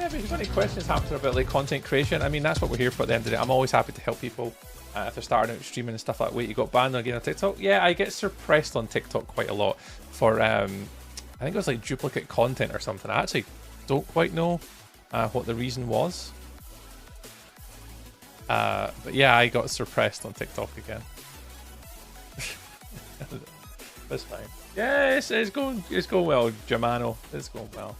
Yeah, if you've got any questions happening about like content creation, I mean, that's what we're here for at the end of the day. I'm always happy to help people if they're starting out streaming and stuff like that. Wait, you got banned again on TikTok? Yeah, I get suppressed on TikTok quite a lot for, I think it was like duplicate content or something. I actually don't quite know what the reason was. But yeah, I got suppressed on TikTok again. That's fine. Yeah, it's going well, Germano. It's going well.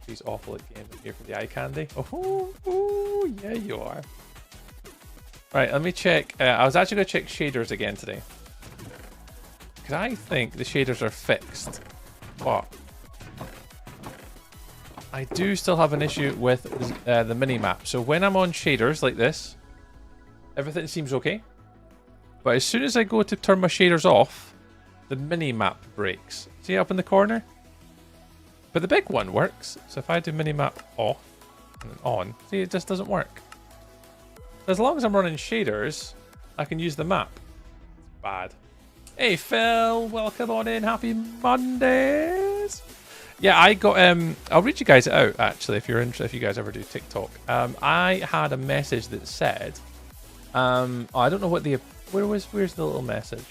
He's awful at games. I'm here for the eye candy. Oh, yeah, you are. Right, let me check. I was actually going to check shaders again today. Because I think the shaders are fixed. But I do still have an issue with the mini-map. So when I'm on shaders like this, everything seems okay. But as soon as I go to turn my shaders off, the mini-map breaks. See up in the corner? But the big one works. So if I do mini-map off and then on, see, it just doesn't work. As long as I'm running shaders, I can use the map. It's bad. Hey Phil, welcome on in. Happy Mondays. Yeah, I got I'll read you guys out actually if you're interested, if you guys ever do TikTok. I had a message that said oh, I don't know what the where's the little message?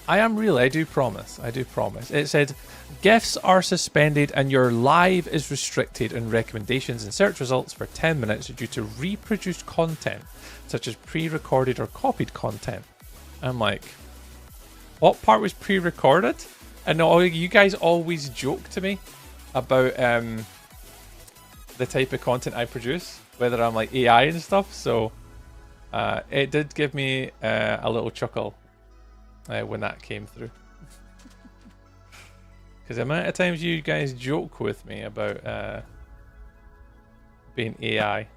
I am real, I do promise. It said, gifts are suspended and your live is restricted in recommendations and search results for 10 minutes due to reproduced content, such as pre-recorded or copied content. I'm like, what part was pre-recorded? And you guys always joke to me about the type of content I produce, whether I'm like AI and stuff, so it did give me a little chuckle. When that came through. Because the amount of times you guys joke with me about being AI.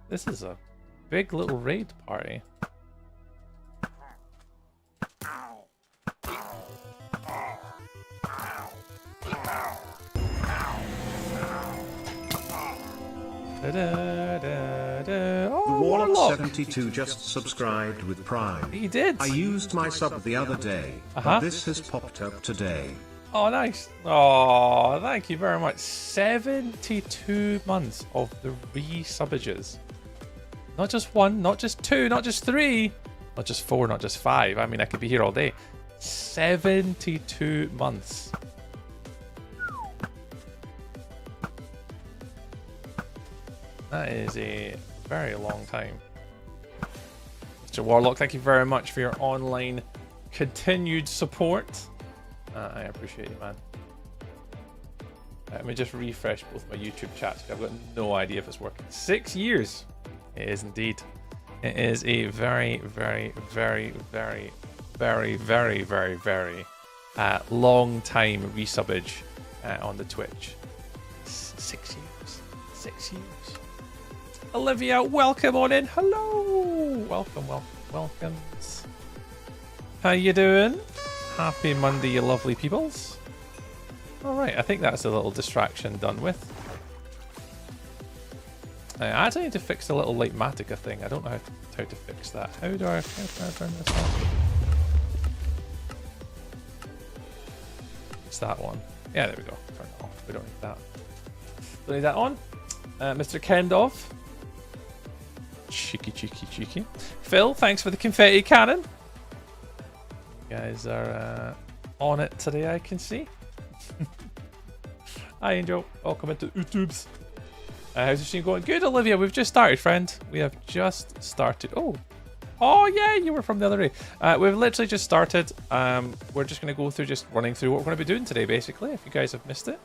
This is a big little raid party. Oh, Warlock 72 just subscribed with Prime. He did. I used my sub the other day, but this has popped up today. Oh, nice. Oh, thank you very much. 72 months of the resubbages. Not just one, not just two, not just three, not just four, not just five. I mean, I could be here all day. 72 months. That is a very long time. Mr. Warlock, thank you very much for your online continued support. I appreciate it, man. Let me just refresh both my YouTube chats. I've got no idea if it's working. 6 years. It is indeed. It is a very, very, very, very, very, very, very, very long time resubbage on the Twitch. 6 years. 6 years. Olivia, welcome on in. Hello. Welcomes. How you doing? Happy Monday, you lovely peoples. Alright, I think that's a little distraction done with. I actually need to fix the little like Matica thing. I don't know how to fix that. How can I turn this on? It's that one. Yeah, there we go. Turn it off. We don't need that. Don't need that on. Mr. Kendov. Cheeky. Phil, thanks for the confetti cannon. You guys are on it today, I can see. Hi, Angel. Welcome into YouTubes. How's the stream going? Good, Olivia. We've just started, friend. We have just started. Oh, yeah, you were from the other day. We've literally just started. We're just going to go through, just running through what we're going to be doing today, basically. If you guys have missed it,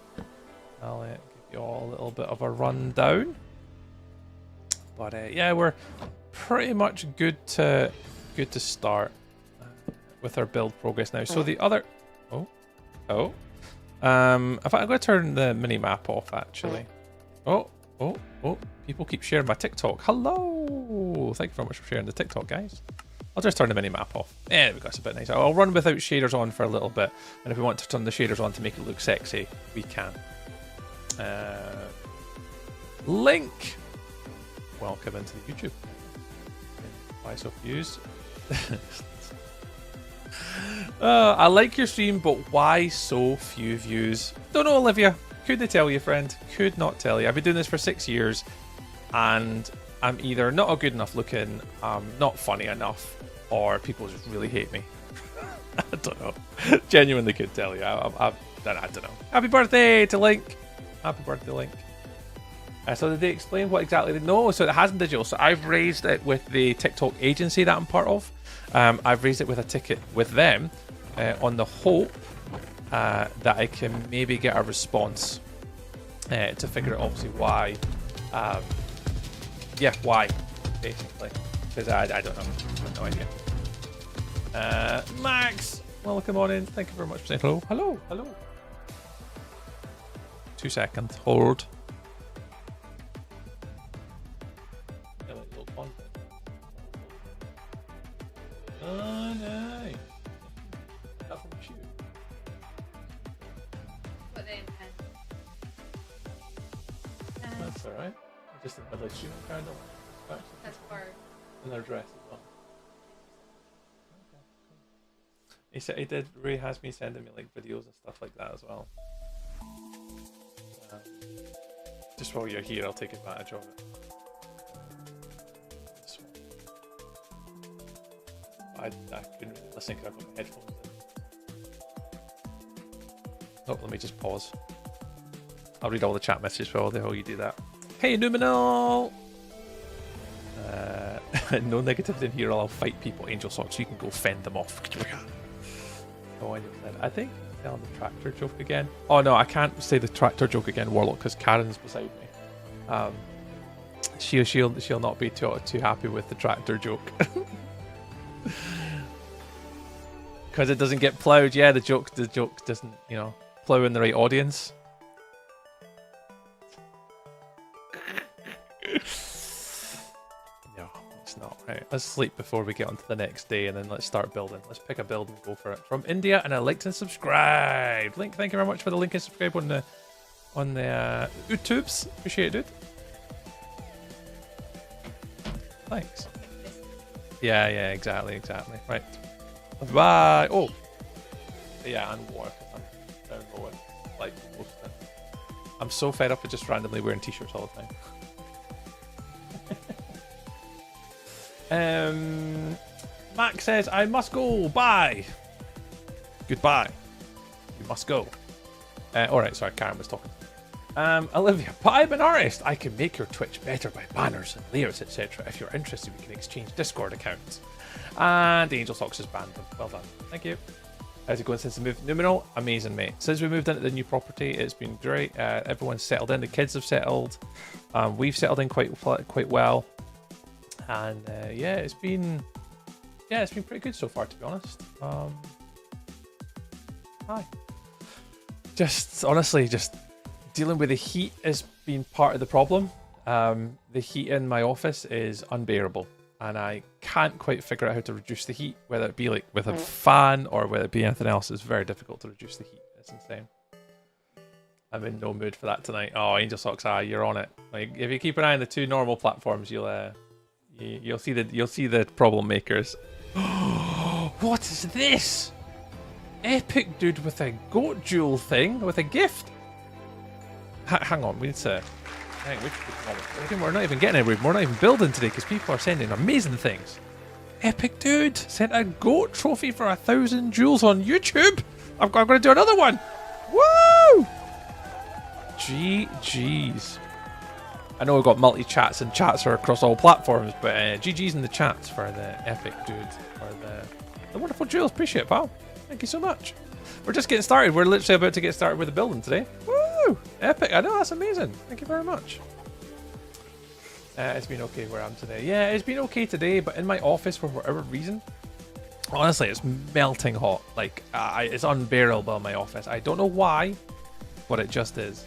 I'll give you all a little bit of a rundown. But yeah, we're pretty much good to start with our build progress now. So the other, I'm going to turn the mini map off actually. Oh, people keep sharing my TikTok. Hello, thank you very much for sharing the TikTok, guys. I'll just turn the mini map off. There we go, it's a bit nicer. I'll run without shaders on for a little bit, and if we want to turn the shaders on to make it look sexy, we can. Link. Welcome into the YouTube. Why so confused? I like your stream, but why so few views? Don't know, Olivia. Couldn't tell you, friend. Could not tell you. I've been doing this for 6 years, and I'm either not a good enough looking, not funny enough, or people just really hate me. I don't know. Genuinely could tell you. I don't know. Happy birthday to Link. Happy birthday, Link. So did they explain what exactly they know? So it hasn't digital. So I've raised it with the TikTok agency that I'm part of. I've raised it with a ticket with them on the hope that I can maybe get a response to figure out obviously why. Yeah, why, basically. Because I don't know. I have no idea. Max, welcome on in. Thank you very much for saying hello. Hello, hello. 2 seconds. Hold. Oh no. That's from you. What they intend. That's alright. Just a middle student kind of. That's hard. And their dress as well. Okay, cool. He said he did. Ray has me sending me like videos and stuff like that as well. Just while you're here, I'll take advantage of it. I couldn't really listen because I've got my headphones in. Oh, let me just pause. I'll read all the chat messages while the hell you do that. Hey, Numinal! No negativity in here, I'll fight people, Angel Socks, so you can go fend them off. Oh, I think he's telling the tractor joke again. Oh no, I can't say the tractor joke again, Warlock, because Karen's beside me. She'll not be too happy with the tractor joke. Because it doesn't get ploughed. Yeah, the joke doesn't, you know, plough in the right audience. No, it's not. Right, let's sleep before we get on to the next day, and then let's start building. Let's pick a build and go for it. From India, and a like and subscribe. Link, thank you very much for the link and subscribe on the YouTubes. Appreciate it, dude. Thanks. Yeah, exactly. Right. Bye. Oh. Yeah, and war. I'm down low and like most of it. I'm so fed up with just randomly wearing t-shirts all the time. Max says, I must go. Bye. Goodbye. You must go. Alright, sorry, Karen was talking. Olivia, but I'm an artist. I can make your Twitch better by banners and layers, etc. If you're interested, we can exchange Discord accounts. And Angel Socks has banned them. Well done. Thank you. How's it going since the move? Numinal? Amazing, mate. Since we moved into the new property, it's been great. Everyone's settled in. The kids have settled. We've settled in quite well. And yeah, it's been pretty good so far, to be honest. Hi. Just honestly, just dealing with the heat has been part of the problem. The heat in my office is unbearable, and I can't quite figure out how to reduce the heat, whether it be like with a fan or whether it be anything else. It's very difficult to reduce the heat. It's insane. I'm in no mood for that tonight. Oh, Angel Socks, you're on it. Like, if you keep an eye on the two normal platforms, you'll see the problem makers. What is this? Epic dude with a goat jewel thing with a gift. Hang on, we need to. We're not even getting anywhere. We're not even building today because people are sending amazing things. Epic dude sent a goat trophy for 1,000 jewels on YouTube. I'm going to do another one. Woo! GG's. I know we've got multi-chats and chats are across all platforms, but GG's in the chats for the epic dude for the wonderful jewels. Appreciate it, pal. Thank you so much. We're just getting started. We're literally about to get started with the building today. Woo! Epic. I know, that's amazing. Thank you very much. It's been okay where I am today. Yeah, it's been okay today, but in my office, for whatever reason, honestly, it's melting hot. Like, it's unbearable in my office. I don't know why, but it just is.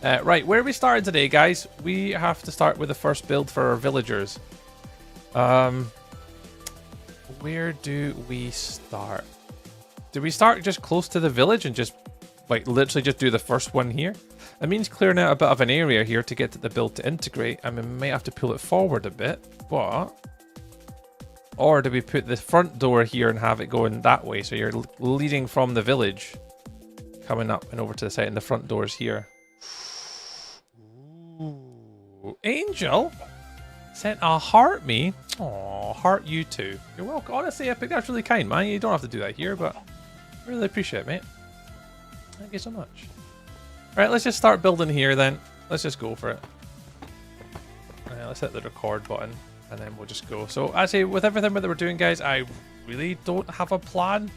Right, where are we starting today, guys? We have to start with the first build for our villagers. Where do we start? Do we start just close to the village and just, like, literally just do the first one here? It means clearing out a bit of an area here to get the build to integrate. I mean, we might have to pull it forward a bit, but Or do we put the front door here and have it going that way? So you're leading from the village, coming up and over to the side, and the front door's here. Ooh. Angel sent a heart me. Oh, heart you too. You're welcome. Honestly, Epic, that's really kind, man. You don't have to do that here, but I really appreciate it, mate. Thank you so much. Alright, let's just start building here then. Let's just go for it. Let's hit the record button and then we'll just go. So, as I say, with everything that we're doing, guys, I really don't have a plan.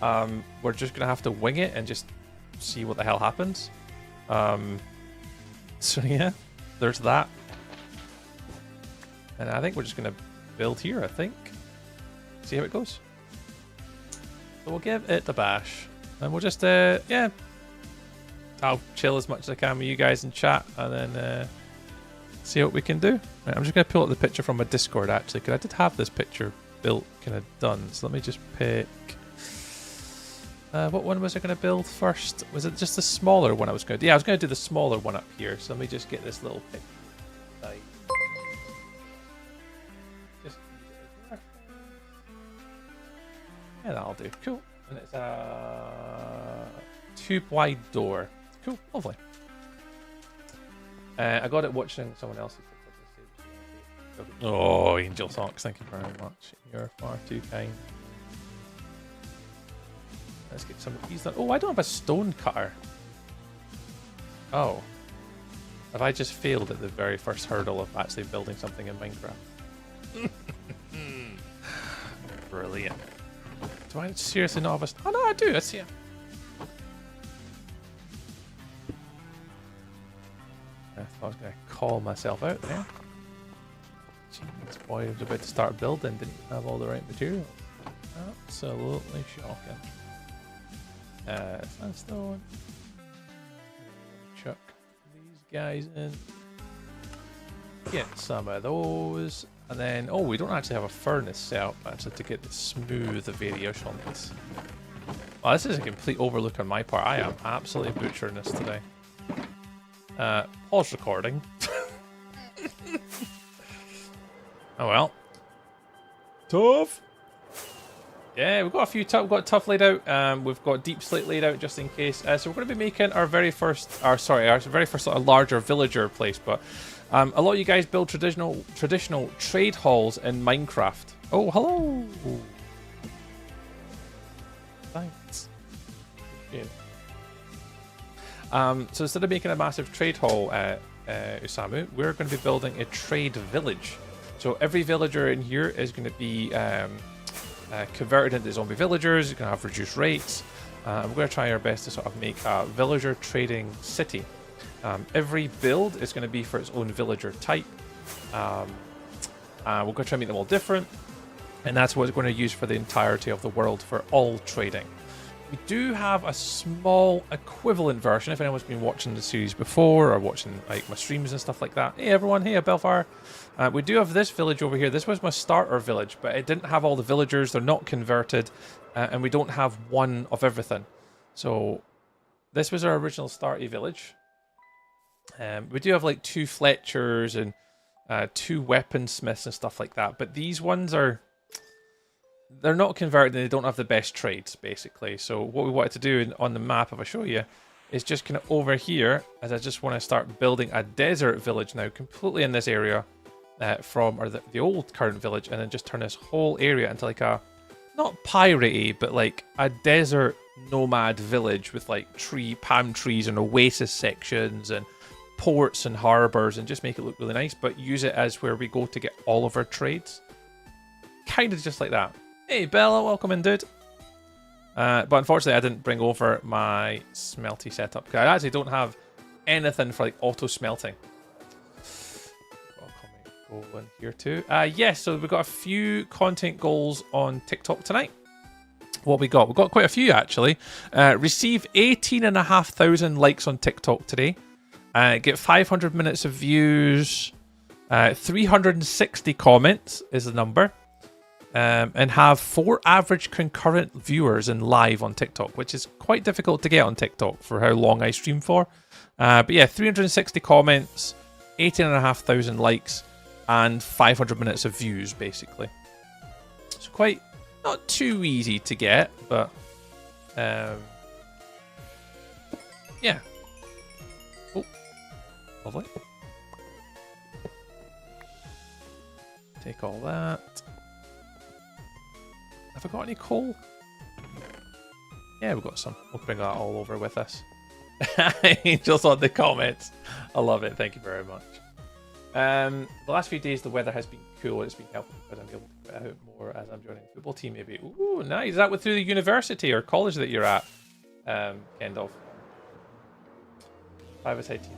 We're just going to have to wing it and just see what the hell happens. So, yeah, there's that. And I think we're just going to build here, I think. See how it goes. So we'll give it a bash. And we'll just, yeah. I'll chill as much as I can with you guys and chat. And then see what we can do. Right, I'm just going to pull up the picture from my Discord, actually. Because I did have this picture built, kind of done. So let me just pick... what one was I going to build first? Was it just the smaller one I was going to do? Yeah, I was going to do the smaller one up here. So let me just get this little picture. Yeah, that'll do. Cool. And it's a tube wide door. Cool. Lovely. I got it watching someone else's. Oh, Angel Socks, thank you very much. You're far too kind. Let's get some of these done. Oh, I don't have a stone cutter. Oh. Have I just failed at the very first hurdle of actually building something in Minecraft? Brilliant. Do I seriously not have a... Oh, no, I do. I see it. I thought I was going to call myself out there. Jeez, boy, I was about to start building. Didn't have all the right materials. Absolutely shocking. Sandstone. Chuck these guys in. Get some of those. And then, oh, we don't actually have a furnace set up, actually, to get the smooth variation on this. Well, this is a complete overlook on my part. I am absolutely butchering this today. Pause recording. Oh well. Tough. Yeah, we've got a few tough. We've got tough laid out. We've got deep slate laid out just in case. So we're going to be making our very first, our very first sort of larger villager place. But a lot of you guys build traditional trade halls in Minecraft. Oh, hello. Thanks. Yeah. So instead of making a massive trade hall, Usamu, we're going to be building a trade village. So every villager in here is going to be converted into zombie villagers. You're going to have reduced rates. We're going to try our best to sort of make a villager trading city. Every build is going to be for its own villager type. We're going to try and make them all different. And that's what we're going to use for the entirety of the world for all trading. We do have a small equivalent version, if anyone's been watching the series before or watching like my streams and stuff like that. Hey everyone, hey Belfire. We do have this village over here. This was my starter village, but it didn't have all the villagers. They're not converted, and we don't have one of everything. So this was our original starty village. We do have like 2 Fletchers and 2 weaponsmiths and stuff like that, but these ones are... They're not converted and they don't have the best trades, basically. So what we wanted to do on the map, if I show you, is just kind of over here, as I just want to start building a desert village now, completely in this area from the old current village, and then just turn this whole area into like a, not piratey, but like a desert nomad village with like palm trees and oasis sections and ports and harbors, and just make it look really nice, but use it as where we go to get all of our trades. Kind of just like that. Hey Bella, welcome in, dude. But unfortunately I didn't bring over my smelty setup, because I actually don't have anything for like auto smelting. Got a comment goal in here too. Yes, so we've got a few content goals on TikTok tonight. What we got? We've got quite a few actually. Receive 18,500 likes on TikTok today. Get 500 minutes of views. 360 comments is the number. And have 4 average concurrent viewers in live on TikTok, which is quite difficult to get on TikTok for how long I stream for. But yeah, 360 comments, 18,500 likes, and 500 minutes of views, basically. It's quite not too easy to get, but yeah. Oh, lovely. Take all that. Have I got any coal? Yeah, we've got some. We'll bring that all over with us. Angels on the comments. I love it. Thank you very much. The last few days the weather has been cool. It's been helpful because I'm able to put out more as I'm joining a football team maybe. Ooh, nice. Is that through the university or college that you're at? Kendall. 5-a-side team.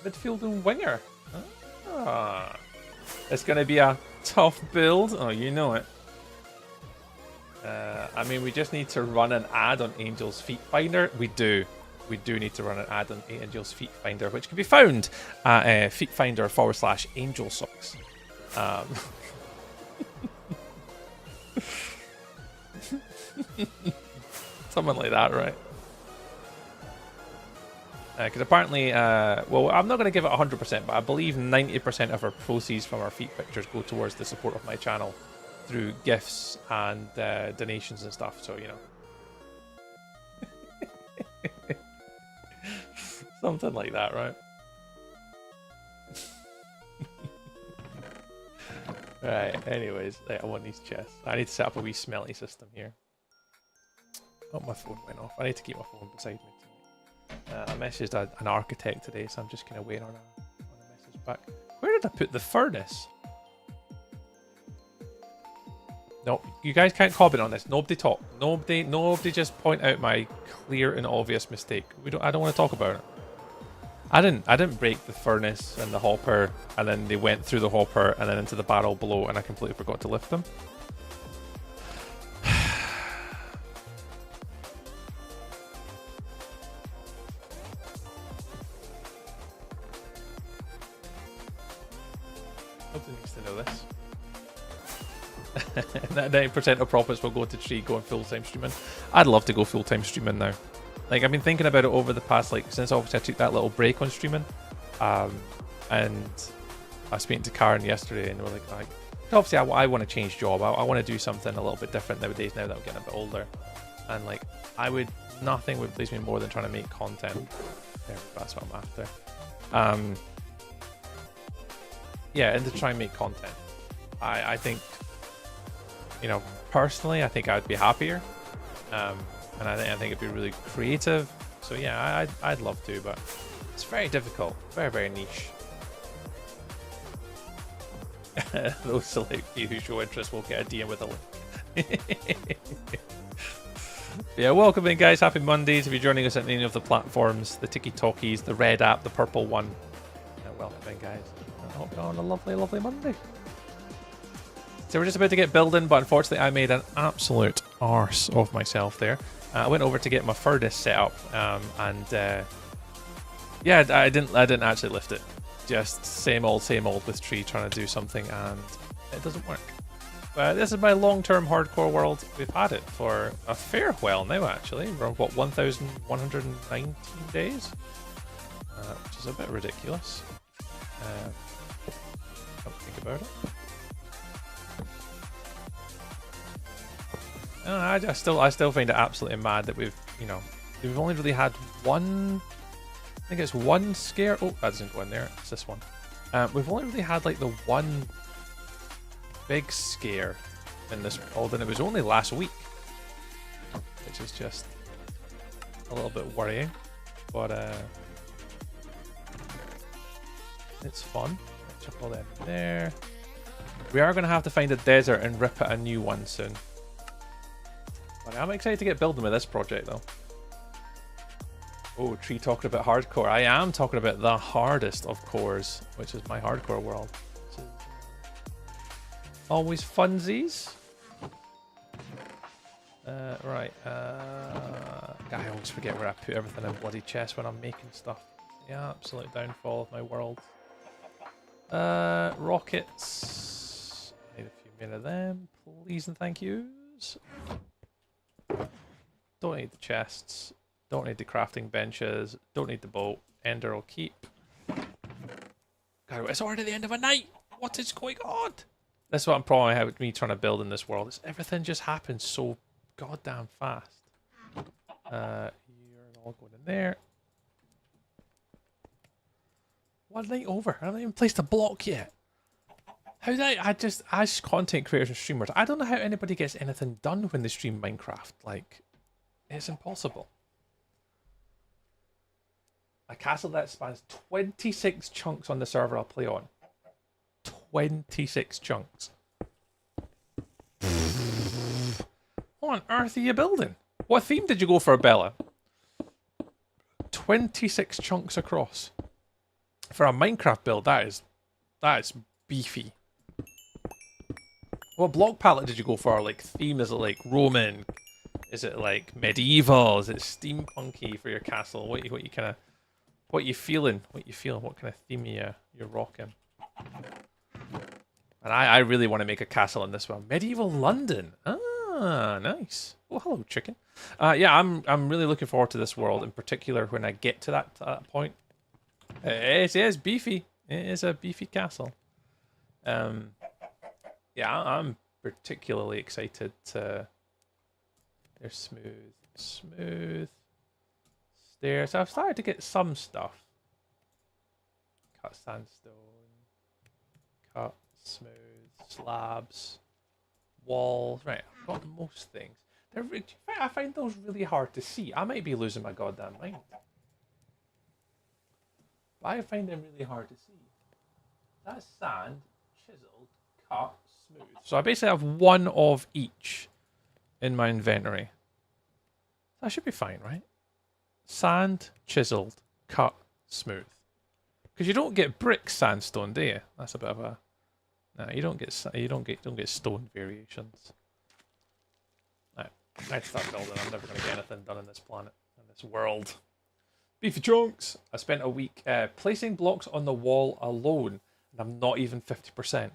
Midfield and winger. Ah. It's going to be a tough build. Oh, you know it. I mean, we just need to run an ad on Angel's Feet Finder. We do. We do need to run an ad on Angel's Feet Finder, which can be found at feetfinder/Angel Socks. Something like that, right? Because apparently, well, I'm not going to give it 100%, but I believe 90% of our proceeds from our feet pictures go towards the support of my channel through gifts and donations and stuff. So, you know. Something like that, right? Right, anyways, I want these chests. I need to set up a wee smelty system here. Oh, my phone went off. I need to keep my phone beside me. I messaged an architect today, so I'm just kind of waiting on a message back. Where did I put the furnace? No, you guys can't comment on this. Nobody talk. Nobody just point out my clear and obvious mistake. I don't want to talk about it. I didn't break the furnace and the hopper, and then they went through the hopper and then into the barrel below, and I completely forgot to lift them. Nobody needs to know this. 90% of profits will go to Tree going full-time streaming. I'd love to go full-time streaming now. Like, I've been thinking about it over the past, like, since obviously I took that little break on streaming. And I was speaking to Karen yesterday, and we're like obviously I want to change job. I want to do something a little bit different nowadays now that I'm getting a bit older. And, like, nothing would please me more than trying to make content. There, that's what I'm after. Yeah, and to try and make content. I think, you know, personally, I think I'd be happier. And I think it'd be really creative. So yeah, I'd love to, but it's very difficult. Very, very niche. Those select few who show interest will get a DM with a link. Yeah, welcome in, guys. Happy Mondays. If you're joining us at any of the platforms, the Tiki Talkies, the red app, the purple one. Welcome in, guys. I hope you're on a lovely, lovely Monday. So we're just about to get building, but unfortunately I made an absolute arse of myself there. I went over to get my furnace set up, and yeah, I didn't actually lift it. Just same old with Tree trying to do something, and it doesn't work. This is my long-term hardcore world. We've had it for a fair while now, actually. We're on, what, 1,119 days? Which is a bit ridiculous. Don't think about it. I still find it absolutely mad that we've only really had one. I think it's one scare. Oh, that doesn't go in there. It's this one. We've only really had like the one big scare in this world, and it was only last week, which is just a little bit worrying. But it's fun. Chuck all that in there. We are going to have to find a desert and rip it a new one soon. But I'm excited to get building with this project, though. Oh, Tree talking about hardcore. I am talking about the hardest of cores, which is my hardcore world. Always funsies. Right. I always forget where I put everything in bloody chest when I'm making stuff. The absolute downfall of my world. Rockets. Need a few more of them, please and thank yous. Don't need the chests. Don't need the crafting benches. Don't need the boat. Ender will keep. God, it's already the end of a night. What is going on? That's what I'm probably having me trying to build in this world. Is everything just happens so goddamn fast. You're all going in there. One night over. I haven't even placed a block yet. How did I just, as content creators and streamers, I don't know how anybody gets anything done when they stream Minecraft. Like, it's impossible. A castle that spans 26 chunks on the server I'll play on. 26 chunks. What on earth are you building? What theme did you go for, Bella? 26 chunks across. For a Minecraft build, that is beefy. What block palette did you go for? Like theme, is it like Roman? Is it like medieval? Is it steampunky for your castle? What you kind of, what you feeling? What you feeling? What kind of theme you're rocking? And I really want to make a castle in this one. Medieval London. Ah, nice. Oh, hello, chicken. Yeah, I'm really looking forward to this world, in particular when I get to that point. It is beefy. It is a beefy castle. Yeah, I'm particularly excited to. They're smooth stairs. So I've started to get some stuff. Cut sandstone. Cut smooth slabs. Walls. Right, I've got most things. I find those really hard to see. I might be losing my goddamn mind. But I find them really hard to see. That's sand, chiseled, cut, smooth. So I basically have one of each in my inventory. That should be fine, right? Sand, chiseled, cut, smooth. Because you don't get brick sandstone, do you? That's a bit of a. No, you don't get stone variations. Right, I'd start building. I'm never going to get anything done on this planet, in this world. Beefy chunks. I spent a week placing blocks on the wall alone, and I'm not even 50%.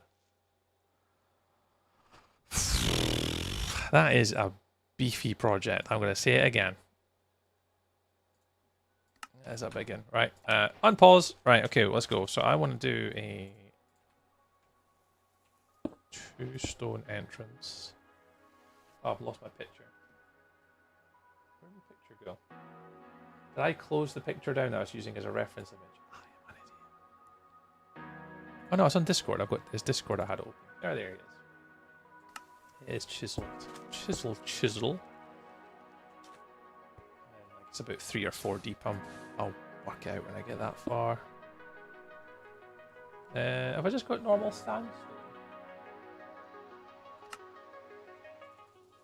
That is a beefy project. I'm going to say it again. That's a big one. Right. Unpause. Right. Okay. Let's go. So I want to do a 2-stone entrance. Oh, I've lost my picture. Where did the picture go? Did I close the picture down that I was using as a reference image? I am an idiot. Oh no, it's on Discord. I've got this Discord I had open. There he is. It is chiseled. Chisel. And like it's about 3 or 4 deep. I'll work it out when I get that far. Have I just got normal sandstone?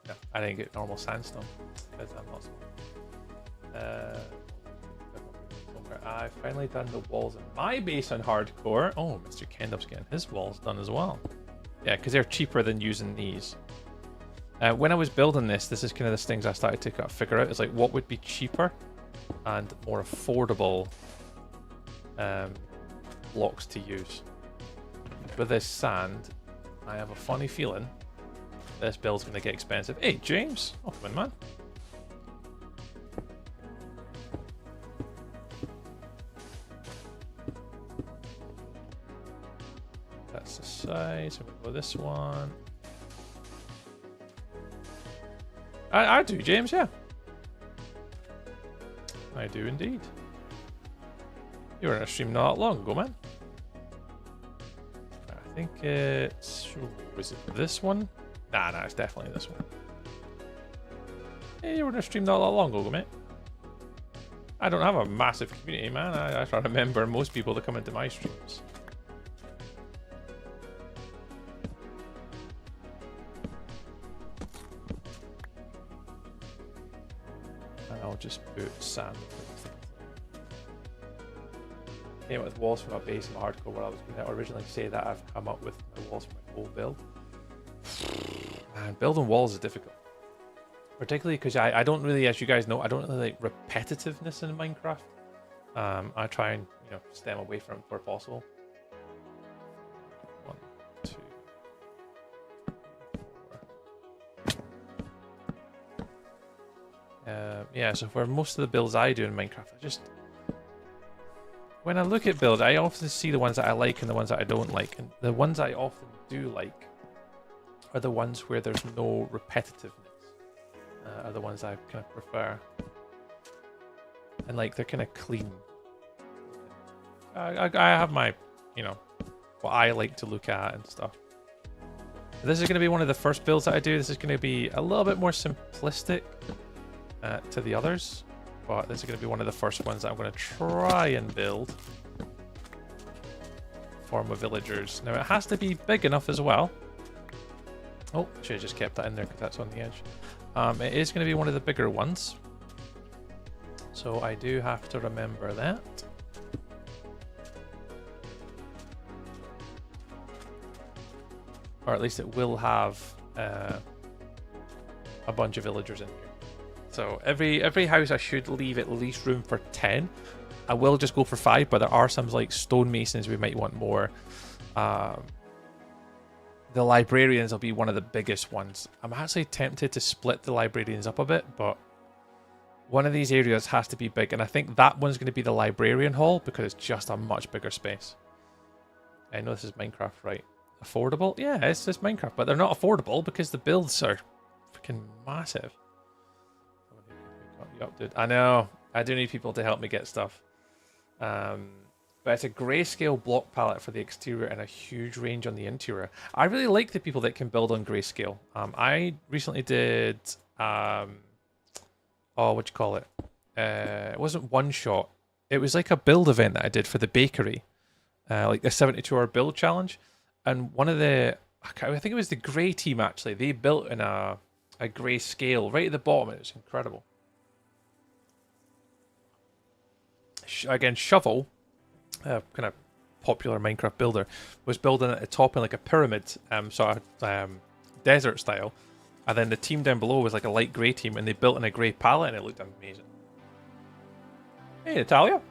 No, I didn't get normal sandstone because I'm not. I finally done the walls in my base on hardcore. Oh, Mr. Kendall's getting his walls done as well. Yeah, because they're cheaper than using these. When I was building this is kind of the things I started to kind of figure out. Is like what would be cheaper and more affordable blocks to use. With this sand, I have a funny feeling this build's going to get expensive. Hey, James. Oh, come in, man. That's the size. We'll go this one. I do, James, yeah. I do indeed. You were in a stream not that long ago, man. I think it's... Was it this one? Nah, it's definitely this one. Hey, you were in a stream not that long ago, mate. I don't have a massive community, man. I try to remember most people that come into my streams. And I'll just put sand. Came up with walls for my base in my hardcore where I was going to originally say that I've come up with my walls for my whole build. Man, building walls is difficult. Particularly because I don't really, as you guys know, I don't really like repetitiveness in Minecraft. I try and, stem away from it where possible. 1, 2, 4. Yeah, so for most of the builds I do in Minecraft, when I look at builds, I often see the ones that I like and the ones that I don't like. And the ones I often do like are the ones where there's no repetitiveness. Are the ones I kind of prefer. And like they're kind of clean. I have my, you know, what I like to look at and stuff. This is going to be one of the first builds that I do. This is going to be a little bit more simplistic to the others. But this is going to be one of the first ones that I'm going to try and build for my villagers. Now it has to be big enough as well. Oh, should have just kept that in there because that's on the edge. It is going to be one of the bigger ones. So I do have to remember that. Or at least it will have a bunch of villagers in here. So every house I should leave at least room for 10. I will just go for 5, but there are some like stonemasons we might want more. The librarians will be one of the biggest ones. I'm actually tempted to split the librarians up a bit, but one of these areas has to be big, and I think that one's going to be the librarian hall because it's just a much bigger space. I know this is Minecraft, right? Affordable? Yeah, it's just Minecraft, but they're not affordable because the builds are freaking massive. You up, dude. I know. I do need people to help me get stuff. But it's a grayscale block palette for the exterior and a huge range on the interior. I really like the people that can build on grayscale. I recently did what you call it? It wasn't one shot. It was like a build event that I did for the bakery, like the 72-hour build challenge. And one of the, I think it was the grey team actually. They built in a grey scale right at the bottom. It was incredible. Again, Shovel, kind of popular Minecraft builder, was building at the top in like a pyramid, sort of desert style. And then the team down below was like a light grey team, and they built in a grey palette, and it looked amazing. Hey, Natalia.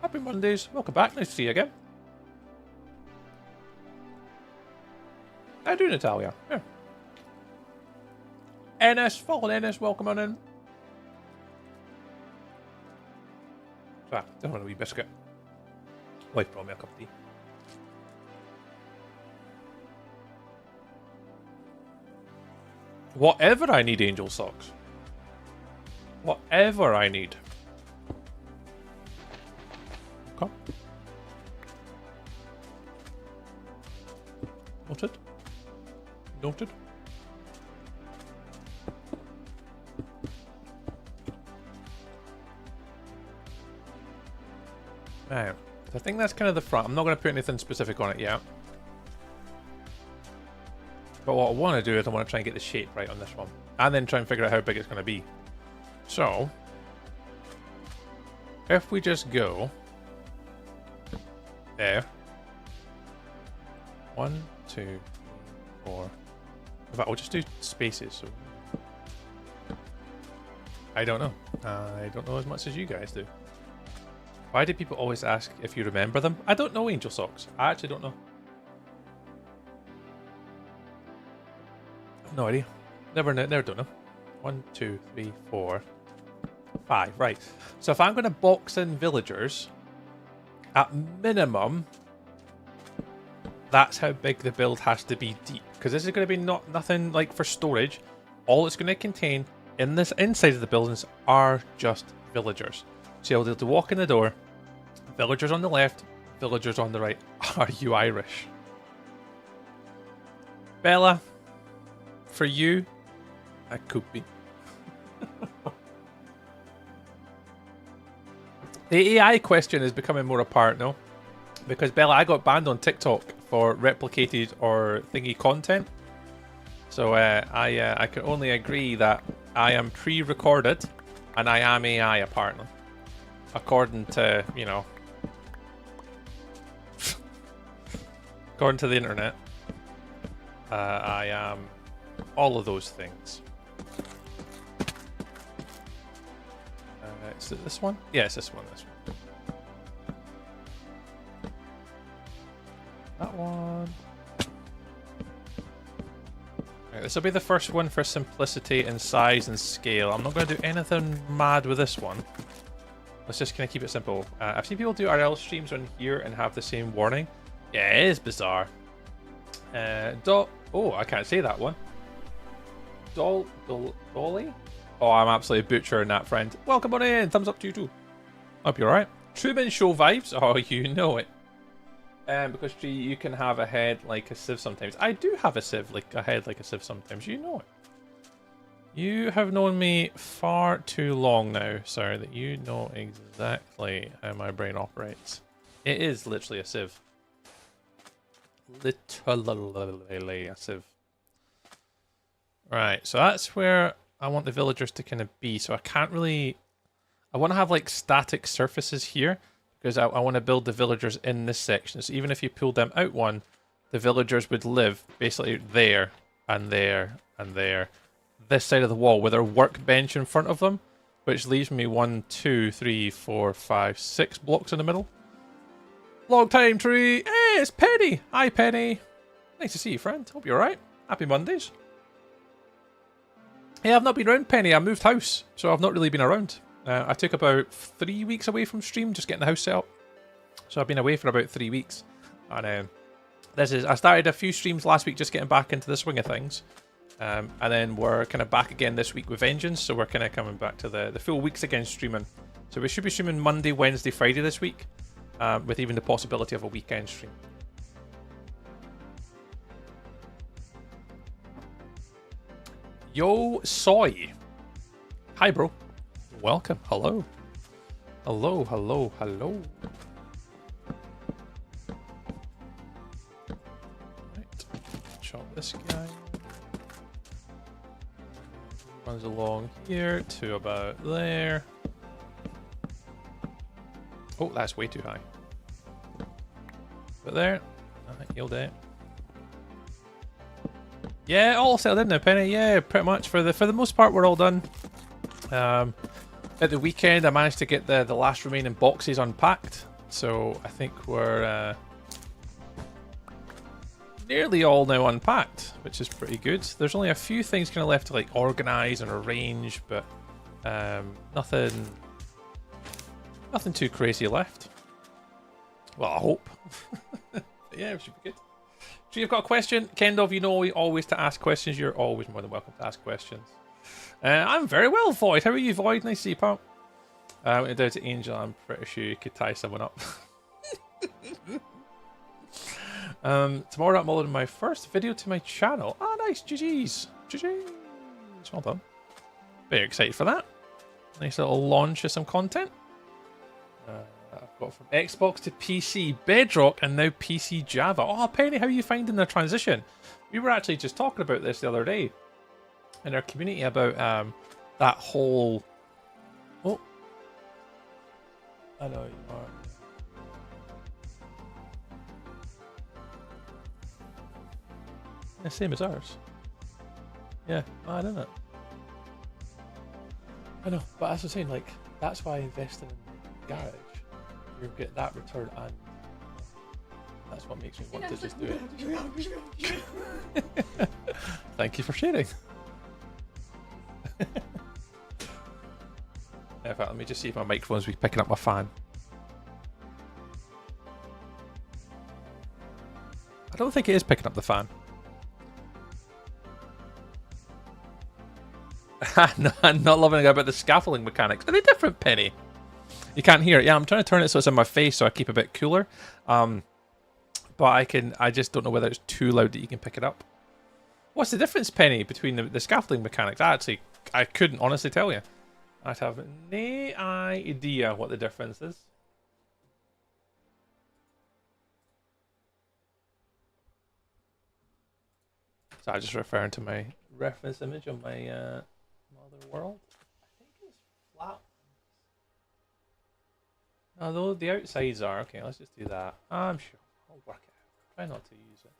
Happy Mondays. Welcome back. Nice to see you again. How do, Natalia? Yeah. Ennis, fallen Ennis, welcome on in. Ah, don't want a wee biscuit. Wife brought me a cup of tea. Whatever I need, Angel Socks. Whatever I need. Okay. Noted. Noted. Right. I think that's kind of the front. I'm not going to put anything specific on it yet. But what I want to do is I want to try and get the shape right on this one. And then try and figure out how big it's going to be. So, if we just go there. 1, 2, 4. In fact, I'll just do spaces. So I don't know. I don't know as much as you guys do. Why do people always ask if you remember them? I don't know, Angel Socks. I actually don't know. No idea. Never don't know. 1, 2, 3, 4, 5. Right. So if I'm going to box in villagers, at minimum, that's how big the build has to be deep. Because this is going to be nothing like for storage. All it's going to contain in this inside of the buildings are just villagers. So you'll be able to walk in the door, villagers on the left, villagers on the right. Are you Irish? Bella, for you, I could be. The AI question is becoming more apparent now. Because Bella, I got banned on TikTok for replicated or thingy content. So I can only agree that I am pre-recorded and I am AI apparently. According to, you know, according to the internet, I am all of those things. Is it this one? Yeah, it's this one. That one. Right, this will be the first one for simplicity and size and scale. I'm not going to do anything mad with this one. Let's just kind of keep it simple. I've seen people do RL streams on here and have the same warning. Yeah, it is bizarre. Oh, I can't say that one. Dolly? Oh, I'm absolutely butchering that, friend. Welcome on in. Thumbs up to you too. Hope you're alright. Truman Show vibes. Oh, you know it. Because you can have a head like a sieve sometimes. I do have a head like a sieve sometimes. You know it. You have known me far too long now, sir, that you know exactly how my brain operates. It is literally a sieve. Literally a sieve. Right, so that's where I want the villagers to kind of be. So I can't really... I want to have like static surfaces here because I want to build the villagers in this section. So even if you pulled them out one, the villagers would live basically there and there and there. This side of the wall with their workbench in front of them, which leaves me 1, 2, 3, 4, 5, 6 blocks in the middle. Long time tree. Hey, it's Penny. Hi, Penny. Nice to see you, friend. Hope you're alright. Happy Mondays. Yeah, I've not been around, Penny. I moved house, so I've not really been around. I took about 3 weeks away from stream, just getting the house set up. So I've been away for about 3 weeks. And I started a few streams last week, just getting back into the swing of things. And then we're kind of back again this week with vengeance, so we're kind of coming back to the full weeks again streaming. So we should be streaming Monday, Wednesday, Friday this week, with even the possibility of a weekend stream. Yo, Soy. Hi, bro. Welcome. Hello. Hello, hello, hello. Right. Chop this guy. Runs along here to about there. Oh, that's way too high. But there. Healed it. Yeah, all settled in now, Penny. Yeah, pretty much. For the most part, we're all done. At the weekend, I managed to get the last remaining boxes unpacked. So I think we're nearly all now unpacked, which is pretty good. There's only a few things kind of left to like organize and arrange, but nothing too crazy left. Well, I hope. Yeah, it should be good. So you've got a question, Kendall? You know always to ask questions. You're always more than welcome to ask questions. I'm very well, Void. How are you, Void? Nice to see you, pal. Went down to Angel. I'm pretty sure you could tie someone up. Tomorrow I'm uploading my first video to my channel. Ah, nice. GG's. GG's. Well done. Very excited for that. Nice little launch of some content. I've got from Xbox to PC Bedrock and now PC Java. Oh, Penny, how are you finding the transition? We were actually just talking about this the other day in our community about that whole... Oh. I know you are. Yeah, same as ours. Yeah, I don't know. I know, but as I was saying, like, that's why I invested in the garage. You get that return, and that's what makes me want to just do it. Thank you for sharing. In fact, let me just see if my microphone's picking up my fan. I don't think it is picking up the fan. I'm not loving it about the scaffolding mechanics. Are they different, Penny? You can't hear it. Yeah, I'm trying to turn it so it's in my face so I keep a bit cooler. But I just don't know whether it's too loud that you can pick it up. What's the difference, Penny, between the scaffolding mechanics? I couldn't honestly tell you. I'd have no idea what the difference is. So I'm just referring to my reference image on my Mother World. I think it's flat. Although the outsides are. Okay, let's just do that. I'm sure. I'll work it out. Try not to use it.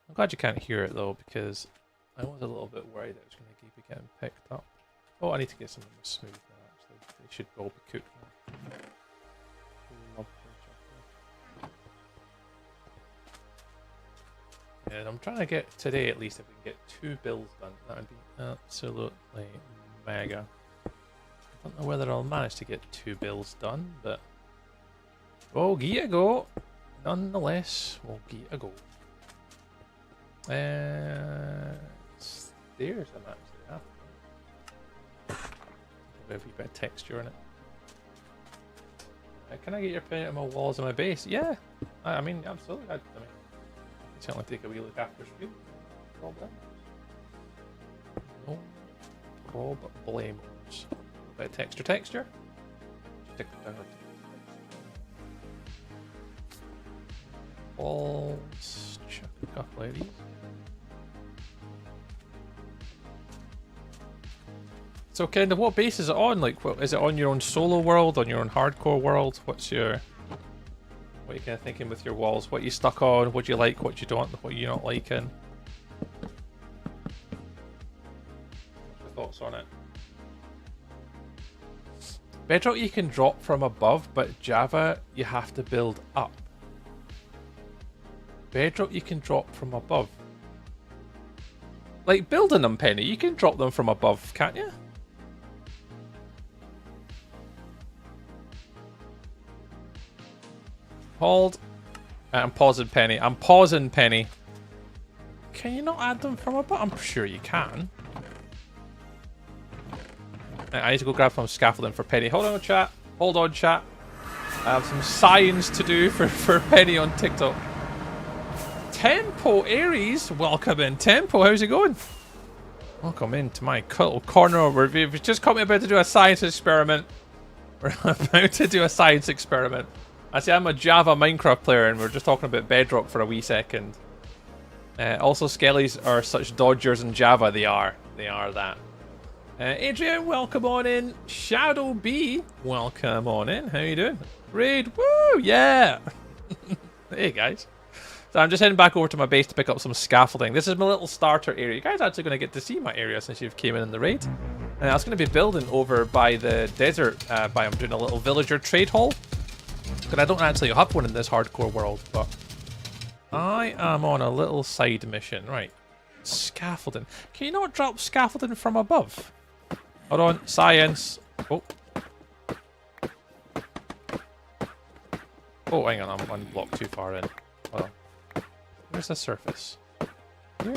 I'm glad you can't hear it though, because I was a little bit worried it was going to keep getting picked up. Oh, I need to get something smooth now, actually. They should all be cooked now. And I'm trying to get today, at least, if we can get 2 bills done. That would be absolutely mega. I don't know whether I'll manage to get 2 bills done, but we'll give it a go. Nonetheless, we'll give it a go. Stairs, I'm actually after. A wee bit of texture in it. Can I get your paint on my walls and my base? Yeah. I mean, absolutely. I mean, certainly take a wee look after stream. No problemos. A bit of texture. Just take the down. Walls. Chuck a couple of these. So, kind of, what base is it on? Like, what, is it on your own solo world, on your own hardcore world? What are you kind of thinking with your walls? What you stuck on? What you like? What you don't? What you not liking? What's your thoughts on it? Bedrock you can drop from above, but Java you have to build up. Bedrock you can drop from above. Like building them, Penny, you can drop them from above, can't you? Hold. I'm pausing, Penny. I'm pausing, Penny. Can you not add them from above? I'm sure you can. I need to go grab some scaffolding for Penny. Hold on, chat. Hold on, chat. I have some science to do for Penny on TikTok. Tempo Aries, welcome in. Tempo, how's it going? Welcome into my little corner where we've just caught me about to do a science experiment. We're about to do a science experiment. I see I'm a Java Minecraft player and we're just talking about Bedrock for a wee second. Also, Skellies are such dodgers in Java. They are that. Adrian, welcome on in. Shadow B, welcome on in. How you doing? Raid, woo, yeah. Hey guys. So I'm just heading back over to my base to pick up some scaffolding. This is my little starter area. You guys are actually going to get to see my area since you've came in the raid. And I was going to be building over by the desert biome, doing a little villager trade hall. Because I don't actually have one in this hardcore world, but I am on a little side mission. Right. Scaffolding. Can you not drop scaffolding from above? Hold on. Science. Oh. Oh, hang on. I'm one block too far in. Hold on. Where's the surface? Here?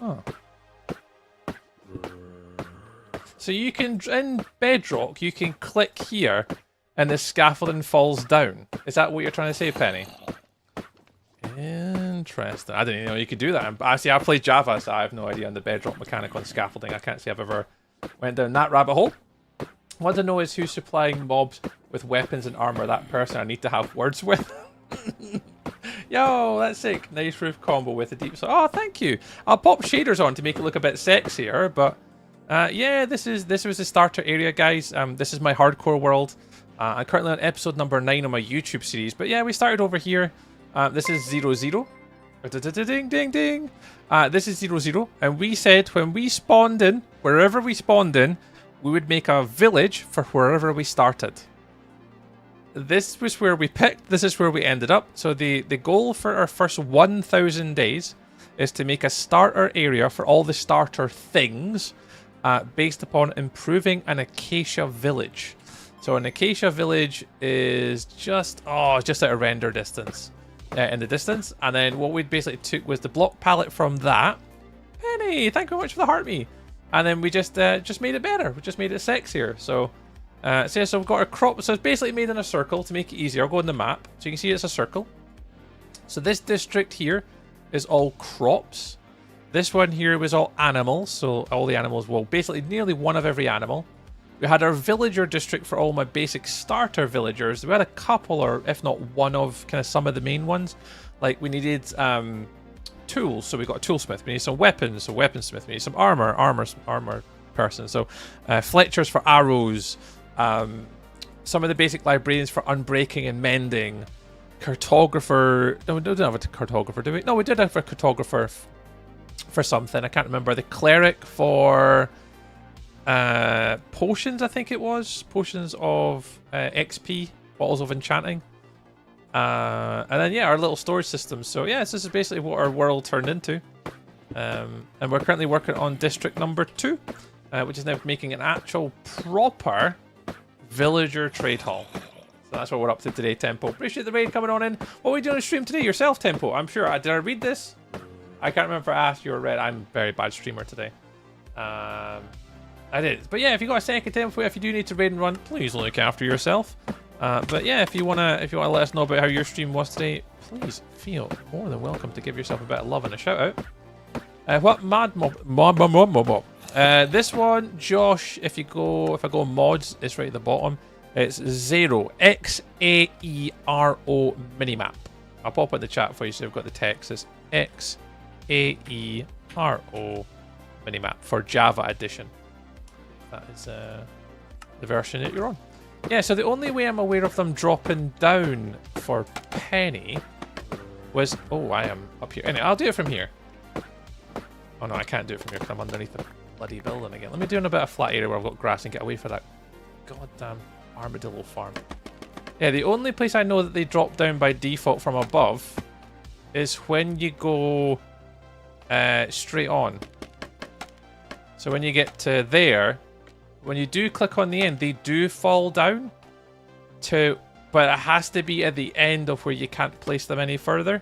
Oh. So you can, in Bedrock, you can click here and the scaffolding falls down. Is that what you're trying to say, Penny? Interesting. I didn't even know you could do that. Actually, I play Java, so I have no idea on the Bedrock mechanic on scaffolding. I can't say I've ever went down that rabbit hole. What I know is who's supplying mobs with weapons and armor. That person I need to have words with. Yo, that's sick. Nice roof combo with a deep... Oh, thank you. I'll pop shaders on to make it look a bit sexier, but... yeah, this was the starter area, guys. This is my hardcore world. I'm currently on episode number 9 on my YouTube series. But yeah, we started over here. This is 00. Ding, ding, ding. This is 00. And we said when we spawned in, wherever we spawned in, we would make a village for wherever we started. This was where we picked. This is where we ended up. So the goal for our first 1,000 days is to make a starter area for all the starter things based upon improving an acacia village. So an acacia village is just out of render distance. In the distance, and then what we basically took was the block palette from that. Penny, thank you very much for the heart me. And then we just made it better. We just made it sexier. So, so we've got a crop. So it's basically made in a circle to make it easier. I'll go in the map, so you can see it's a circle. So this district here is all crops. This one here was all animals. So all the animals, well, basically nearly one of every animal. We had our villager district for all my basic starter villagers. We had a couple, or if not one of kind of some of the main ones. Like we needed tools, so we got a toolsmith. We need some weapons, so weaponsmith. We need some armor person. So Fletchers for arrows. Some of the basic librarians for unbreaking and mending. Cartographer. No, we didn't have a cartographer, did we? No, we did have a cartographer for something. I can't remember. The cleric for... potions, I think it was. Potions of XP, bottles of enchanting. And then, yeah, our little storage system. So, yeah, this is basically what our world turned into. And we're currently working on district number 2. which is now making an actual proper villager trade hall. So that's what we're up to today, Tempo. Appreciate the raid coming on in. What are we doing on stream today? Yourself, Tempo? I'm sure. Did I read this? I can't remember if I asked you or read. I'm a very bad streamer today. I did. But yeah, if you got a second, Tempo, if you do need to raid and run, please look after yourself. But yeah, if you wanna let us know about how your stream was today, please feel more than welcome to give yourself a bit of love and a shout out. What mad mob? This one, Josh. If I go mods, it's right at the bottom. It's Xaero, Xaero minimap. I'll pop it in the chat for you so you've got the text. It's Xaero minimap for Java edition. That is the version that you're on. Yeah, so the only way I'm aware of them dropping down for Penny was... Oh, I am up here. Anyway, I'll do it from here. Oh no, I can't do it from here because I'm underneath the bloody building again. Let me do in a bit of flat area where I've got grass and get away from that goddamn armadillo farm. Yeah, the only place I know that they drop down by default from above is when you go straight on. So when you get to there, when you do click on the end, they do fall down to, but it has to be at the end of where you can't place them any further.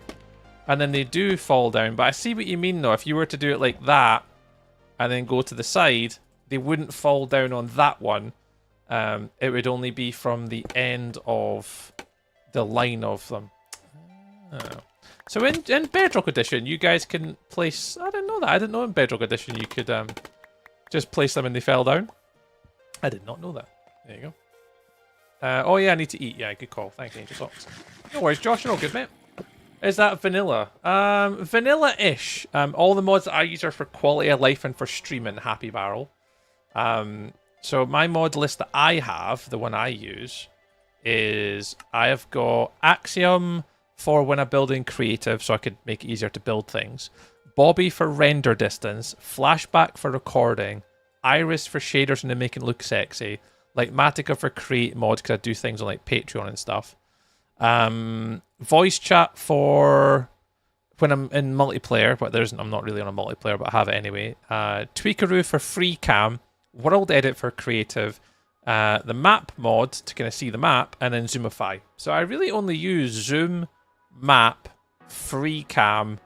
And then they do fall down. But I see what you mean though. If you were to do it like that and then go to the side, they wouldn't fall down on that one. It would only be from the end of the line of them. Oh. So in Bedrock Edition, you guys can place... I didn't know that. I didn't know in Bedrock Edition you could just place them and they fell down. I did not know that. There you go. Oh yeah, I need to eat. Yeah, good call. Thanks, Angel Socks. No worries, Josh. You're all good, mate. Is that vanilla? Vanilla-ish. All the mods that I use are for quality of life and for streaming. Happy Barrel. So my mod list that I have, the one I use, is I have got Axiom for when I'm building creative, so I could make it easier to build things. Bobby for render distance. Flashback for recording. Iris for shaders and to make it look sexy. Like Matica for create mods because I do things on like Patreon and stuff. Voice chat for when I'm in multiplayer, but I'm not really on a multiplayer, but I have it anyway. Tweakaroo for free cam. World edit for creative. The map mod to kind of see the map, and then Zoomify. So I really only use Zoom, map, free cam,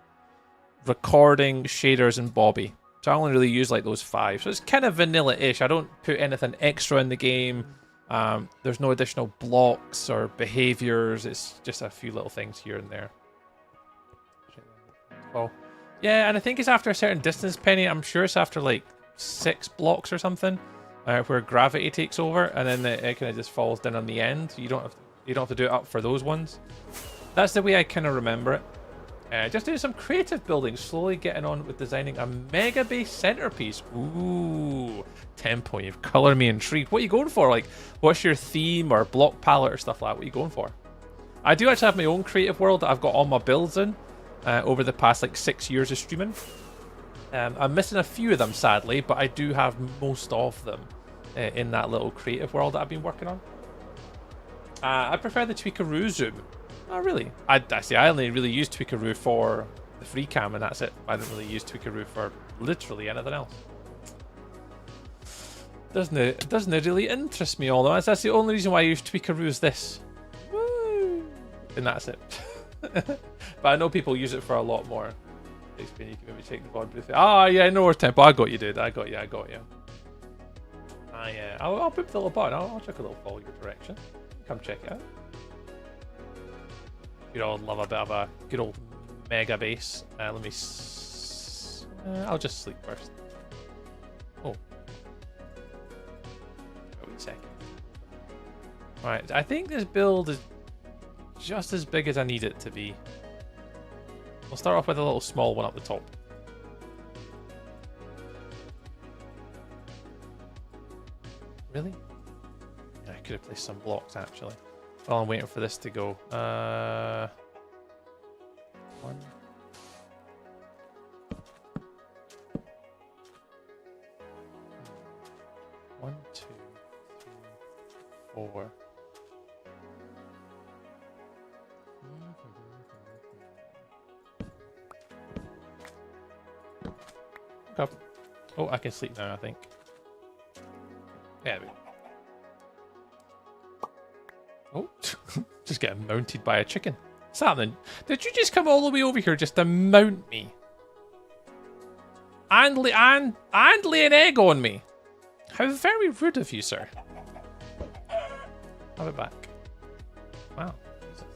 recording, shaders, and Bobby. So I only really use like those 5. So it's kind of vanilla-ish. I don't put anything extra in the game. There's no additional blocks or behaviors. It's just a few little things here and there. Oh, yeah, and I think it's after a certain distance, Penny. I'm sure it's after like 6 blocks or something, where gravity takes over, and then it kind of just falls down on the end. You don't have to do it up for those ones. That's the way I kind of remember it. Just doing some creative building, slowly getting on with designing a mega base centerpiece. Ooh, Tempo, you've colored me intrigued. What are you going for? Like, what's your theme or block palette or stuff like that? What are you going for? I do actually have my own creative world that I've got all my builds in over the past like 6 years of streaming. I'm missing a few of them, sadly, but I do have most of them in that little creative world that I've been working on. I prefer the Tweakaroo Zoom. Oh, really? I see. I only really use Tweakaroo for the free cam, and that's it. I don't really use Tweakaroo for literally anything else. Doesn't it really interest me all though? That's the only reason why I use Tweakaroo is this. Woo! And that's it. But I know people use it for a lot more. You can maybe take the VOD booth. Ah, yeah, no more Tempo. I got you, dude. I got you. I'll boop the little button. I'll check a little follow your direction. Come check it out. You'd all love a bit of a good old mega base. Let me... I'll just sleep first. Oh. Wait a second. Right, I think this build is just as big as I need it to be. We'll start off with a little small one up the top. Really? Yeah, I could have placed some blocks actually. While I'm waiting for this to go. 1. 1, 2, 3, 4. Up. Oh, I can sleep now, I think. There we go. Oh, just getting mounted by a chicken. What's happening? Did you just come all the way over here just to mount me? And lay an egg on me? How very rude of you, sir. Have it back. Wow.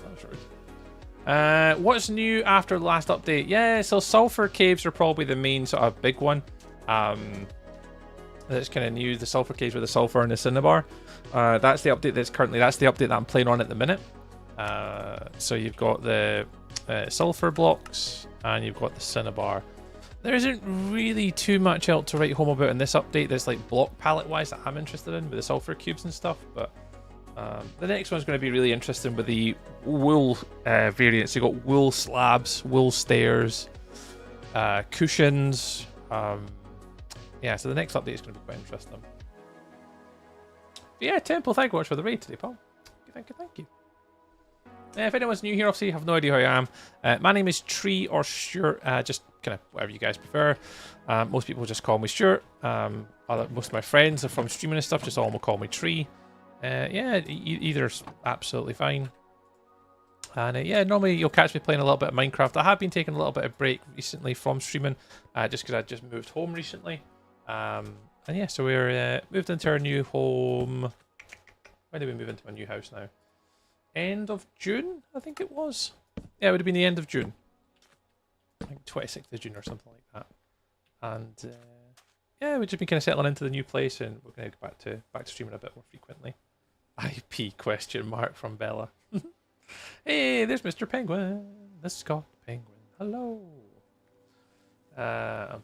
That was rude. What's new after the last update? Yeah, so sulfur caves are probably the main sort of big one. That's kind of new. The sulfur caves with the sulfur and the cinnabar. That's the update that's the update that I'm playing on at the minute. So you've got the sulfur blocks and you've got the cinnabar. There isn't really too much else to write home about in this update that's like block palette wise that I'm interested in with the sulfur cubes and stuff, but the next one's going to be really interesting with the wool variants. You've got wool slabs, wool stairs, cushions. Yeah, so the next update is going to be quite interesting. But yeah, Temple, thank you very much for the raid today, pal. Thank you. If anyone's new here, obviously you have no idea who I am. My name is Tree or Stuart, just kind of whatever you guys prefer. Most people just call me Stuart. Most of my friends are from streaming and stuff, just all will call me Tree. Yeah, either's absolutely fine. And yeah, normally you'll catch me playing a little bit of Minecraft. I have been taking a little bit of break recently from streaming, just because I just moved home recently. And yeah, so we're moved into our new home. When did we move into my new house now? End of June, I think it was. Yeah, it would have been the end of June. I think 26th of June or something like that. And yeah, we've just been kind of settling into the new place, and we're going to go back to streaming a bit more frequently. IP question mark from Bella. Hey, there's Mr. Penguin, the Scott Penguin. Hello. I'm playing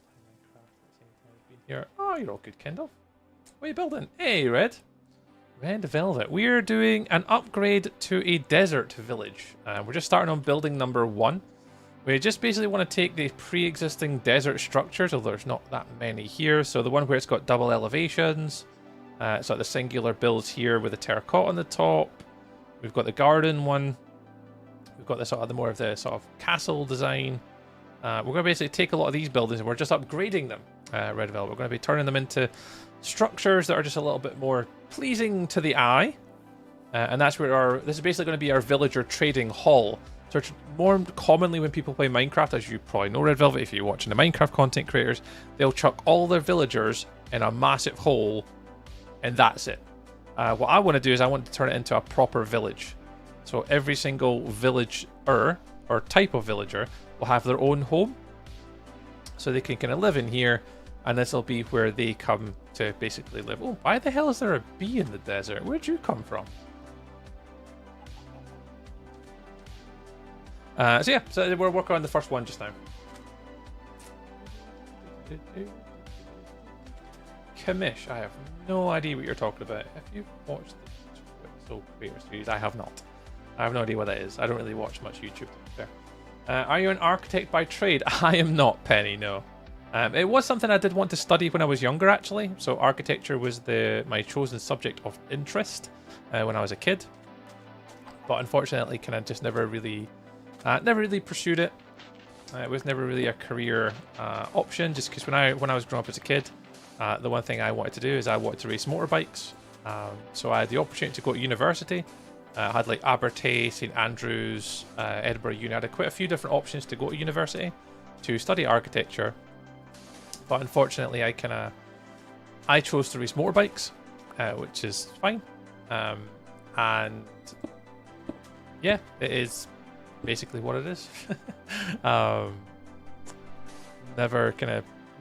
Minecraft. Here. Oh, you're all good, Kendall. What are you building? Hey, Red. Red Velvet. We're doing an upgrade to a desert village. We're just starting on building number 1. We just basically want to take the pre-existing desert structures, although there's not that many here. So the one where it's got double elevations. So the singular builds here with a terracotta on the top. We've got the garden one. We've got the sort of more of the sort of castle design. We're going to basically take a lot of these buildings and we're just upgrading them. Red Velvet. We're going to be turning them into structures that are just a little bit more pleasing to the eye. And that's where this is basically going to be our villager trading hall. So more commonly when people play Minecraft, as you probably know, Red Velvet, if you're watching the Minecraft content creators, they'll chuck all their villagers in a massive hole, and that's it. What I want to do is I want to turn it into a proper village. So every single villager or type of villager will have their own home. So they can kind of live in here, and this will be where they come to basically live. Oh, why the hell is there a bee in the desert? Where'd you come from? So yeah, so we're working on the first one just now. Commish, I have no idea what you're talking about. If you've watched the Soul Creator series, I have not. I have no idea what that is. I don't really watch much YouTube, to be fair. Are you an architect by trade? I am not, Penny, no. It was something I did want to study when I was younger, actually. So architecture was my chosen subject of interest when I was a kid. But unfortunately, kind of just never really pursued it. It was never really a career option, just because when I was growing up as a kid, the one thing I wanted to do is I wanted to race motorbikes. So I had the opportunity to go to university. I had like Abertay, St Andrews, Edinburgh Uni. I had quite a few different options to go to university to study architecture. But unfortunately, I chose to race motorbikes, which is fine. And yeah, it is basically what it is. Never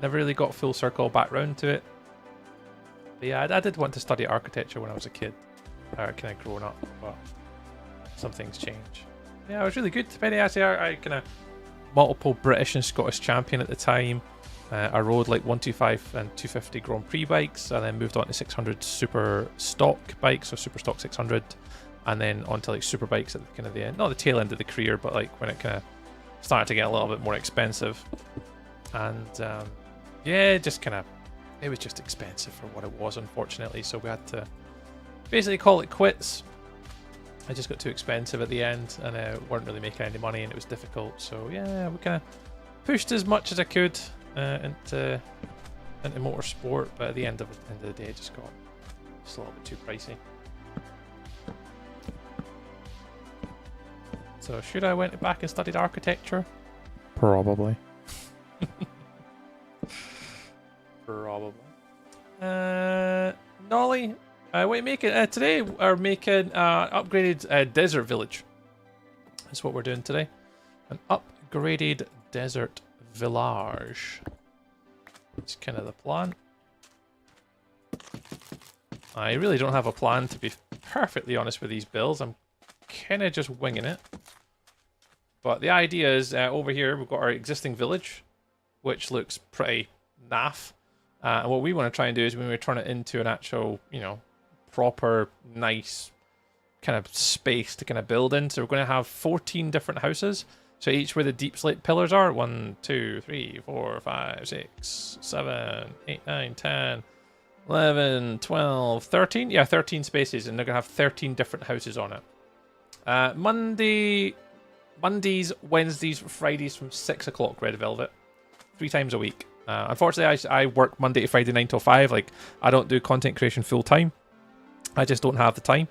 really got full circle back round to it. But yeah, I did want to study architecture when I was a kid, kind of growing up, but some things change. Yeah, I was really good. Penny, I kind of multiple British and Scottish champion at the time. I rode like 125 and 250 Grand Prix bikes, and then moved on to 600 super stock bikes, so super stock 600, and then onto like super bikes at the kind of the end, not the tail end of the career, but like when it kind of started to get a little bit more expensive. And yeah, just kind of, it was just expensive for what it was, unfortunately. So we had to basically call it quits. It just got too expensive at the end, and weren't really making any money, and it was difficult. So yeah, we kind of pushed as much as I could into motorsport, but at the end of the day, it just got It's a little bit too pricey. So should I went back and studied architecture? Probably. Probably. Nolly, what are you making? Today we're making upgraded desert village. That's what we're doing today. An upgraded desert village. It's kind of the plan. I really don't have a plan, to be perfectly honest with these builds. I'm kind of just winging it. But the idea is, over here we've got our existing village, which looks pretty naff. And what we want to try and do is we want to turn it into an actual, you know, proper, nice kind of space to kind of build in. So we're going to have 14 different houses. So each where the deep slate pillars are, 1, 2, 3, 4, 5, 6, 7, 8, 9, 10, 11, 12, 13. Yeah, 13 spaces, and they're going to have 13 different houses on it. Mondays, Wednesdays, Fridays from 6 o'clock, Red Velvet. 3 times a week. Unfortunately, I work Monday to Friday 9 till 5. Like, I don't do content creation full time. I just don't have the time.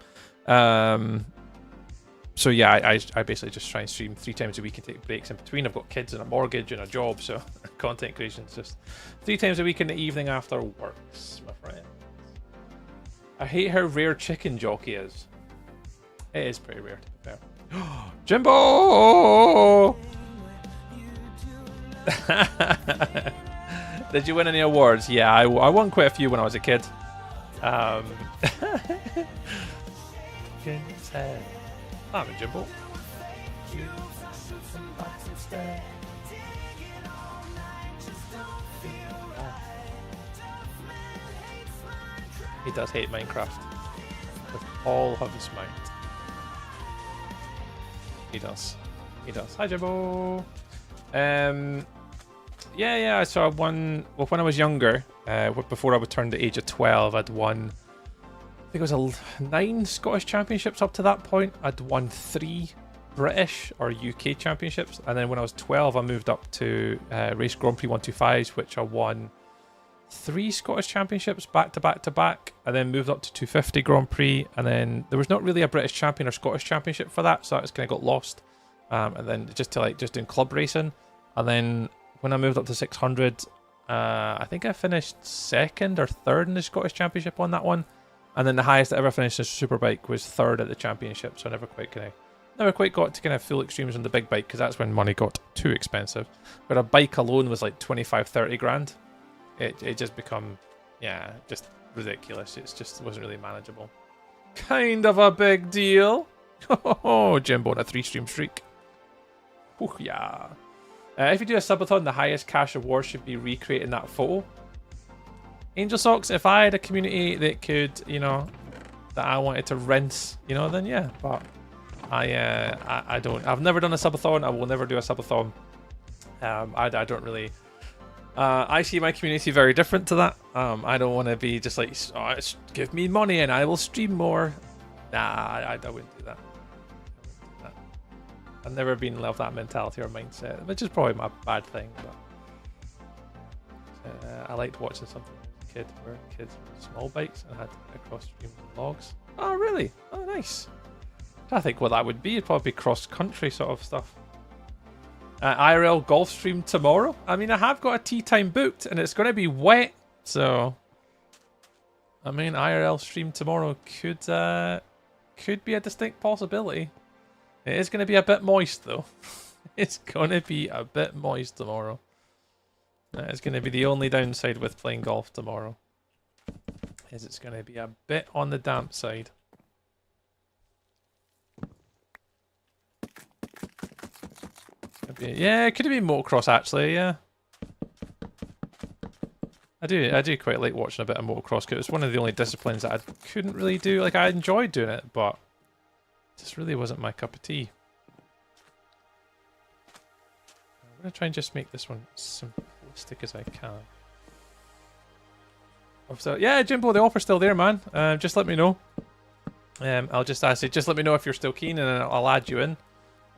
So yeah, I basically just try and stream 3 times a week and take breaks in between. I've got kids and a mortgage and a job, so content creation is just 3 times a week in the evening after works, my friend. I hate how rare Chicken Jockey is. It is pretty rare, to be fair. Jimbo! Did you win any awards? Yeah, I won quite a few when I was a kid. I'm a Jimbo. He does hate Minecraft with all of his might. He does. He does. Hi, Jimbo. Yeah. So I won. Well, when I was younger, before I would turn the age of 12, I'd won. I think it was 9 Scottish championships up to that point. I'd won 3 British or UK championships, and then when I was 12, I moved up to Race Grand Prix 125s, which I won 3 Scottish championships back to back to back, and then moved up to 250 Grand Prix, and then there was not really a British champion or Scottish championship for that, so that just kind of got lost. And then just doing club racing, and then when I moved up to 600, I think I finished 2nd or 3rd in the Scottish championship on that one. And then the highest I ever finished as a superbike was 3rd at the championship, so I never quite got to kind of full extremes on the big bike, because that's when money got too expensive. But a bike alone was like 25-30 grand. It just become, yeah, just ridiculous. It wasn't really manageable. Kind of a big deal. Oh, Jimbo on a 3-stream streak. Oh yeah. If you do a subathon, the highest cash reward should be recreating that photo. Angel Socks, if I had a community that could, you know, that I wanted to rinse, you know, then yeah. But I don't. I've never done a subathon. I will never do a subathon. I don't really. I see my community very different to that. I don't want to be just like, oh, give me money and I will stream more. Nah, I wouldn't do that. I've never been of that mentality or mindset, which is probably my bad thing. But I liked watching something as a kid where kids were small bikes and had cross streams and logs. Oh, really? Oh, nice. I think what that would be, it'd probably be cross-country sort of stuff. IRL golf stream tomorrow. I mean, I have got a tea time booked, and it's going to be wet, so I mean, IRL stream tomorrow could be a distinct possibility. It is going to be a bit moist, though. It's going to be a bit moist tomorrow. That is going to be the only downside with playing golf tomorrow. Is it's going to be a bit on the damp side. Yeah, it could have been motocross actually. Yeah, I do quite like watching a bit of motocross because it was one of the only disciplines that I couldn't really do. Like, I enjoyed doing it, but it just really wasn't my cup of tea. I'm gonna try and just make this one simplistic as I can. So yeah, Jimbo, the offer's still there, man. Just let me know. I'll just ask you. Just let me know if you're still keen, and I'll add you in.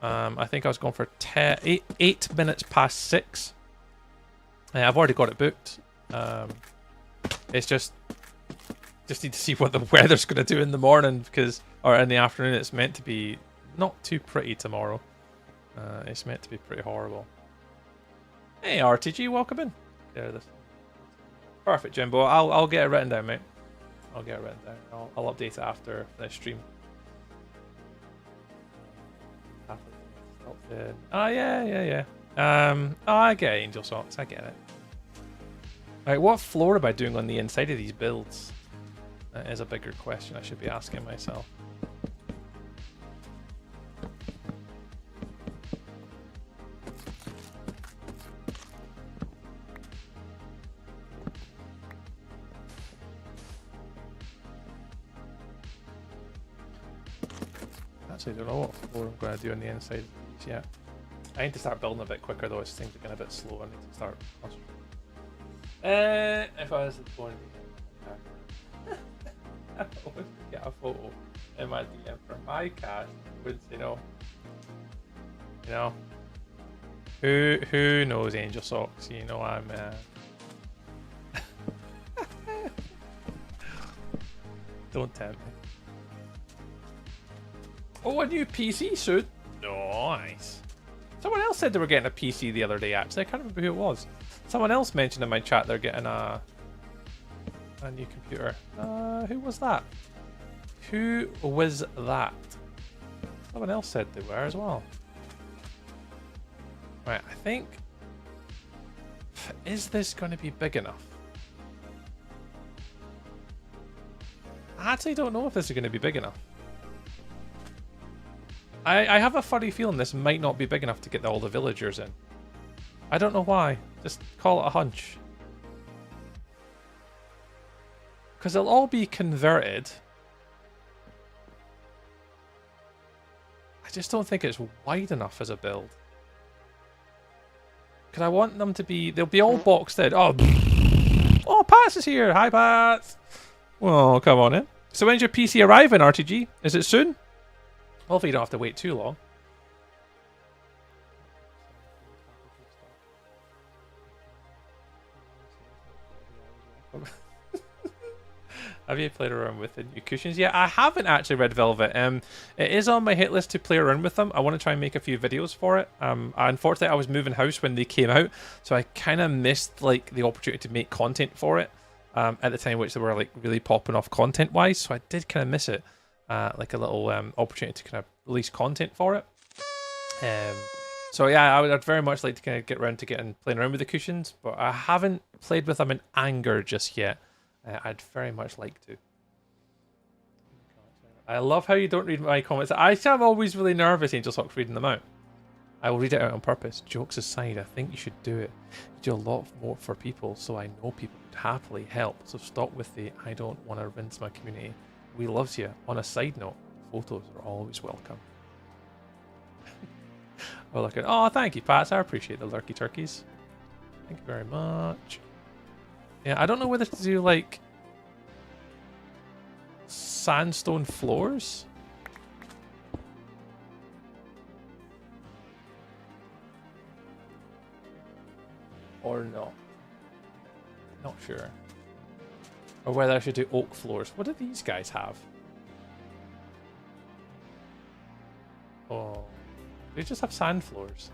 I think I was going for 8 minutes past 6. I've already got it booked. It's just Just need to see what the weather's going to do in the morning, because, or in the afternoon. It's meant to be not too pretty tomorrow. It's meant to be pretty horrible. Hey, RTG, welcome in. There, this. Perfect, Jimbo. I'll get it written down, mate. I'll get it written down. I'll update it after the stream. Oh yeah. Oh, I get Angel Socks. I get it. Alright, what floor am I doing on the inside of these builds? That is a bigger question I should be asking myself. Actually, I don't know what floor I'm going to do on the inside of these yet. I need to start building a bit quicker though. Things are getting a bit slow. I need to start. If I was going to I would get a photo in my DM for my cat, I would say no. You know, who knows Angel Socks? You know I'm. Don't tempt me. Oh, a new PC suit. Nice. Someone else said they were getting a PC the other day. Actually, I can't remember who it was. Someone else mentioned in my chat they're getting a new computer. Who was that? Who was that? Someone else said they were as well. Right, I think... Is this going to be big enough? I actually don't know if this is going to be big enough. I have a funny feeling this might not be big enough to get all the villagers in. I don't know why. Just call it a hunch. Because they'll all be converted. I just don't think it's wide enough as a build. Because I want them to be... They'll be all boxed in. Oh, oh, Pats is here. Hi, Pats. Well, come on in. So when's your PC arriving, RTG? Is it soon? Hopefully you don't have to wait too long. Have you played around with the new cushions? Yeah, I haven't actually, Red Velvet. It is on my hit list to play around with them. I want to try and make a few videos for it. Unfortunately, I was moving house when they came out, so I kind of missed like the opportunity to make content for it at the time, which they were like really popping off content-wise. So I did kind of miss it, like a little opportunity to kind of release content for it. So yeah, I'd very much like to kind of get around to playing around with the cushions, but I haven't played with them in anger just yet. I'd very much like to. I love how you don't read my comments. I'm always really nervous, Angel Socks, reading them out. I will read it out on purpose. Jokes aside, I think you should do it. You do a lot more for people, so I know people would happily help. So stop with the I don't want to rinse my community. We loves you. On a side note, photos are always welcome. Oh, look at, oh, thank you, Pats. I appreciate the lurky turkeys. Thank you very much. Yeah, I don't know whether to do like sandstone floors. Or not. Not sure. Or whether I should do oak floors. What do these guys have? Oh. They just have sand floors.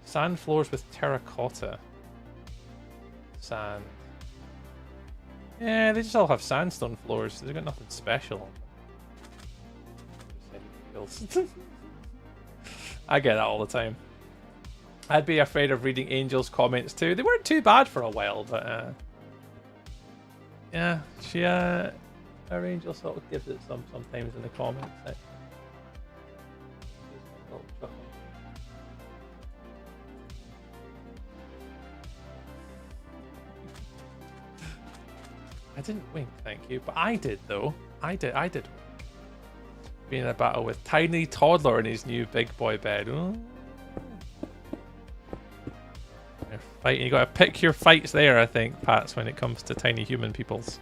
Sand floors with terracotta. Sand. Yeah, they just all have sandstone floors. They've got nothing special on them. I get that all the time. I'd be afraid of reading Angel's comments too. They weren't too bad for a while, but yeah, she her Angel sort of gives it sometimes in the comments. I didn't wink, thank you, but I did though. I did wink. Being in a battle with tiny toddler in his new big boy bed. Ooh. You're fighting. You got to pick your fights there, I think, Pats, when it comes to tiny human peoples.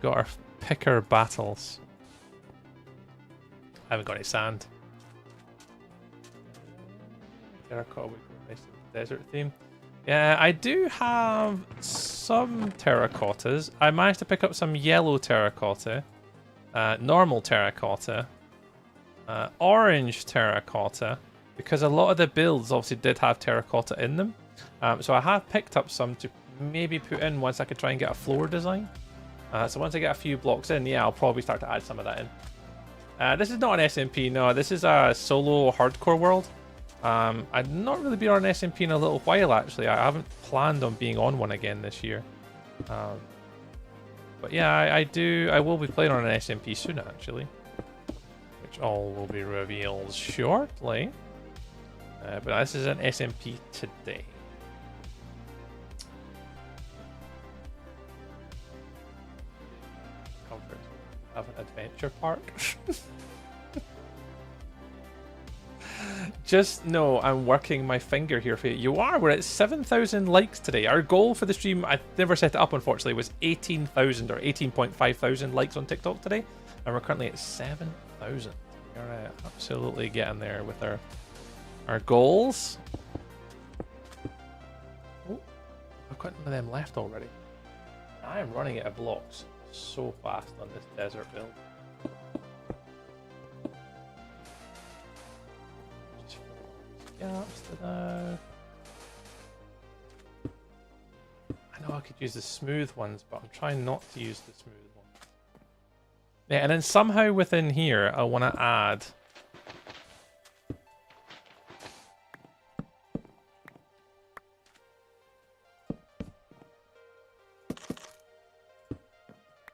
Got our picker battles. I haven't got any sand. Terracotta would go nice in the desert theme. Yeah, I do have some terracottas. I managed to pick up some yellow terracotta, normal terracotta, orange terracotta, because a lot of the builds obviously did have terracotta in them. So I have picked up some to maybe put in once I could try and get a floor design. So once I get a few blocks in, yeah, I'll probably start to add some of that in. This is not an SMP, no. This is a solo hardcore world. I've not really been on an SMP in a little while, actually. I haven't planned on being on one again this year. But yeah, I will be playing on an SMP soon, actually. Which all will be revealed shortly. But this is an SMP today. Comfort of an adventure park. Just know I'm working my finger here for you. You are. We're at 7,000 likes today. Our goal for the stream, I never set it up unfortunately, was 18,000 or 18.5 thousand likes on TikTok today. And we're currently at 7,000. We're absolutely getting there with our goals. Oh, I've got none of them left already. I am running out of blocks so fast on this desert build. Gaps to now. I know I could use the smooth ones, but I'm trying not to use the smooth ones. Yeah, and then somehow within here, I want to add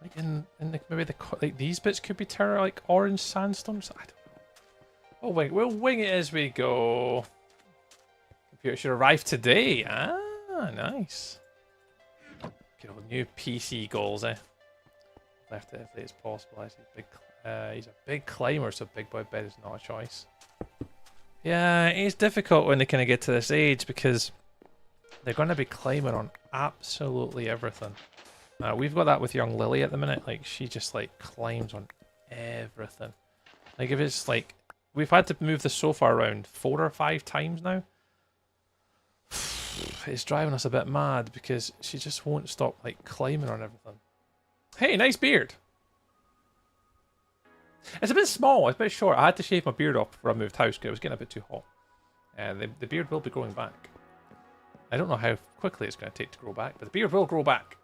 like in the, maybe the like these bits could be terra like orange sandstones. I don't know. Oh wait, we'll wing it as we go. Computer should arrive today. Ah, nice. Good old new PC goals, eh? Left it if it's possible. He's a big climber, so big boy bed is not a choice. Yeah, it's difficult when they kind of get to this age because they're going to be climbing on absolutely everything. We've got that with young Lily at the minute. Like, she just, like, climbs on everything. Like, if it's, like... We've had to move the sofa around 4 or 5 times now. It's driving us a bit mad because she just won't stop, like, climbing on everything. Hey, nice beard! It's a bit small, it's a bit short. I had to shave my beard off before I moved house because it was getting a bit too hot. The beard will be growing back. I don't know how quickly it's going to take to grow back, but the beard will grow back.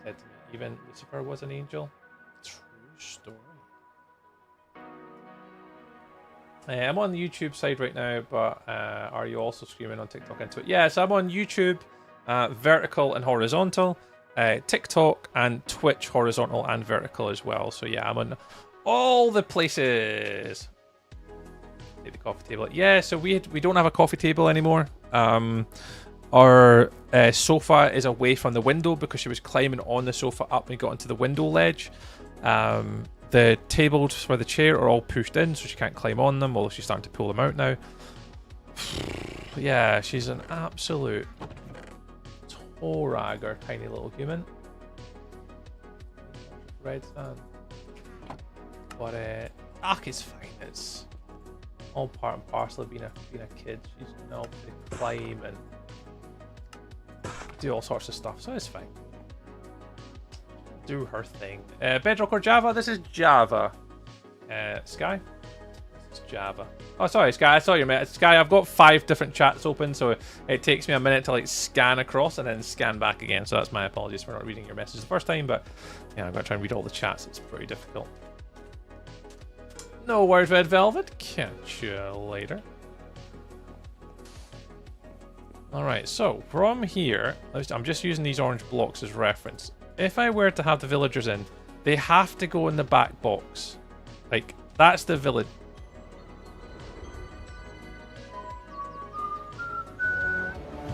Said to me, even Lucifer was an angel. True story. I'm on the YouTube side right now, but are you also streaming on TikTok and Twitch? Yes, I'm on YouTube, vertical and horizontal, TikTok and Twitch, horizontal and vertical as well. So yeah, I'm on all the places. Take the coffee table. Yeah, so we don't have a coffee table anymore. Our sofa is away from the window because she was climbing on the sofa up and got onto the window ledge. The tables for the chair are all pushed in, so she can't climb on them, although she's starting to pull them out now. Yeah, she's an absolute toe ragger, tiny little human. Red sand. But, it's fine. It's all part and parcel of being a kid. She's able to climb and do all sorts of stuff, so it's fine. Do her thing. Bedrock or Java? This is Java. Sky? This is Java. Oh, sorry, Sky. I saw your message. Sky, I've got 5 different chats open, so it takes me a minute to like scan across and then scan back again. So that's my apologies for not reading your message the first time, but yeah, I'm going to try and read all the chats. It's pretty difficult. No worries, Red Velvet. Catch you later. Alright, so from here, I'm just using these orange blocks as reference. If I were to have the villagers in, they have to go in the back box. Like, that's the village.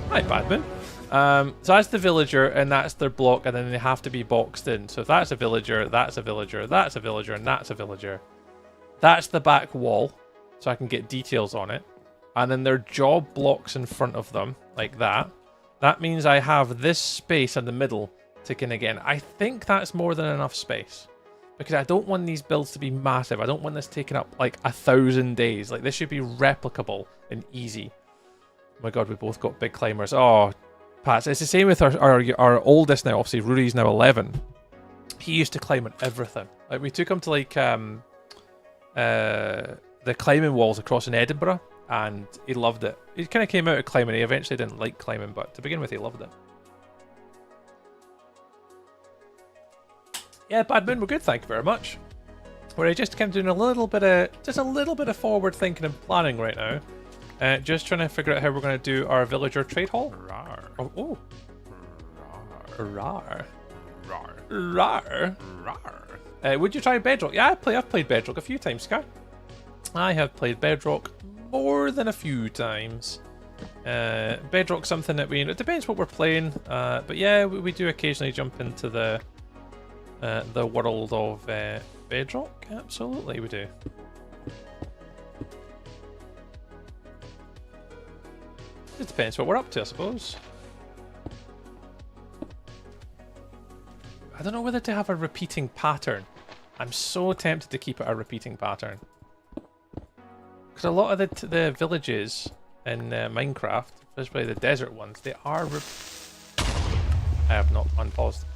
Hi, Badman. So that's the villager, and that's their block, and then they have to be boxed in. So if that's a villager, that's a villager, that's a villager, and that's a villager. That's the back wall, so I can get details on it. And then their job blocks in front of them, like that. That means I have this space in the middle ticking again. I think that's more than enough space. Because I don't want these builds to be massive. I don't want this taking up like 1,000 days. Like, this should be replicable and easy. my god, we both got big climbers. Oh, Pats, it's the same with our oldest now. Obviously, Rory's now 11. He used to climb on everything. Like, we took him to, like, the climbing walls across in Edinburgh, and he loved it. He kind of came out of climbing. He eventually didn't like climbing, but to begin with, he loved it. Yeah, Bad Moon, we're good, thank you very much. We're just kind of doing a little bit of forward thinking and planning right now. Just trying to figure out how we're going to do our villager trade hall. Rar. Oh. Rar. Rar. Rar. Rar. Would you try Bedrock? Yeah, I've played Bedrock a few times, Sky. I have played Bedrock more than a few times. Bedrock's something that it depends what we're playing. But yeah, we do occasionally jump into the world of Bedrock. Absolutely, we do. It depends what we're up to, I suppose. I don't know whether to have a repeating pattern. I'm so tempted to keep it a repeating pattern. Because a lot of the villages in Minecraft, especially the desert ones, they are... I have not unpaused.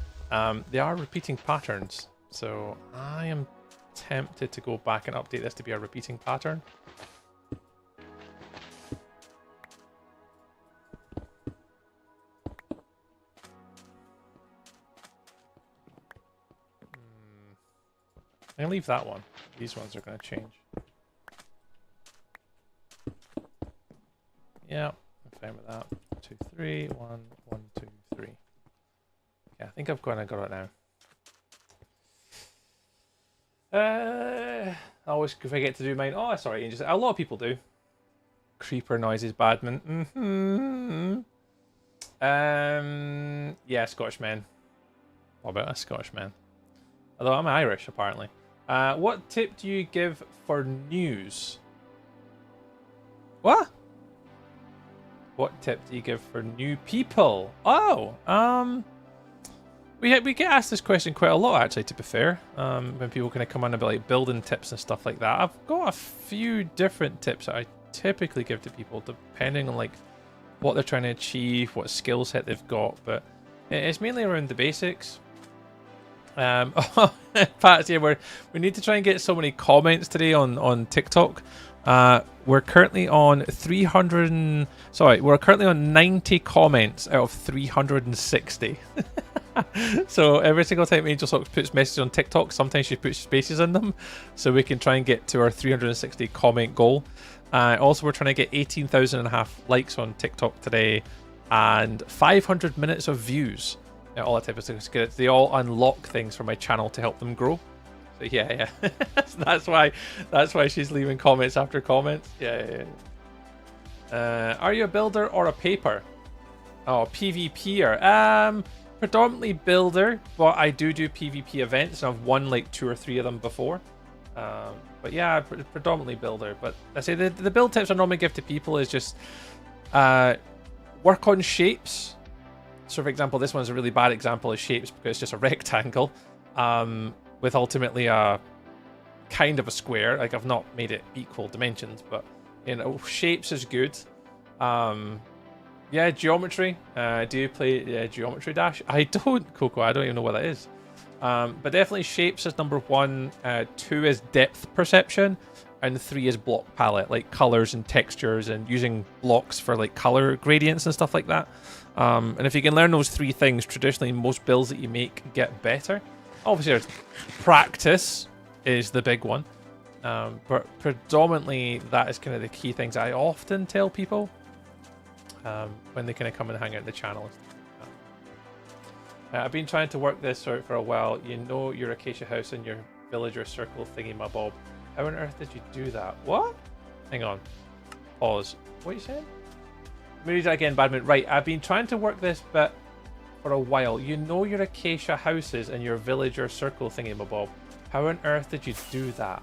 They are repeating patterns. So I am tempted to go back and update this to be a repeating pattern. I'm going to leave that one. These ones are going to change. Yeah, I'm fine with that. 2, 3, 1, 1, 2, 3. Yeah, I think I've got it now. I always forget to do mine. Oh, sorry, just a lot of people do. Creeper noises, Badman. Yeah, Scottish man. What about a Scottish man? Although I'm Irish, apparently. What tip do you give for news? What? What tip do you give for new people? Oh, we get asked this question quite a lot, actually, to be fair. When people kind of come on and be like building tips and stuff like that. I've got a few different tips that I typically give to people, depending on like what they're trying to achieve, what skill set they've got. But it's mainly around the basics. Pat's here. We need to try and get so many comments today on TikTok. We're currently on 90 comments out of 360. So every single time Angel Socks puts messages on TikTok, sometimes she puts spaces in them, so we can try and get to our 360 comment goal. Also, we're trying to get 18,500 likes on TikTok today, and 500 minutes of views. Yeah, all that type of stuff. They all unlock things for my channel to help them grow. So yeah. that's why she's leaving comments after comments. Yeah. Are you a builder or a paper? Oh, PvPer. Predominantly builder, but I do PvP events, and I've won like 2 or 3 of them before. But yeah, predominantly builder. But I say the build tips I normally give to people is just work on shapes. So for example, this one's a really bad example of shapes because it's just a rectangle with ultimately a kind of a square. Like, I've not made it equal dimensions, but you know, shapes is good. Yeah, geometry. Do you play Geometry Dash? I don't, Coco. I don't even know what that is. But definitely shapes is number 1. 2 is depth perception, and 3 is block palette, like colors and textures, and using blocks for like color gradients and stuff like that. And if you can learn those 3 things, traditionally most builds that you make get better. Obviously, there's practice is the big one, but predominantly that is kind of the key things I often tell people when they kind of come and hang out the channel. I've been trying to work this out for a while. You know your acacia house and your villager circle thingy my bob. How on earth did you do that? What? Hang on. Pause. What are you saying? Let me read that again, Badman. Right, I've been trying to work this bit for a while. You know your acacia houses and your villager circle thingy my bob. How on earth did you do that?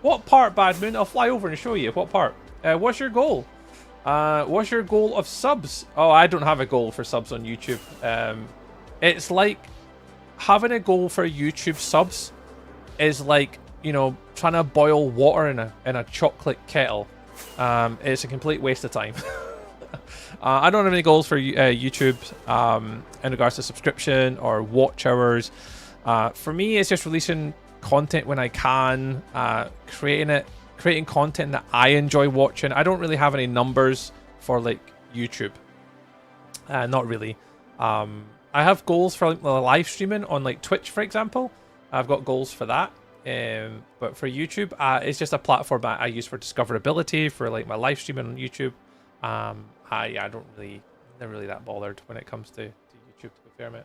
What part, Badman? I'll fly over and show you. What part? What's your goal? What's your goal of subs? Oh, I don't have a goal for subs on YouTube. It's like having a goal for YouTube subs is like, you know, trying to boil water in a chocolate kettle. It's a complete waste of time. I don't have any goals for YouTube in regards to subscription or watch hours. For me, it's just releasing content when I can, creating content that I enjoy watching. I don't really have any numbers for like YouTube. Not really. I have goals for like, live streaming on like Twitch, for example. I've got goals for that. But for YouTube, it's just a platform that I use for discoverability for like my live streaming on YouTube. I don't really, never really that bothered when it comes to YouTube, to be fair, mate.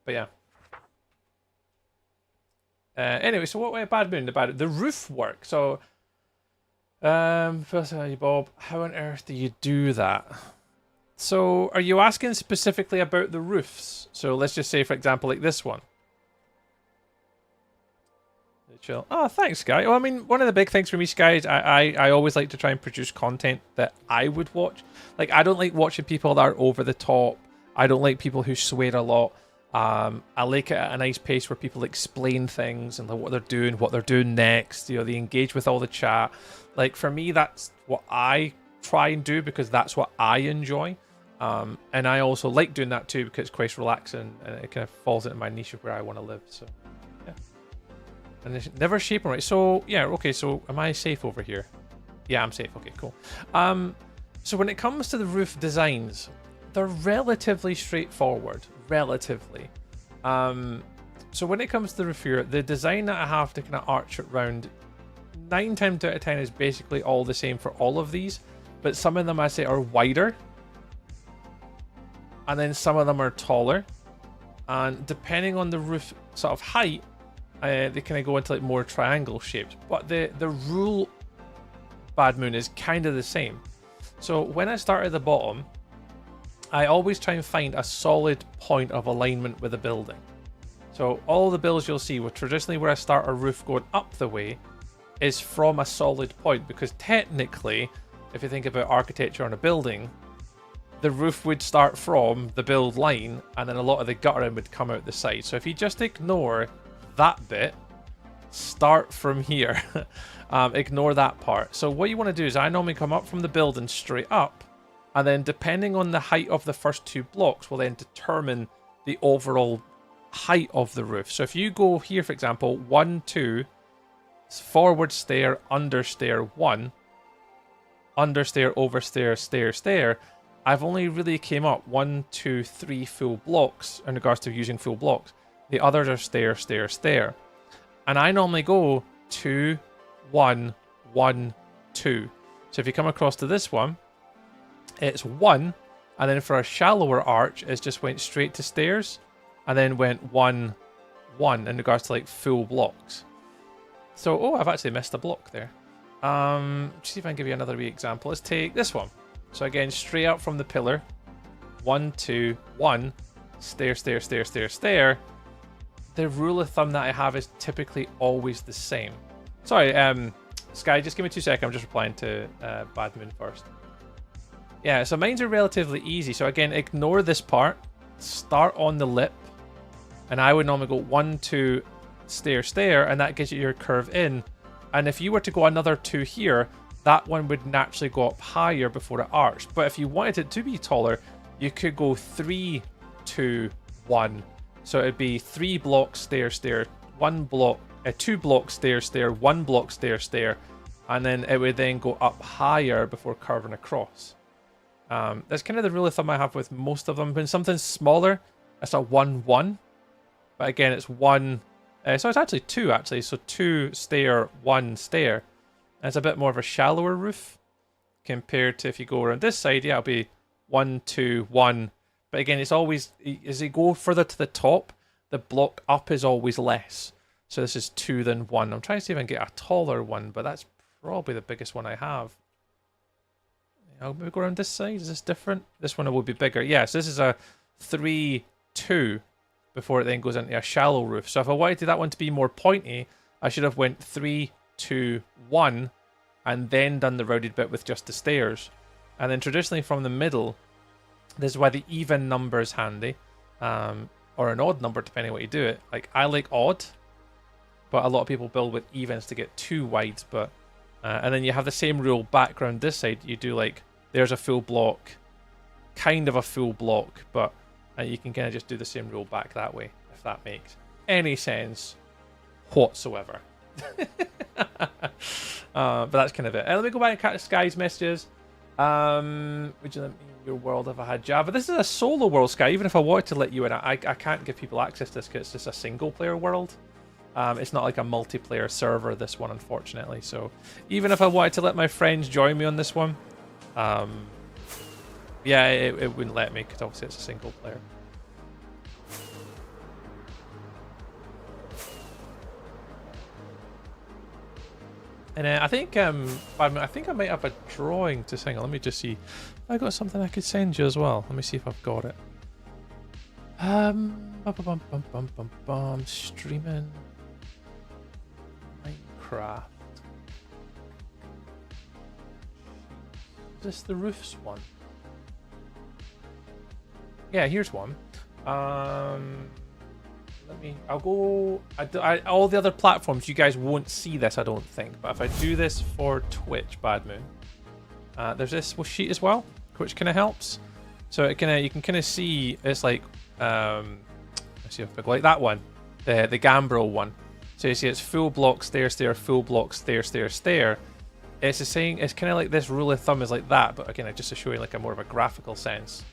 But yeah. Anyway, so what way Bad Moon about it? The roof work. So, first of all, Bob, how on earth do you do that? So, are you asking specifically about the roofs? So, let's just say, for example, like this one. Chill. Oh, thanks, Sky. Well, I mean, one of the big things for me, Sky, is I always like to try and produce content that I would watch. Like, I don't like watching people that are over the top. I don't like people who swear a lot. I like it at a nice pace where people explain things and like what they're doing next. You know, they engage with all the chat. Like, for me, that's what I try and do because that's what I enjoy. And I also like doing that too because it's quite relaxing and it kind of falls into my niche of where I want to live. So, yeah. And it's never shaping right. So, yeah, okay, so am I safe over here? Yeah, I'm safe. Okay, cool. So when it comes to the roof designs, they're relatively straightforward. Relatively. So when it comes to the roof here, the design that I have to kind of arch it round, 9 times out of 10 is basically all the same for all of these, but some of them I say are wider, and then some of them are taller, and depending on the roof sort of height, they kind of go into like more triangle shapes. But the rule, Bad Moon, is kind of the same. So when I start at the bottom, I always try and find a solid point of alignment with the building. So all the builds you'll see, traditionally where I start a roof going up the way, is from a solid point, because technically, if you think about architecture on a building, the roof would start from the build line, and then a lot of the guttering would come out the side. So if you just ignore that bit, start from here, ignore that part. So what you want to do is I normally come up from the building straight up, and then depending on the height of the first 2 blocks will then determine the overall height of the roof. So if you go here, for example, 1, 2, forward stair, under stair, 1, under stair, over stair, stair, stair, I've only really came up 1, 2, 3 full blocks in regards to using full blocks. The others are stair, stair, stair. And I normally go 2, 1, 1, 2. So if you come across to this one, it's 1, and then for a shallower arch, it just went straight to stairs, and then went 1, 1 in regards to like full blocks. So, oh, I've actually missed a block there. See if I can give you another wee example. Let's take this one. So again, straight up from the pillar, 1, 2, 1, stair, stair, stair, stair, stair. The rule of thumb that I have is typically always the same. Sorry, Sky, just give me 2 seconds. I'm just replying to Bad Moon first. Yeah, so mines are relatively easy. So again, ignore this part. Start on the lip. And I would normally go 1, 2, stair, stair, and that gives you your curve in. And if you were to go another 2 here, that one would naturally go up higher before it arched. But if you wanted it to be taller, you could go 3, 2, 1. So it'd be 3 blocks, stair, stair, 1 block, 2 blocks, stair, stair, 1 block, stair, stair, and then it would then go up higher before curving across. That's kind of the rule of thumb I have with most of them. When something's smaller, it's a 1, 1. But again, it's 1. So it's actually 2, actually. So 2 stair, 1 stair. And it's a bit more of a shallower roof compared to if you go around this side. Yeah, it'll be 1, 2, 1. But again, it's always, as you go further to the top, the block up is always less. So this is 2 than 1. I'm trying to see if I can get a taller one, but that's probably the biggest one I have. I'll maybe go around this side. Is this different? This one will be bigger. Yes, this is a 3, 2 before it then goes into a shallow roof. So if I wanted that one to be more pointy, I should have went 3, 2, 1 and then done the rounded bit with just the stairs. And then traditionally from the middle, this is why the even number is handy, or an odd number depending on what you do it. Like I like odd, but a lot of people build with evens to get too wide. But And then you have the same rule background this side. You do like, there's a full block, kind of a full block, but you can kind of just do the same rule back that way, if that makes any sense whatsoever. But that's kind of it. Let me go back and catch Sky's messages. Would you let me in your world if I had Java? This is a solo world, Sky. Even if I wanted to let you in, I can't give people access to this because it's just a single player world. It's not like a multiplayer server, this one, unfortunately. So even if I wanted to let my friends join me on this one, yeah, it wouldn't let me because obviously it's a single player. And I think I might have a drawing to sing. Let me just see. I got something I could send you as well. Let me see if I've got it. Streaming Minecraft. Is this the roofs one? Yeah, here's one. I'll go. All the other platforms, you guys won't see this, I don't think. But if I do this for Twitch, Bad Moon, there's this sheet as well, which kind of helps. So it you can kind of see it's like, let's see if I go like that one, the Gambrel one. So you see it's full block, stair, stair, full block, stair, stair, stair. It's saying it's kind of like this rule of thumb is like that, but again, just to show you like a more of a graphical sense.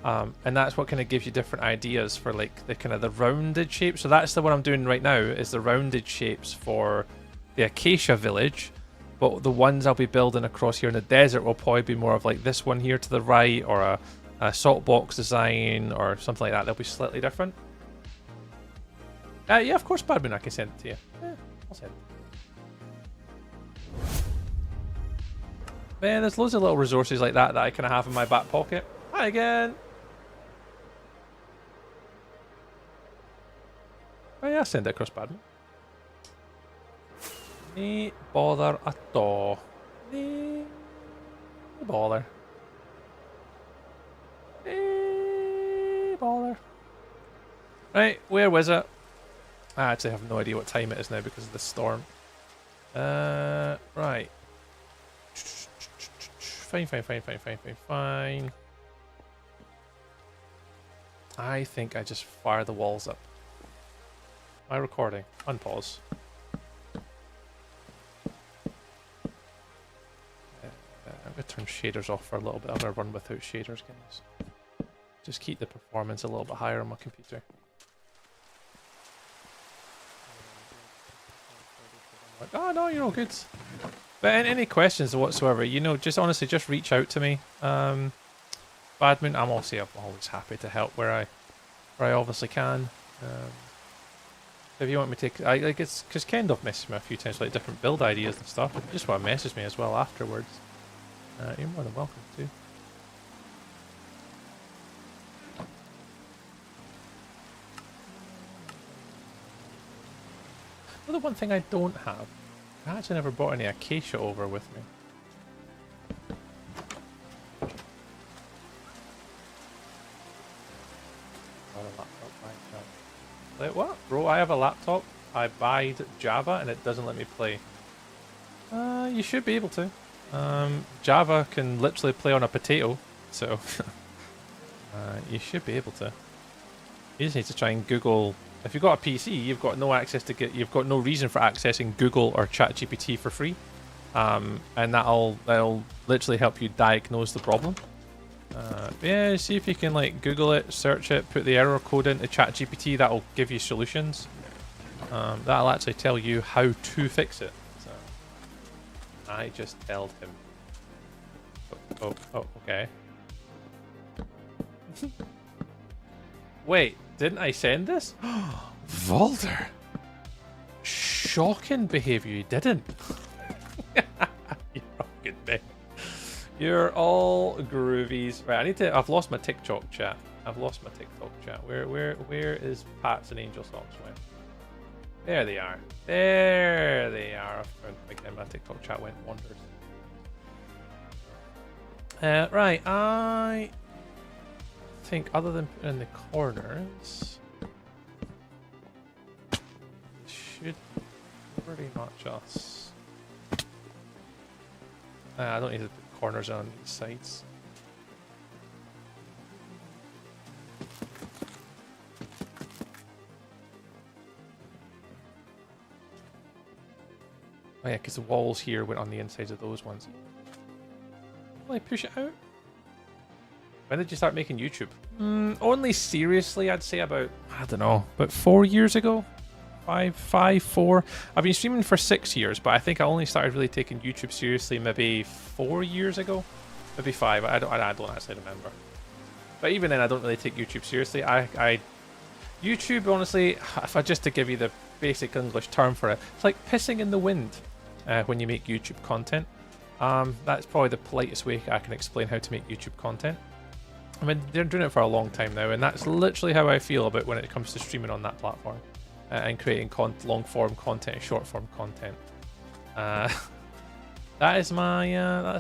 And that's what kind of gives you different ideas for like the kind of the rounded shape. So that's the one I'm doing right now, is the rounded shapes for the Acacia Village. But the ones I'll be building across here in the desert will probably be more of like this one here to the right, or a salt box design or something like that. They'll be slightly different. Yeah, of course, Badman, I can send it to you. Yeah, I'll send it. Man, there's loads of little resources like that I kind of have in my back pocket. Hi again. Oh yeah, send it across, Badman. No bother at all. No bother. No bother. Right, where was it? I actually have no idea what time it is now because of the storm. Right. Fine. I think I just fire the walls up. My recording. Unpause. I'm going to turn shaders off for a little bit. I'm going to run without shaders, guys. Just keep the performance a little bit higher on my computer. Oh no, you're all good. But any questions whatsoever, you know, just honestly, just reach out to me. Badman, I'm always happy to help where I obviously can. If you want me to take, it's because Kendall messaged me a few times, like different build ideas and stuff. If you just want to message me as well afterwards, you're more than welcome to. Well, the one thing I don't have, I actually never brought any acacia over with me. Wait, what? Bro, I have a laptop. I buyed Java and it doesn't let me play. You should be able to. Java can literally play on a potato, so you should be able to. You just need to try and Google. If you've got a PC, you've got no access to you've got no reason for accessing Google or ChatGPT for free, and that'll literally help you diagnose the problem. Yeah, see if you can like Google it, search it, put the error code into ChatGPT. That'll give you solutions. That'll actually tell you how to fix it. So I just told him. Oh, okay. Wait, didn't I send this? Volder! Shocking behaviour, you didn't. You're all good, man. You're all groovies. Right, I've lost my TikTok chat. Where is Pats and Angel Socks went? There they are. Again, my TikTok chat went wonders. Right, I think other than putting in the corners, should pretty much us. I don't need to put corners on these sides. Oh yeah, because the walls here went on the insides of those ones. Will I push it out? When did you start making YouTube? Only seriously, I'd say about, I don't know, about 4 years ago? 4. I've been streaming for 6 years, but I think I only started really taking YouTube seriously maybe 4 years ago. Maybe 5, I don't actually remember. But even then, I don't really take YouTube seriously. YouTube, honestly, if I just to give you the basic English term for it, it's like pissing in the wind when you make YouTube content. That's probably the politest way I can explain how to make YouTube content. I mean, they're doing it for a long time now, and that's literally how I feel about when it comes to streaming on that platform and creating long-form content and short-form content. That is my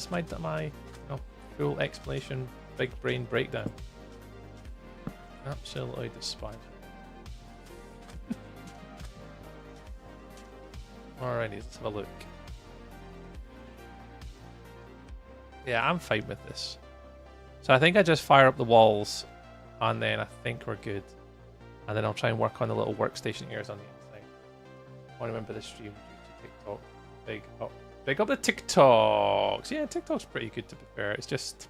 full explanation, big brain breakdown. Absolutely despise it. Alrighty, let's have a look. Yeah, I'm fine with this. So I think I just fire up the walls, and then I think we're good. And then I'll try and work on the little workstation areas on the inside. I want to remember the stream to TikTok. Big up the TikToks. Yeah, TikTok's pretty good to be fair. It's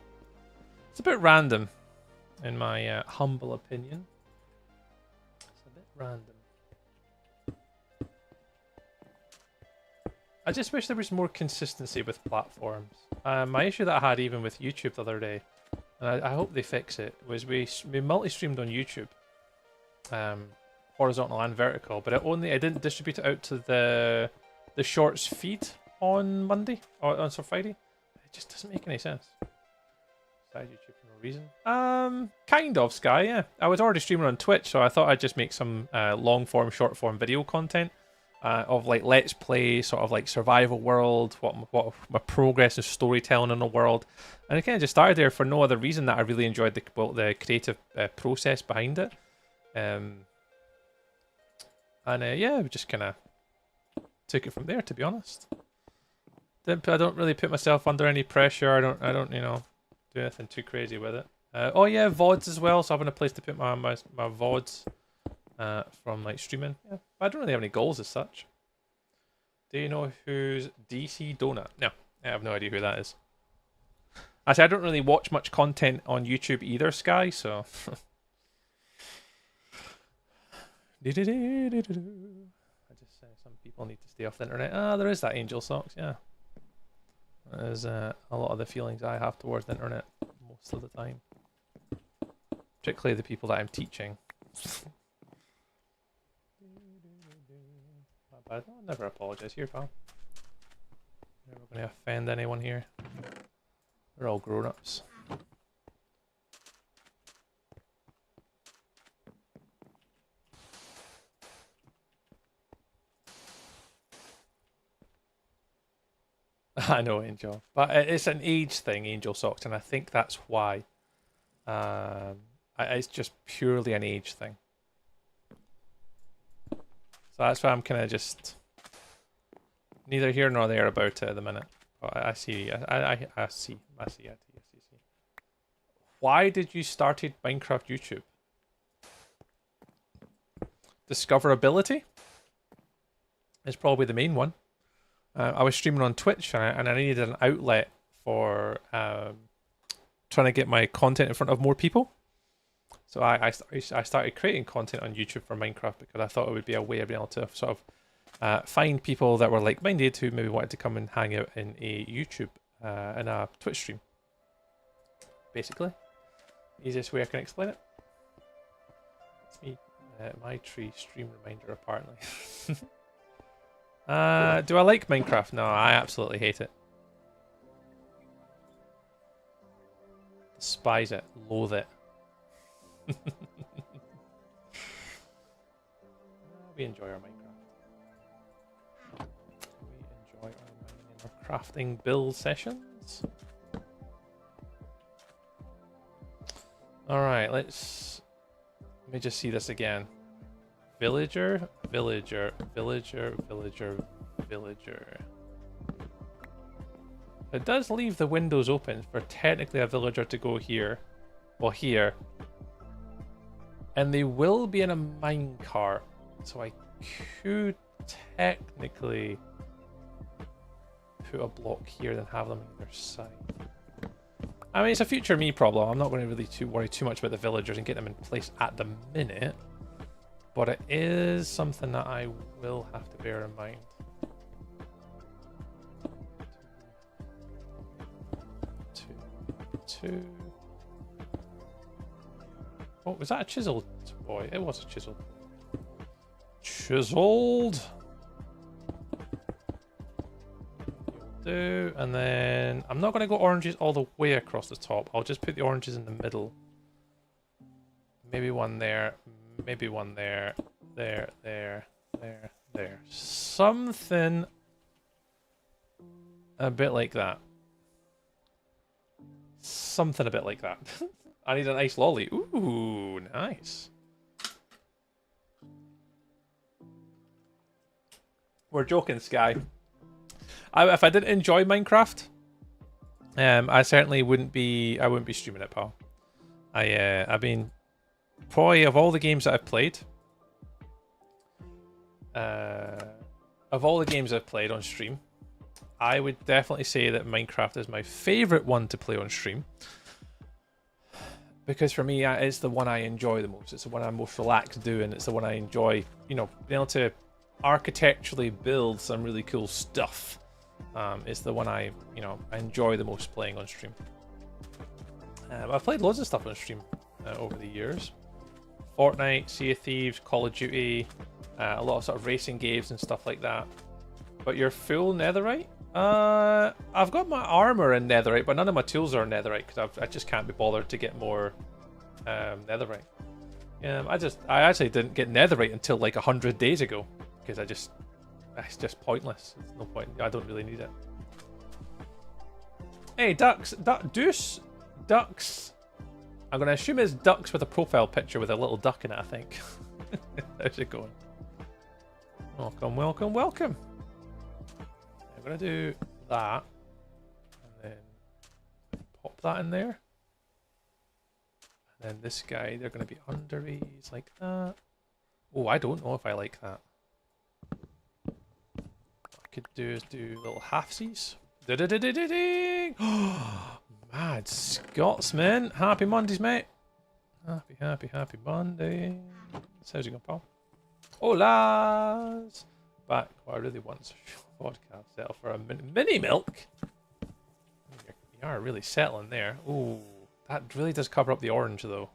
a bit random, in my humble opinion. It's a bit random. I just wish there was more consistency with platforms. My issue that I had even with YouTube the other day, and I hope they fix it, was we multi-streamed on YouTube, horizontal and vertical, but I didn't distribute it out to the shorts feed on Monday or on Friday. It just doesn't make any sense. Side YouTube for no reason. Kind of, Sky. Yeah, I was already streaming on Twitch, so I thought I'd just make some long form, short form video content. Of like let's play, sort of like survival world, what my progress is storytelling in the world, and I kind of just started there for no other reason that I really enjoyed the creative process behind it, yeah, we just kind of took it from there. To be honest, I don't really put myself under any pressure. I don't do anything too crazy with it. Oh yeah, VODs as well. So having a place to put my VODs. From like streaming. Yeah, I don't really have any goals as such. Do you know who's DC Donut? No, I have no idea who that is. Actually, I don't really watch much content on YouTube either, Sky, so... I just say some people need to stay off the internet. There is that Angel Socks, yeah. That is a lot of the feelings I have towards the internet most of the time. Particularly the people that I'm teaching. I'll never apologize here, pal. Never going to offend anyone here. We're all grown-ups. I know, Angel. But it's an age thing, Angel Socks, and I think that's why. It's just purely an age thing. So that's why I'm kind of just neither here nor there about it at the minute. But I see. Why did you started Minecraft YouTube? Discoverability is probably the main one. I was streaming on Twitch and I needed an outlet for trying to get my content in front of more people. So I started creating content on YouTube for Minecraft because I thought it would be a way of being able to sort of find people that were like-minded who maybe wanted to come and hang out in a YouTube in a Twitch stream. Basically, easiest way I can explain it. It's me, my tree stream reminder apparently. Do I like Minecraft? No, I absolutely hate it. Despise it, loathe it. We enjoy our Minecraft. We enjoy our mining and our crafting build sessions. Alright, let me just see this again. Villager, villager, villager, villager, villager. It does leave the windows open for technically a villager to go here. Well, here. And they will be in a minecart. So I could technically put a block here and have them on either side. I mean, it's a future me problem. I'm not going to really worry too much about the villagers and get them in place at the minute. But it is something that I will have to bear in mind. Two. Oh, was that a chiseled boy? It was a chiseled. Chiseled. Do, and then I'm not going to go oranges all the way across the top. I'll just put the oranges in the middle. Maybe one there. Maybe one there. There. Something a bit like that. Something a bit like that. I need an ice lolly. Ooh, nice. We're joking, Sky. If I didn't enjoy Minecraft, I certainly wouldn't be. I wouldn't be streaming it, pal. I mean, probably of all the games that I've played, on stream, I would definitely say that Minecraft is my favorite one to play on stream. Because for me, it's the one I enjoy the most. It's the one I'm most relaxed doing. It's the one I enjoy, you know, being able to architecturally build some really cool stuff. It's the one I enjoy the most playing on stream. I've played loads of stuff on stream over the years. Fortnite, Sea of Thieves, Call of Duty, a lot of sort of racing games and stuff like that. But you're full netherite? I've got my armor in netherite, but none of my tools are in netherite because I just can't be bothered to get more netherite. I actually didn't get netherite until like 100 days ago because it's just pointless. There's no point. I don't really need it. Hey, ducks, ducks. I'm gonna assume it's ducks with a profile picture with a little duck in it. I think. How's it going? Welcome, welcome, welcome. I'm gonna do that, and then pop that in there. And then this guy, they're gonna be under ease like that. Oh, I don't know if I like that. What I could do is do little halfsies. Da-da-da-da-da-ding! Mad Scotsman. Happy Mondays, mate. Happy Monday. How's it going, pal? Hola! Back. What I really want is a vodka settle for a mini milk. You are really settling there. Ooh, that really does cover up the orange, though.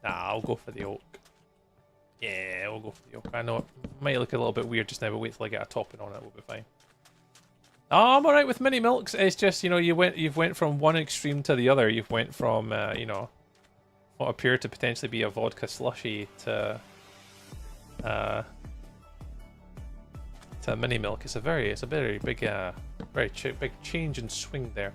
Nah, I'll go for the oak. Yeah, we'll go for the oak. I know it might look a little bit weird just now, but wait till I get a topping on it, we'll be fine. Oh, I'm alright with mini milks. It's just, you know, you've went from one extreme to the other. You've went from, you know, what appeared to potentially be a vodka slushy to mini milk. It's a very big, big change and swing there.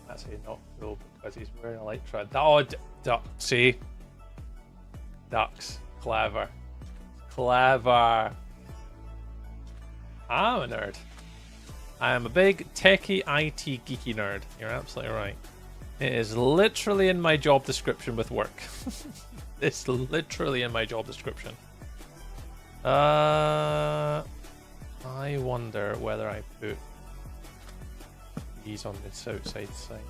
Actually not full because he's wearing elytra. Oh, duck. See, ducks. Clever. Clever. I'm a nerd. I am a big techie IT geeky nerd. You're absolutely right. It is literally in my job description with work. It's literally in my job description. I wonder whether I put these on this outside side.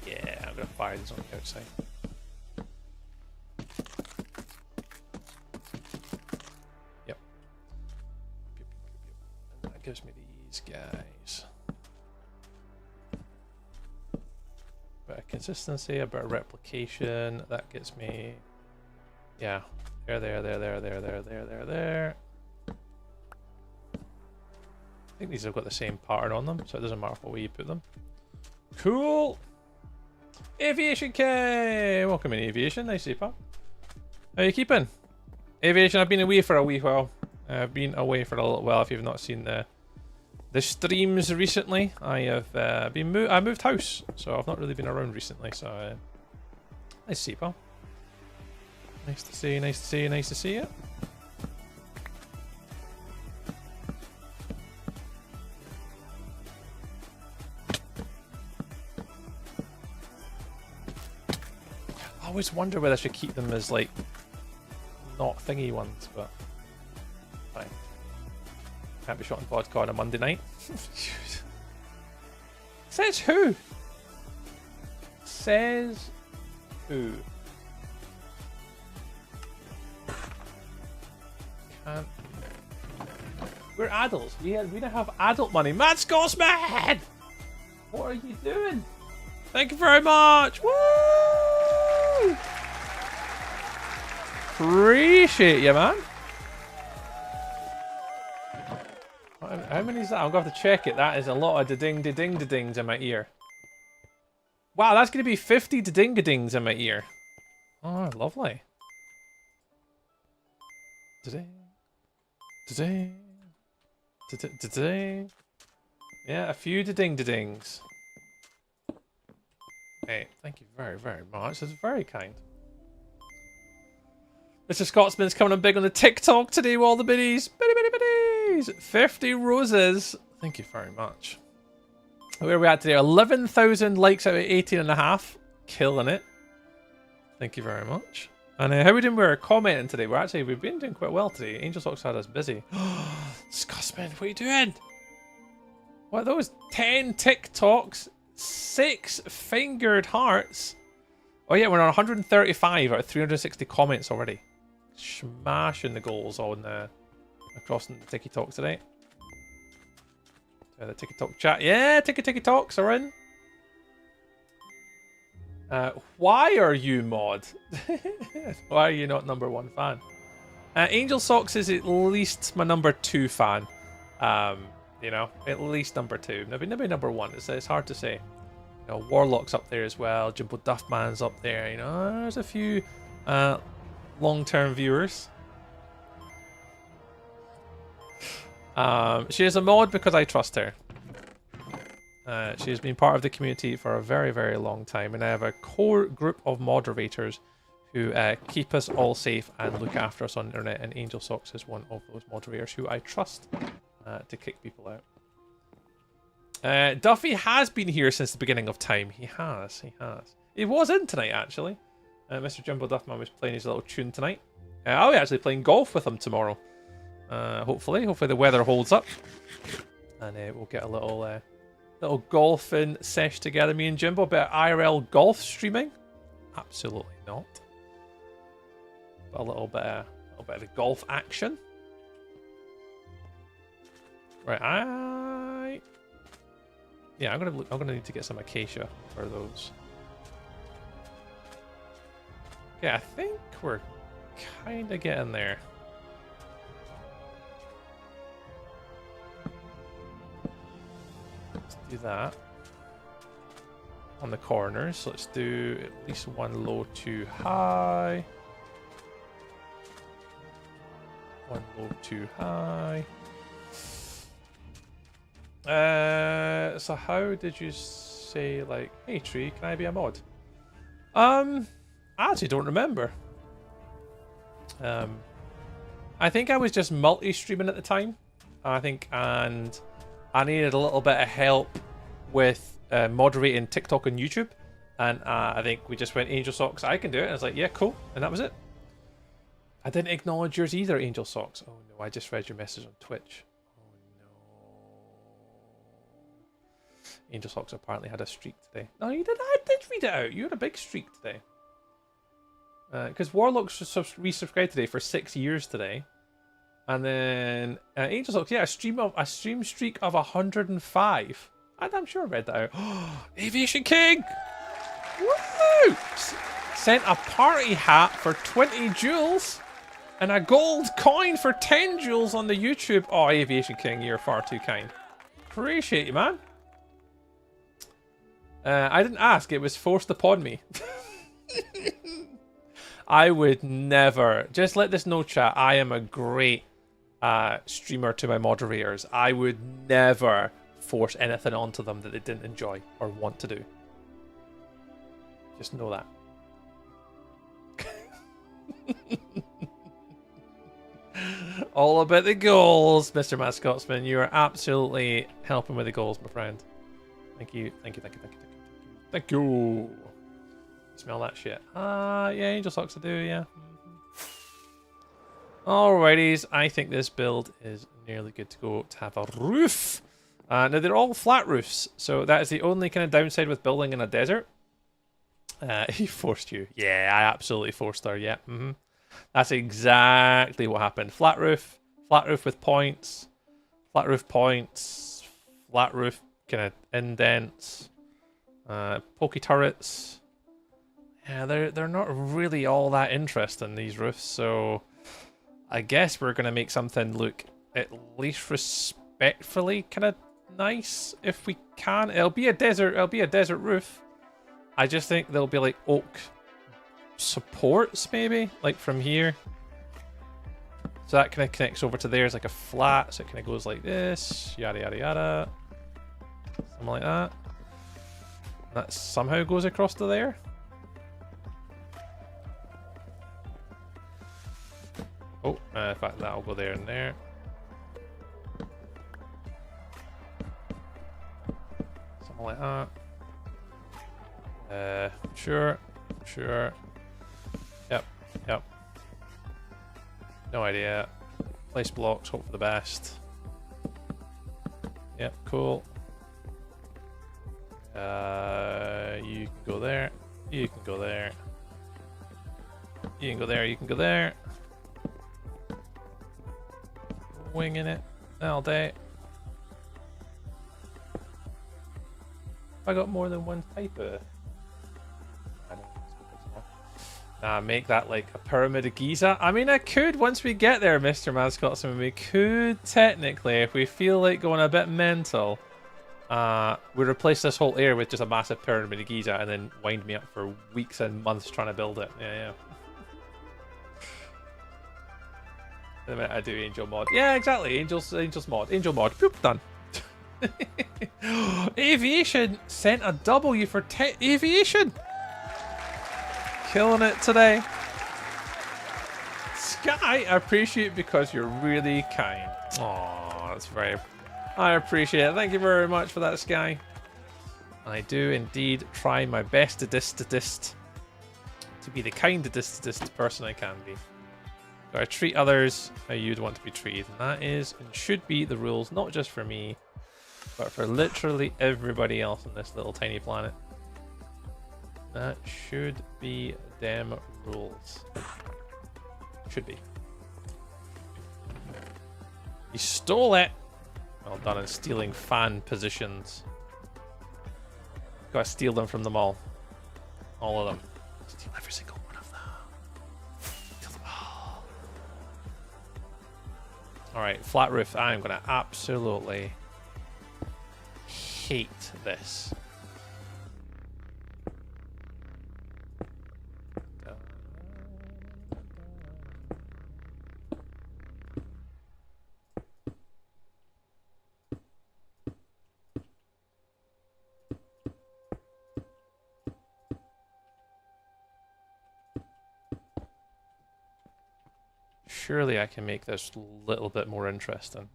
Yeah, I'm gonna fire these on the outside. Yep. And that gives me these guys. A bit of consistency, a bit of replication. That gets me, yeah, there. I think these have got the same pattern on them, so it doesn't matter what way you put them. Cool. Aviation K, welcome in Aviation. Nice to see you, pal. How you keeping? Aviation, I've been away for a wee while. I've been away for a little while. If you've not seen the streams recently, I have I moved house, so I've not really been around recently. So Nice to see you, pal. Nice to see you, nice to see you, nice to see you. I always wonder whether I should keep them as, like, not thingy ones, but fine. Can't be shot in vodka on a Monday night. Says who? Says who? Can't. We're adults. We don't have adult money. Matt Scotsman! What are you doing? Thank you very much. Woo! Appreciate you, man. How many is that? I'm going to have to check it. That is a lot of da-ding-da-ding-da-dings in my ear. Wow, that's going to be 50 da-ding-da-dings in my ear. Oh, lovely. Da-ding. Da-ding. Da-ding. Yeah, a few da-ding-da-dings. Hey, thank you very, very much. That's very kind. Mr. Scotsman's coming on big on the TikTok today with all the biddies. Biddy, biddy, biddies. 50 roses. Thank you very much. Where are we at today? 11,000 likes out of 18 and a half. Killing it. Thank you very much. And how are we doing? We're commenting today. We've been doing quite well today. Angel Socks had us busy. Scotsman, what are you doing? What are those? 10 TikToks, 6 fingered hearts. Oh yeah, we're on 135 out of 360 comments already. Smashing the goals on across the TikTok today. The TikTok chat. Yeah, TikToks are in. Why are you mod? Why are you not #1 fan? Angel Socks is at least my #2 fan. You know, at least #2. Maybe #1. It's hard to say. You know, Warlock's up there as well. Jimbo Duffman's up there. You know, there's a few long-term viewers. She is a mod because I trust her. She has been part of the community for a very, very long time, and I have a core group of moderators who keep us all safe and look after us on the internet, and Angel Socks is one of those moderators who I trust to kick people out. Duffy has been here since the beginning of time. He has. He was in tonight, actually. Mr. Jimbo Duffman was playing his little tune tonight. I'll be actually playing golf with him tomorrow. Hopefully the weather holds up, and we'll get a little golfing sesh together. Me and Jimbo, a bit of IRL golf streaming. Absolutely not. But a little bit of the golf action. Right, yeah, I'm gonna need to get some acacia for those. Okay, I think we're kind of getting there. Let's do that on the corners. So let's do at least one low, 2 high. One low, 2 high. So how did you say, like, hey tree, can I be a mod? I actually don't remember. I think I was just multi-streaming at the time. I think, and I needed a little bit of help with moderating TikTok and YouTube. And I think we just went, Angel Socks, I can do it. And I was like, yeah, cool. And that was it. I didn't acknowledge yours either, Angel Socks. Oh no, I just read your message on Twitch. Angel Socks apparently had a streak today. No, you did. I did read it out. You had a big streak today. Because Warlock's resubscribed today for 6 years today, and then Angel Socks, yeah, a stream streak of 105. And I'm sure I read that out. Aviation King, woo! Sent a party hat for 20 jewels and a gold coin for 10 jewels on the YouTube. Oh, Aviation King, you're far too kind. Appreciate you, man. I didn't ask, it was forced upon me. I would never, just let this know, chat, I am a great streamer to my moderators. I would never force anything onto them that they didn't enjoy or want to do. Just know that. All about the goals, Mr. Mascotsman. You are absolutely helping with the goals, my friend. Thank you, thank you, thank you, thank you, thank you. Thank you. Smell that shit. Yeah, angel socks I do, yeah. Alrighties, I think this build is nearly good to go to have a roof. Now, they're all flat roofs, so that is the only kind of downside with building in a desert. He forced you. Yeah, I absolutely forced her, yeah. That's exactly what happened. Flat roof with points, flat roof points, flat roof kind of indents, pokey turrets. Yeah, they're not really all that interesting, these roofs, so I guess we're gonna make something look at least respectfully kind of nice if we can. It'll be a desert roof. I just think there'll be like oak supports maybe, like from here. So that kind of connects over to there as like a flat, so it kind of goes like this, yada yada yada. Something like that. That somehow goes across to there. Oh, in fact, that'll go there and there. Something like that. Sure. Yep. No idea. Place blocks, hope for the best. Yep, cool. You can go there. You can go there. You can go there. You can go there. Winging it all day. I got more than one type of. Make that like a pyramid of Giza. I mean, I could once we get there, Mr. Mascotsman. We could technically, if we feel like going a bit mental, we replace this whole area with just a massive pyramid of Giza, and then wind me up for weeks and months trying to build it. Yeah. The minute I do angel mod. Yeah, exactly. Angels mod. Angel mod. Boop, done. Aviation sent a W for aviation. Killing it today. Sky, I appreciate it because you're really kind. Aww, that's very... I appreciate it. Thank you very much for that, Sky. I do indeed try my best to be the kindest person I can be. So I treat others how you'd want to be treated, and that is and should be the rules, not just for me, but for literally everybody else on this little tiny planet. That should be them rules. Should be. You stole it! Well done in stealing fan positions. Gotta steal them from them all. All of them. Steal every single one of them. Steal them all. Alright, flat roof. I'm gonna absolutely hate this. Surely I can make this a little bit more interesting.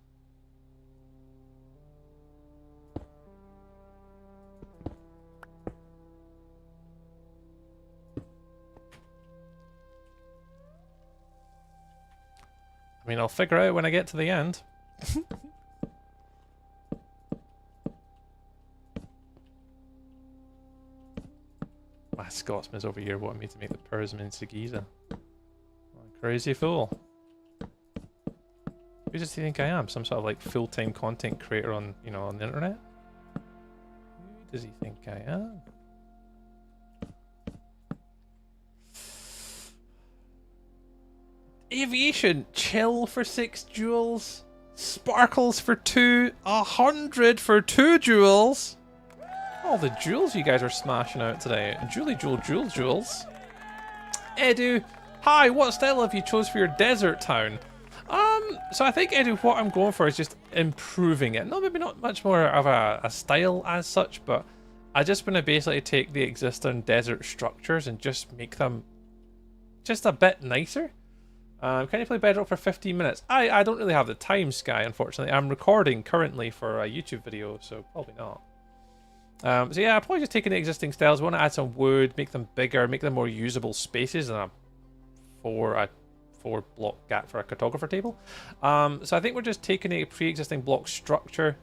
I mean, I'll figure out when I get to the end. My Scotsman's over here wanting me to make the Persimmon Giza. Crazy fool. Who does he think I am? Some sort of like full-time content creator on, you know, on the internet? Who does he think I am? Aviation, chill for 6 jewels. Sparkles for 2. 100 for 2 jewels. All the jewels you guys are smashing out today. Jewels. Edu, hi, what style have you chose for your desert town? So I think, Edu, what I'm going for is just improving it. No, maybe not much more of a style as such, but I just want to basically take the existing desert structures and just make them just a bit nicer. Can you play Bedrock for 15 minutes? I don't really have the time, Sky, unfortunately. I'm recording currently for a YouTube video, so probably not. So yeah, I'll probably just take the existing styles. I want to add some wood, make them bigger, make them more usable spaces than a four block gap for a cartographer table. So I think we're just taking a pre-existing block structure,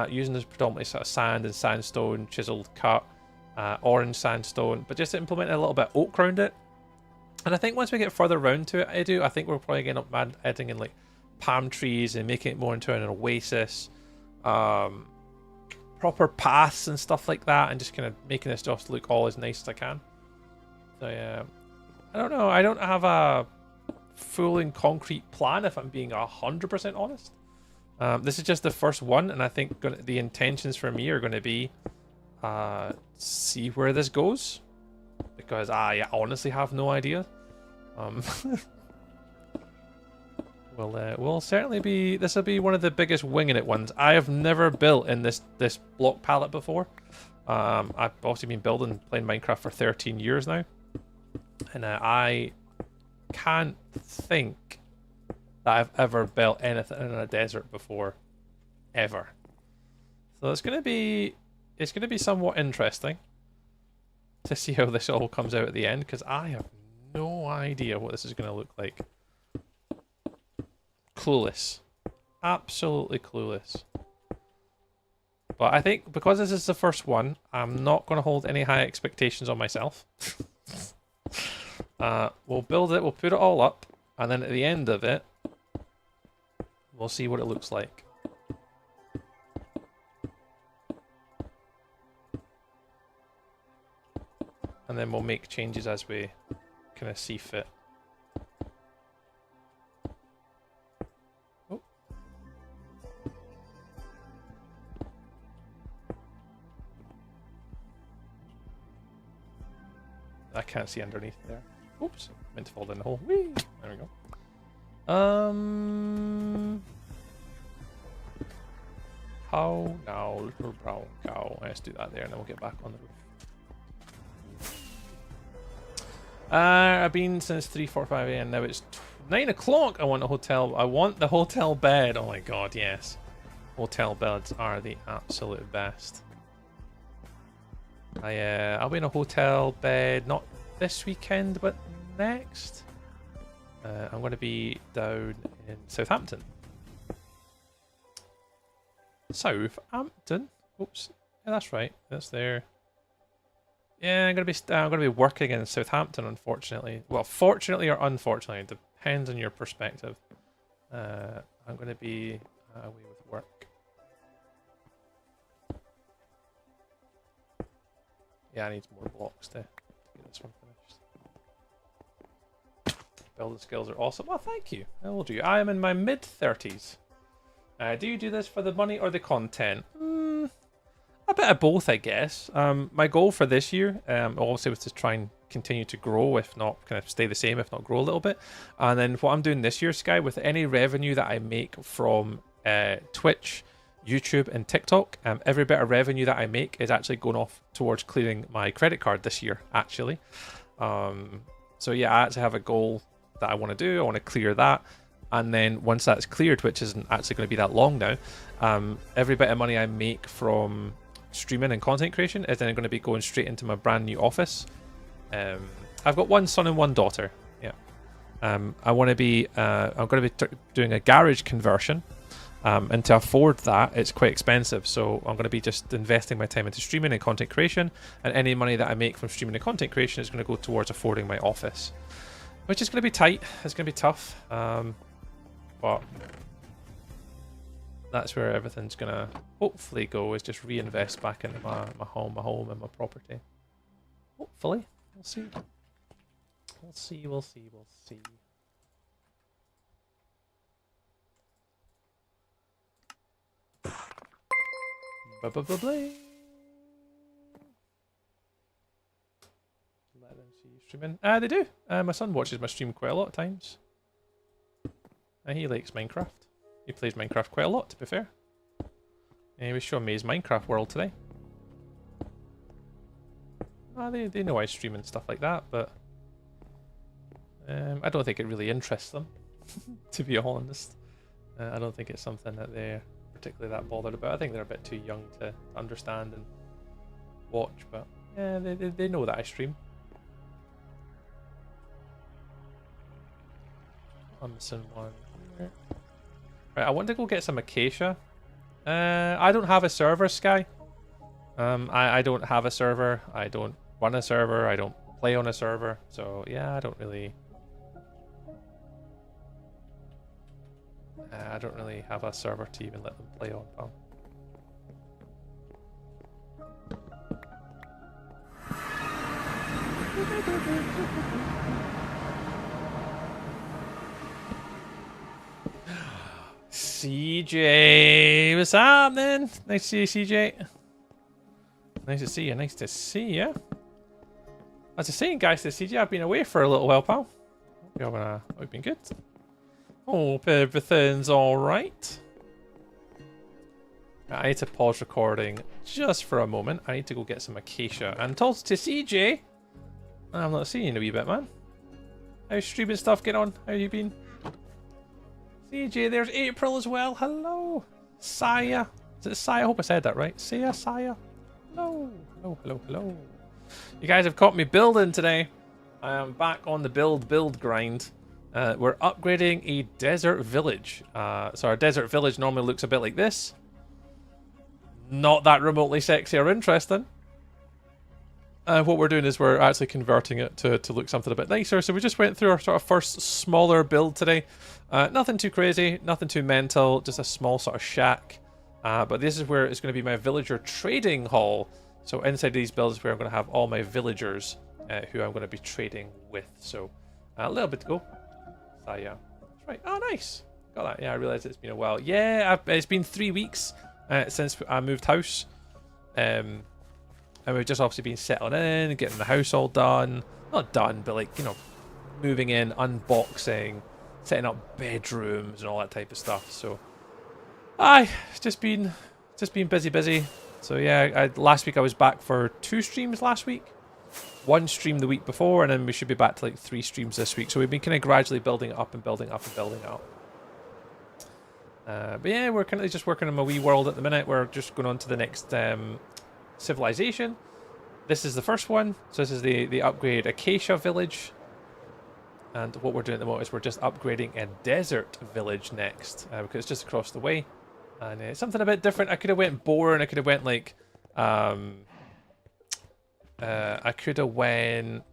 using this predominantly sort of sand and sandstone, chiseled cut, orange sandstone, but just implementing a little bit of oak around it. And I think once we get further around to it, I think we're probably going to end up adding in like palm trees and making it more into an oasis, proper paths and stuff like that, and just kind of making this just look all as nice as I can. So yeah, I don't know. I don't have a full and concrete plan, if I'm being 100% honest. This is just the first one, and I think the intentions for me are going to be see where this goes, because I honestly have no idea. We'll certainly be. This will be one of the biggest winging it ones. I have never built in this block palette before. I've obviously been playing Minecraft for 13 years now, and I can't think that I've ever built anything in a desert before, ever. So it's gonna be somewhat interesting to see how this all comes out at the end, because I have no idea what this is going to look like. Clueless. Absolutely clueless. But I think because this is the first one, I'm not going to hold any high expectations on myself. We'll build it, we'll put it all up, and then at the end of it, we'll see what it looks like. And then we'll make changes as we kind of see fit. Oh. I can't see underneath there. Oops, meant to fall down the hole. Whee! There we go. How now, little brown cow? Let's do that there, and then we'll get back on the roof. I've been since 3:45 a.m. Now it's 9 o'clock. I want a hotel. I want the hotel bed. Oh my god, yes. Hotel beds are the absolute best. I'll be in a hotel bed not this weekend, but next. I'm going to be down in Southampton. Southampton. Oops. Yeah, that's right. That's there. Yeah, I'm gonna be working in Southampton, unfortunately. Well, fortunately or unfortunately, it depends on your perspective. I'm gonna be away with work. Yeah, I need more blocks to get this one finished. Building skills are awesome. Well, thank you. How old are you? I am in my mid-30s. Do you do this for the money or the content? A bit of both, I guess. My goal for this year, obviously, was to try and continue to grow, if not kind of stay the same, if not grow a little bit. And then what I'm doing this year, Sky, with any revenue that I make from Twitch, YouTube, and TikTok, every bit of revenue that I make is actually going off towards clearing my credit card this year, actually. So yeah, I actually have a goal that I want to do. I want to clear that. And then once that's cleared, which isn't actually going to be that long now, every bit of money I make from streaming and content creation is then going to be going straight into my brand new office. I've got one son and one daughter. Yeah. I want to be. I'm going to be doing a garage conversion, and to afford that, it's quite expensive. So I'm going to be just investing my time into streaming and content creation, and any money that I make from streaming and content creation is going to go towards affording my office, which is going to be tight. It's going to be tough, but that's where everything's gonna hopefully go, is just reinvest back into my home and my property. Hopefully. We'll see. We'll see. Blah. Let them see you streaming. They do. My son watches my stream quite a lot of times. And he likes Minecraft. He plays Minecraft quite a lot, to be fair. And he was showing me his Minecraft world today. They know I stream and stuff like that, but I don't think it really interests them, to be honest. I don't think it's something that they're particularly that bothered about. I think they're a bit too young to understand and watch, but yeah, they know that I stream. I'm missing one here. Right, I want to go get some acacia. I don't have a server, Sky. I don't have a server. I don't run a server. I don't play on a server. So yeah, I don't really have a server to even let them play on, pal. CJ, what's up, man? Nice to see you, CJ. Nice to see you. Nice to see you. As I was saying, guys, to CJ, I've been away for a little while, pal. Hope you've been good. Hope everything's all right. I need to pause recording just for a moment. I need to go get some acacia. And toss to CJ. I'm not seeing you in a wee bit, man. How's streaming stuff getting on? How you been? CJ, there's April as well. Hello. Saya. Is it Saya? I hope I said that right. Saya. Hello. Hello. You guys have caught me building today. I am back on the build grind. We're upgrading a desert village. So our desert village normally looks a bit like this. Not that remotely sexy or interesting. What we're doing is we're actually converting it to look something a bit nicer. So we just went through our sort of first smaller build today. Nothing too crazy, nothing too mental, just a small sort of shack. But this is where it's going to be my villager trading hall. So inside these builds is where I'm going to have all my villagers who I'm going to be trading with. So a little bit to go. So yeah, that's right. Oh, nice. Got that. Yeah, I realised it's been a while. Yeah, it's been 3 weeks since I moved house. And we've just obviously been settling in, getting the house all done. Not done, but like, you know, moving in, unboxing, setting up bedrooms and all that type of stuff. So, it's just been busy. So yeah, last week I was back for 2 streams last week. 1 stream the week before, and then we should be back to like 3 streams this week. So we've been kind of gradually building it up and building up. But yeah, we're currently just working on my wee world at the minute. We're just going on to the next civilization. This is the first one. So this is the upgrade Acacia village. And what we're doing at the moment is we're just upgrading a desert village next. Because it's just across the way. And it's something a bit different. I could have went boring. I could have went like... I could have went...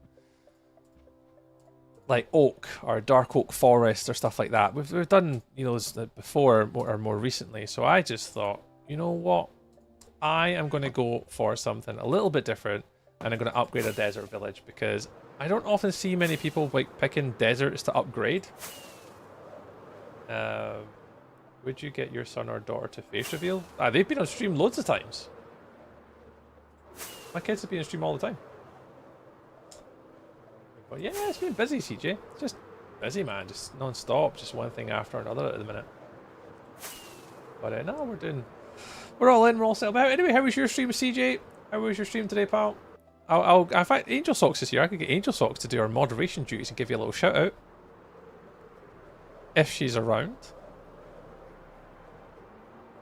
like oak or dark oak forest or stuff like that. We've done, you know, before or more recently. So I just thought, you know what? I am going to go for something a little bit different, and I'm going to upgrade a desert village because I don't often see many people like picking deserts to upgrade. Would you get your son or daughter to face reveal? They've been on stream loads of times. My kids have been on stream all the time. But yeah, it's been busy, CJ. Just busy, man. Just non-stop. Just one thing after another at the minute. But no, we're all in. We're all settled out. Anyway, how was your stream, CJ? How was your stream today, pal? In fact, Angel Socks is here. I could get Angel Socks to do our moderation duties and give you a little shout out. If she's around.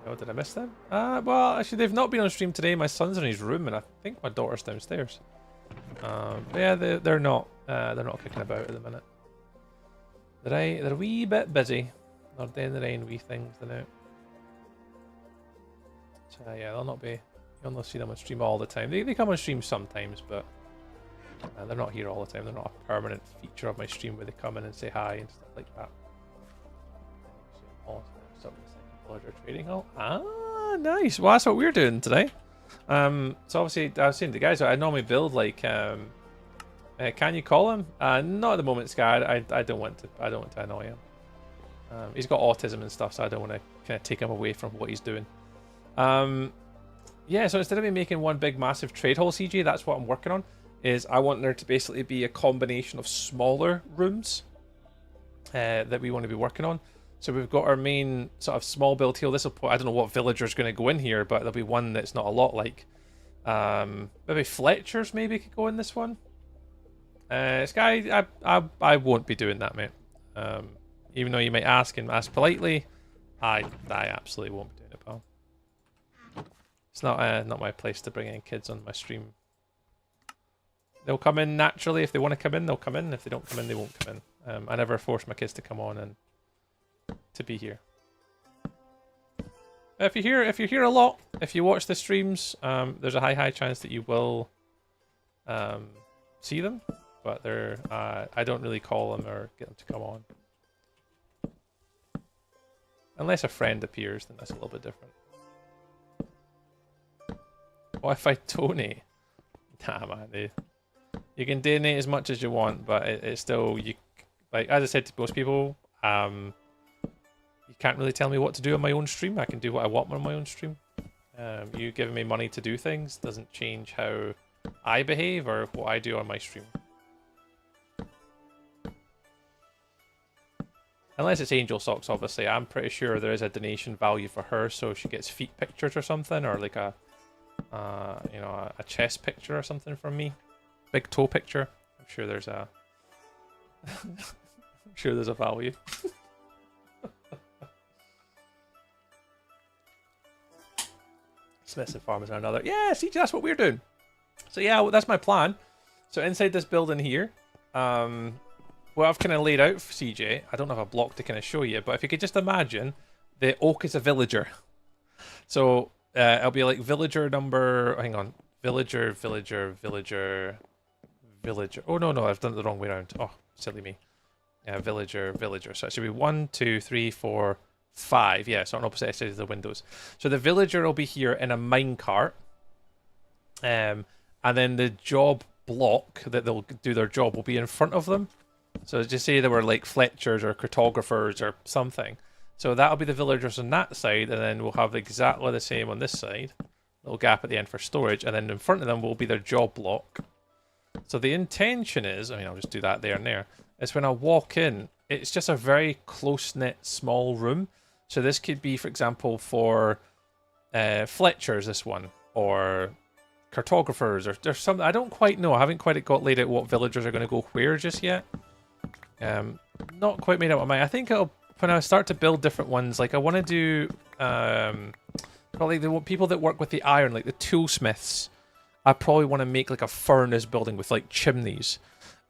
Oh, did I miss them? Well, actually, they've not been on stream today. My son's in his room, and I think my daughter's downstairs. Yeah, they're not kicking about at the minute. They're a wee bit busy. They're doing their own wee things, they know. So yeah, you'll not see them on stream all the time. They come on stream sometimes, but they're not here all the time. They're not a permanent feature of my stream where they come in and say hi and stuff like that. Trading hall. Nice. Well, that's what we're doing today. So obviously, I was saying to the guys, I normally build like, can you call him? Not at the moment, Sky. I don't want to annoy him. He's got autism and stuff, so I don't want to kind of take him away from what he's doing. Yeah. So instead of me making one big massive trade hall, CJ, that's what I'm working on. Is I want there to basically be a combination of smaller rooms that we want to be working on. So we've got our main sort of small build here. This will put, I don't know what villager's going to go in here, but there'll be one that's not a lot like. Maybe Fletcher's maybe could go in this one. Sky, I won't be doing that, mate. Even though you might ask and ask politely, I absolutely won't be doing it, pal. It's not my place to bring in kids on my stream. They'll come in naturally. If they want to come in, they'll come in. If they don't come in, they won't come in. I never force my kids to come on and to be here. If you're here a lot, if you watch the streams, there's a high chance that you will see them, but they're I don't really call them or get them to come on. Unless a friend appears, then that's a little bit different. What if I donate? Nah, man. You can donate as much as you want, but it's still, like as I said to most people, you can't really tell me what to do on my own stream. I can do what I want on my own stream. You giving me money to do things doesn't change how I behave or what I do on my stream. Unless it's Angel Socks, obviously. I'm pretty sure there is a donation value for her, so she gets feet pictures or something, or like a chest picture or something from me. Big toe picture. I'm sure there's a I'm sure there's a value. Smiths and Farmers are another. Yeah, see, that's what we're doing. So yeah, well, that's my plan. So inside this building here, what I've kind of laid out for CJ, I don't have a block to kind of show you, but if you could just imagine, the oak is a villager. So it'll be like villager number. Hang on, villager. Oh no, I've done it the wrong way around. Oh, silly me. Yeah, villager. So it should be 1, 2, 3, 4, 5. Yeah, so on opposite sides of the windows. So the villager will be here in a minecart. And then the job block that they'll do their job will be in front of them. So just say they were like Fletchers or cartographers or something. So that'll be the villagers on that side, and then we'll have exactly the same on this side. Little gap at the end for storage, and then in front of them will be their job block. So the intention is, I mean, I'll just do that there and there, is when I walk in, it's just a very close-knit small room. So this could be, for example, for Fletchers, this one, or cartographers, or there's something, I don't quite know. I haven't quite got laid out what villagers are going to go where just yet. Not quite made up my mind. I think when I start to build different ones, like I want to do probably the people that work with the iron, like the toolsmiths. I probably want to make like a furnace building with like chimneys.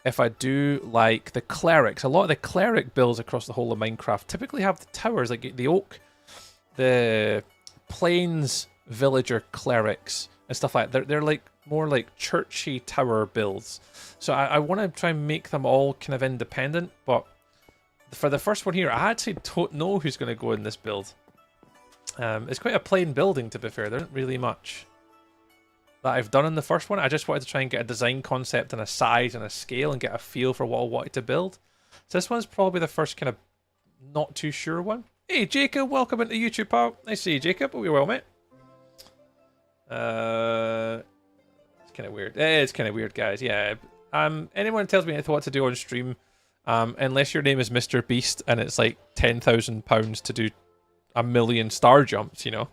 If I do like the clerics, a lot of the cleric builds across the whole of Minecraft typically have the towers, like the oak, the plains villager clerics and stuff like that. They're like more like churchy tower builds. So I want to try and make them all kind of independent, but for the first one here, I actually don't know who's going to go in this build. It's quite a plain building, to be fair. There isn't really much that I've done in the first one. I just wanted to try and get a design concept and a size and a scale and get a feel for what I wanted to build. So this one's probably the first kind of not too sure one. Hey, Jacob, welcome into YouTube, pal. Nice to see you, Jacob. Hope you're well, mate. It's kind of weird. It's kind of weird, guys. Yeah. Anyone tells me what to do on stream, unless your name is Mr. Beast and it's like £10,000 to do 1,000,000 star jumps, you know.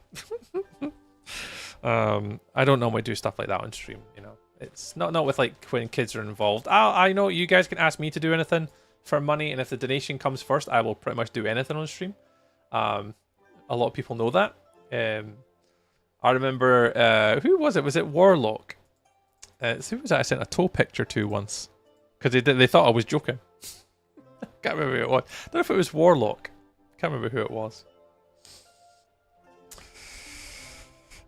I don't normally do stuff like that on stream, you know. It's not with like when kids are involved. I know you guys can ask me to do anything for money, and if the donation comes first, I will pretty much do anything on stream. A lot of people know that. I remember who was it? Was it Warlock? Who was that I sent a toe picture to once? Because they thought I was joking. Can't remember who it was. I don't know if it was Warlock. Can't remember who it was.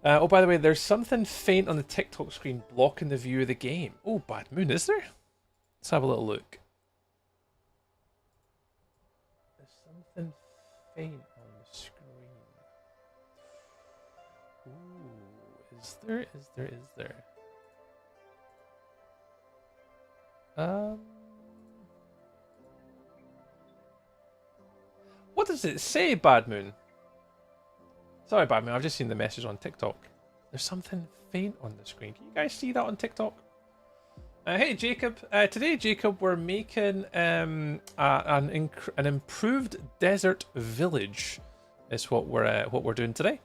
Oh, by the way, there's something faint on the TikTok screen blocking the view of the game. Oh, Bad Moon, is there? Let's have a little look. There's something faint on the screen. Ooh, is there? What does it say, Bad Moon? Sorry, Bad Moon, I've just seen the message on TikTok. There's something faint on the screen. Can you guys see that on TikTok? Hey, Jacob. Today, Jacob, we're making an improved desert village. Is what we're doing today.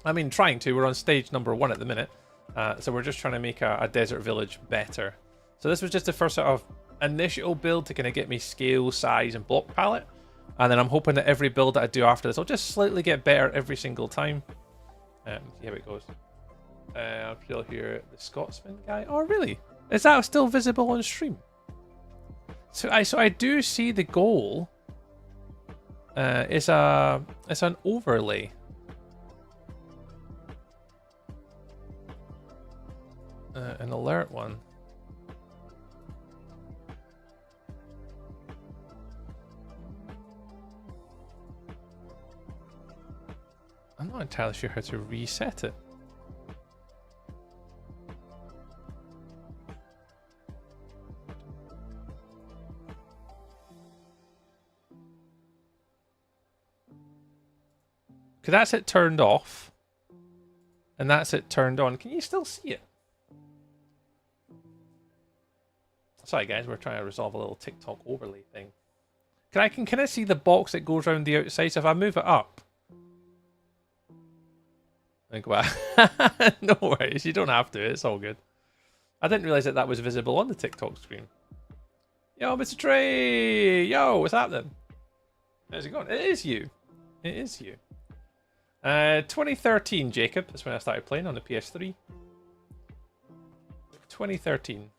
I mean, trying to. We're on stage number 1 at the minute, so we're just trying to make a desert village better. So this was just the first sort of initial build to kind of get me scale, size, and block palette. And then I'm hoping that every build that I do after this will just slightly get better every single time. Here it goes. I'm still here, the Scotsman guy. Oh, really? Is that still visible on stream? So I do see the goal. It's an overlay. An alert one. I'm not entirely sure how to reset it. Because that's it turned off. And that's it turned on. Can you still see it? Sorry guys, we're trying to resolve a little TikTok overlay thing. Can I see the box that goes around the outside? So if I move it up. Like, wow. No worries, you don't have to, it's all good. I didn't realise that was visible on the TikTok screen. Yo, Mr. Trey! Yo, what's happening? How's it going? It is you. It is you. 2013, Jacob. That's when I started playing on the PS3. 2013.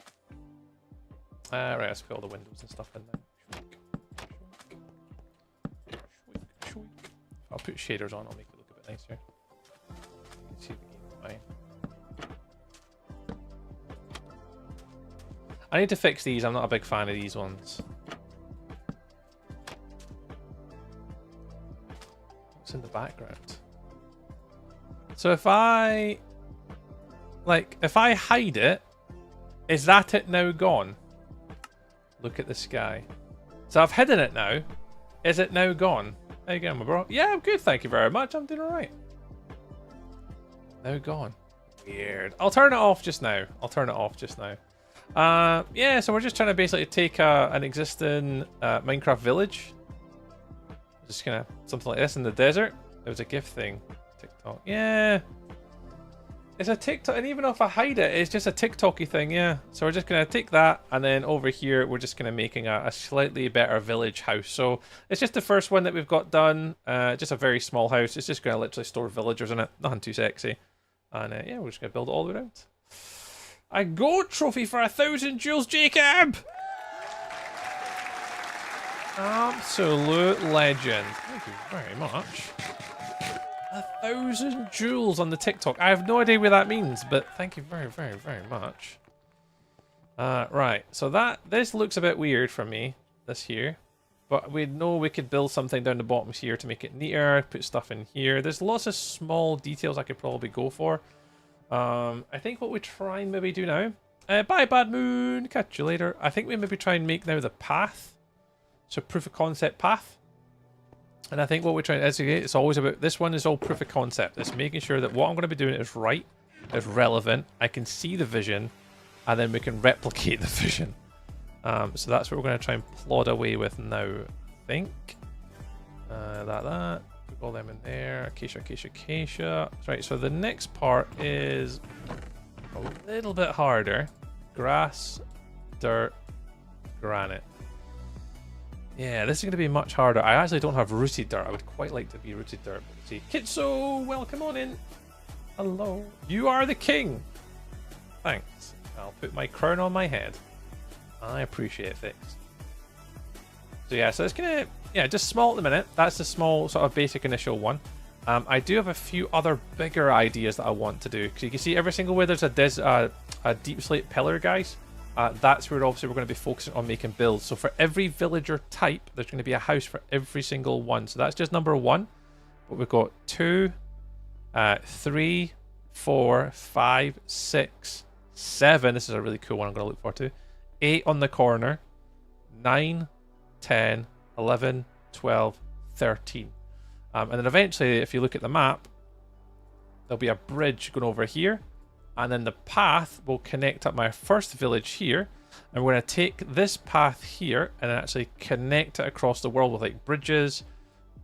Right, let's put all the windows and stuff in there. I'll put shaders on, I'll make it look a bit nicer. You can see the game fine. I need to fix these, I'm not a big fan of these ones. What's in the background? So if I hide it, is that it now gone? Look at the sky. So I've hidden it now. Is it now gone? How you going, my bro? Yeah, I'm good, thank you very much. I'm doing alright. Now gone. Weird. I'll turn it off just now. Yeah, so we're just trying to basically take an existing Minecraft village. Just gonna something like this in the desert. There was a gift thing. TikTok. Yeah. It's a TikTok, and even if I hide it, it's just a TikTok-y thing, yeah. So we're just going to take that, and then over here, we're just going to making a slightly better village house. So it's just the first one that we've got done. Just a very small house. It's just going to literally store villagers in it. Nothing too sexy. And yeah, we're just going to build it all the way around. A gold trophy for 1,000 jewels, Jacob! Absolute legend. Thank you very much. 1,000 jewels on the TikTok. I have no idea what that means, but thank you very, very, very much. Right, so this looks a bit weird for me, this here. But we know we could build something down the bottom here to make it neater, put stuff in here. There's lots of small details I could probably go for. I think what we try and maybe do now... bye, Bad Moon! Catch you later. I think we maybe try and make now the path. So proof of concept path. And I think what we're trying to educate, it's always about, this one is all proof of concept. It's making sure that what I'm going to be doing is right, is relevant, I can see the vision, and then we can replicate the vision. So that's what we're going to try and plod away with now, I think. That. Put all them in there. Acacia. Right, so the next part is a little bit harder. Grass, dirt, granite. Yeah, this is going to be much harder. I actually don't have rooted dirt. I would quite like to be rooted dirt. But see, Kitso, welcome on in. Hello. You are the king. Thanks. I'll put my crown on my head. I appreciate it. So yeah, so it's going to... Yeah, just small at the minute. That's the small sort of basic initial one. I do have a few other bigger ideas that I want to do. Because you can see every single way there's a deep slate pillar, guys. That's where obviously we're going to be focusing on making builds. So for every villager type, there's going to be a house for every single one. So that's just number 1. But we've got 2, 3, 4, 5, 6, 7. This is a really cool one I'm going to look forward to. 8 on the corner. 9, 10, 11, 12, 13. And then eventually, if you look at the map, there'll be a bridge going over here. And then the path will connect up my first village here. And we're going to take this path here and actually connect it across the world with like bridges,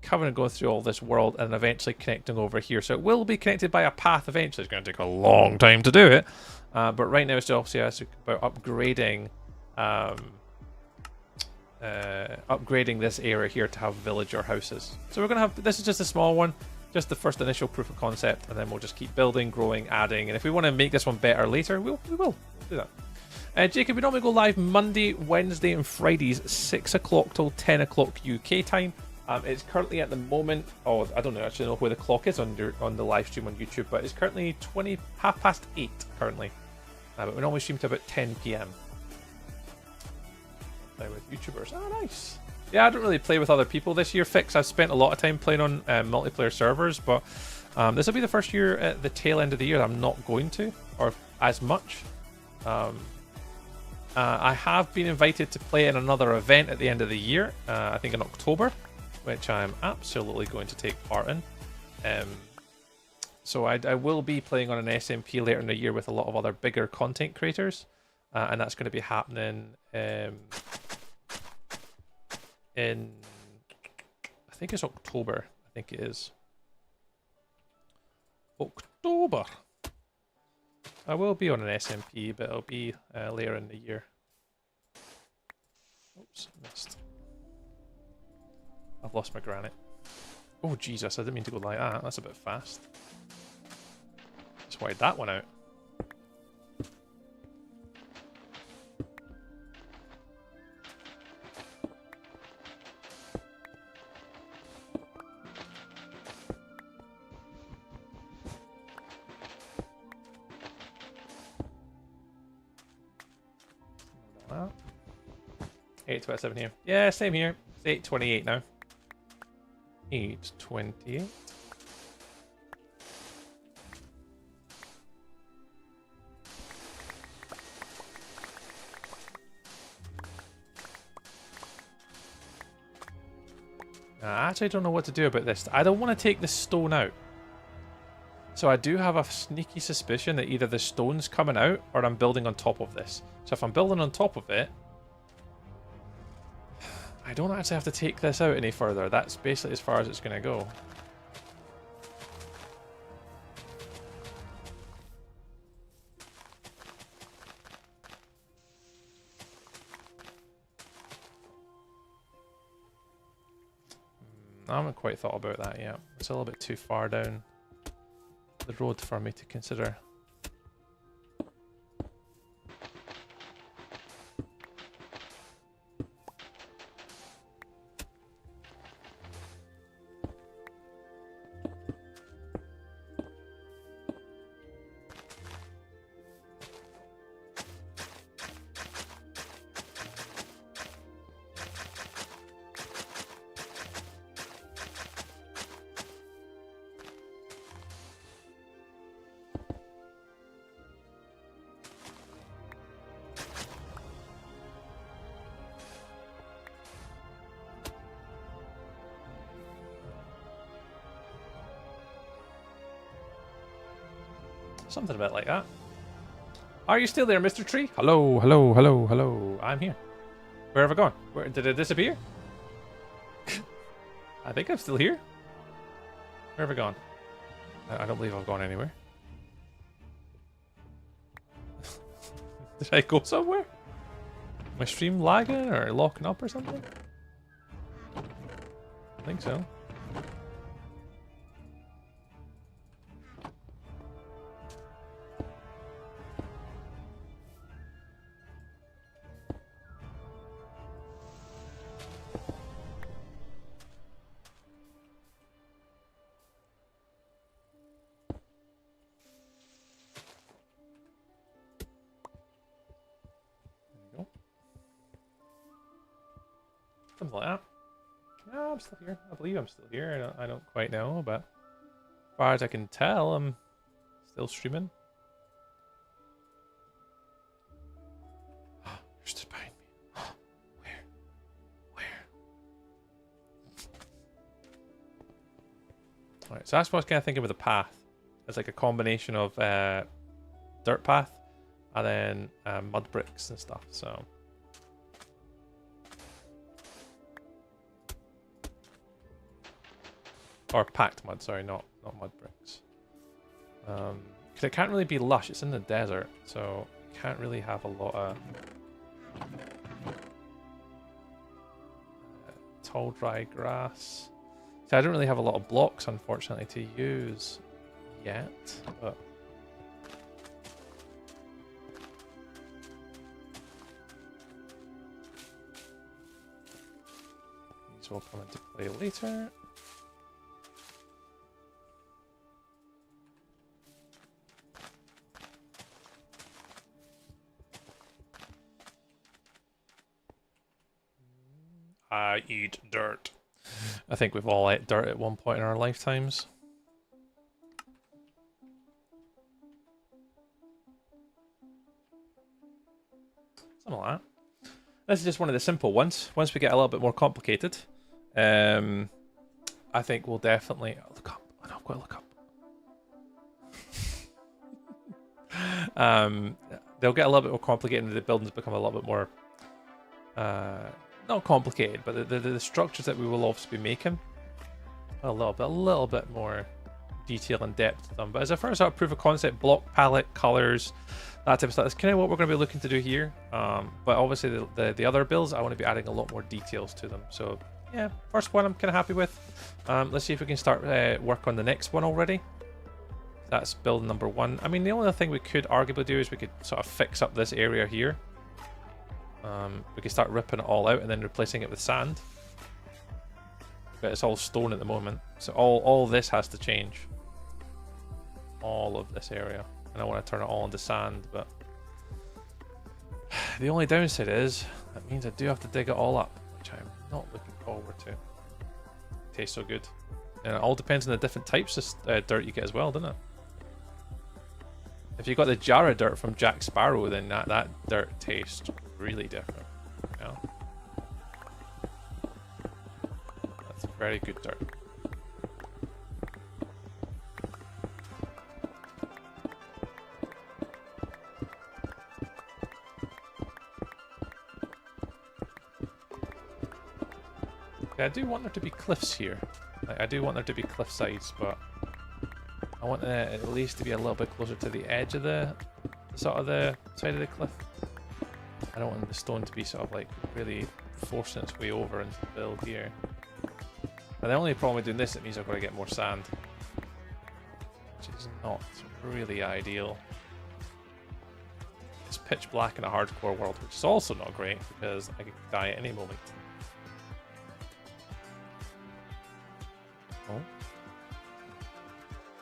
covering and going through all this world and eventually connecting over here. So it will be connected by a path eventually. It's going to take a long time to do it. But right now it's obviously about upgrading upgrading this area here to have villager houses. So we're going to have, this is just a small one, just the first initial proof of concept, and then we'll just keep building, growing, adding, and if we want to make this one better later, we will do that. Jacob, we normally go live Monday, Wednesday, and Fridays, 6 o'clock till 10 o'clock UK time. It's currently at the moment, oh, I don't actually know where the clock is on the live stream on YouTube, but it's currently 8:20 currently. But we normally stream to about 10 PM. Play with YouTubers. Oh, nice. Yeah, I don't really play with other people this year, Fix. I've spent a lot of time playing on multiplayer servers, but this will be the first year at the tail end of the year that I'm not going to, or as much. I have been invited to play in another event at the end of the year, I think in October, which I'm absolutely going to take part in. So I will be playing on an SMP later in the year with a lot of other bigger content creators, and that's going to be happening in, I think it's October. I think it is October. I will be on an SMP, but it'll be later in the year. Oops, missed. I've lost my granite. Oh Jesus, I didn't mean to go like that. That's a bit fast. Just wired that one out. Well, 8:27 here. Yeah, same here. It's 8:28 now. 8:28. I actually don't know what to do about this. I don't want to take the stone out. So I do have a sneaky suspicion that either the stone's coming out or I'm building on top of this. So if I'm building on top of it, I don't actually have to take this out any further. That's basically as far as it's going to go. I haven't quite thought about that yet. It's a little bit too far down the road for me to consider. Something a bit like that. Are you still there, Mr. Tree? Hello, hello, hello, hello. I'm here. Where have I gone? Where did it disappear? I think I'm still here. Where have I gone? I don't believe I've gone anywhere. Did I go somewhere? My stream lagging or locking up or something? I think so. Something like that. No, I'm still here. I believe I'm still here. I don't quite know, but as far as I can tell, I'm still streaming. You're still behind me. Where? Alright, so that's what I was kind of thinking with the path. It's like a combination of dirt path and then mud bricks and stuff, so... Or packed mud, sorry, not mud bricks. Because it can't really be lush, it's in the desert, so can't really have a lot of tall dry grass. See, I don't really have a lot of blocks, unfortunately, to use yet, but these will come into play later. I eat dirt. I think we've all ate dirt at one point in our lifetimes. Something like that. This is just one of the simple ones. Once we get a little bit more complicated, I think we'll definitely look up. I know I've got to look up. They'll get a little bit more complicated, and the buildings become a little bit more not complicated, but the structures that we will obviously be making a little bit more detail and depth to them. But as a first sort of proof of concept, block palette, colors, that type of stuff, that's kind of what we're going to be looking to do here. But obviously the other builds, I want to be adding a lot more details to them. So yeah, first one I'm kind of happy with. Let's see if we can start work on the next one already. That's build number 1. I mean, the only other thing we could arguably do is we could sort of fix up this area here. We can start ripping it all out and then replacing it with sand. But it's all stone at the moment, so all this has to change. All of this area, and I want to turn it all into sand. But the only downside is that means I do have to dig it all up, which I'm not looking forward to. It tastes so good, and it all depends on the different types of dirt you get as well, doesn't it? If you got the Jara dirt from Jack Sparrow, then that dirt tastes really different. Yeah. That's very good dirt. Okay, I do want there to be cliffs here. Like, I do want there to be cliff sides, but I want at least to be a little bit closer to the edge of the sort of the side of the cliff. I don't want the stone to be sort of like really forcing its way over into the build here. And the only problem with doing this, it means I've got to get more sand, which is not really ideal. It's pitch black in a hardcore world, which is also not great because I could die at any moment. Oh.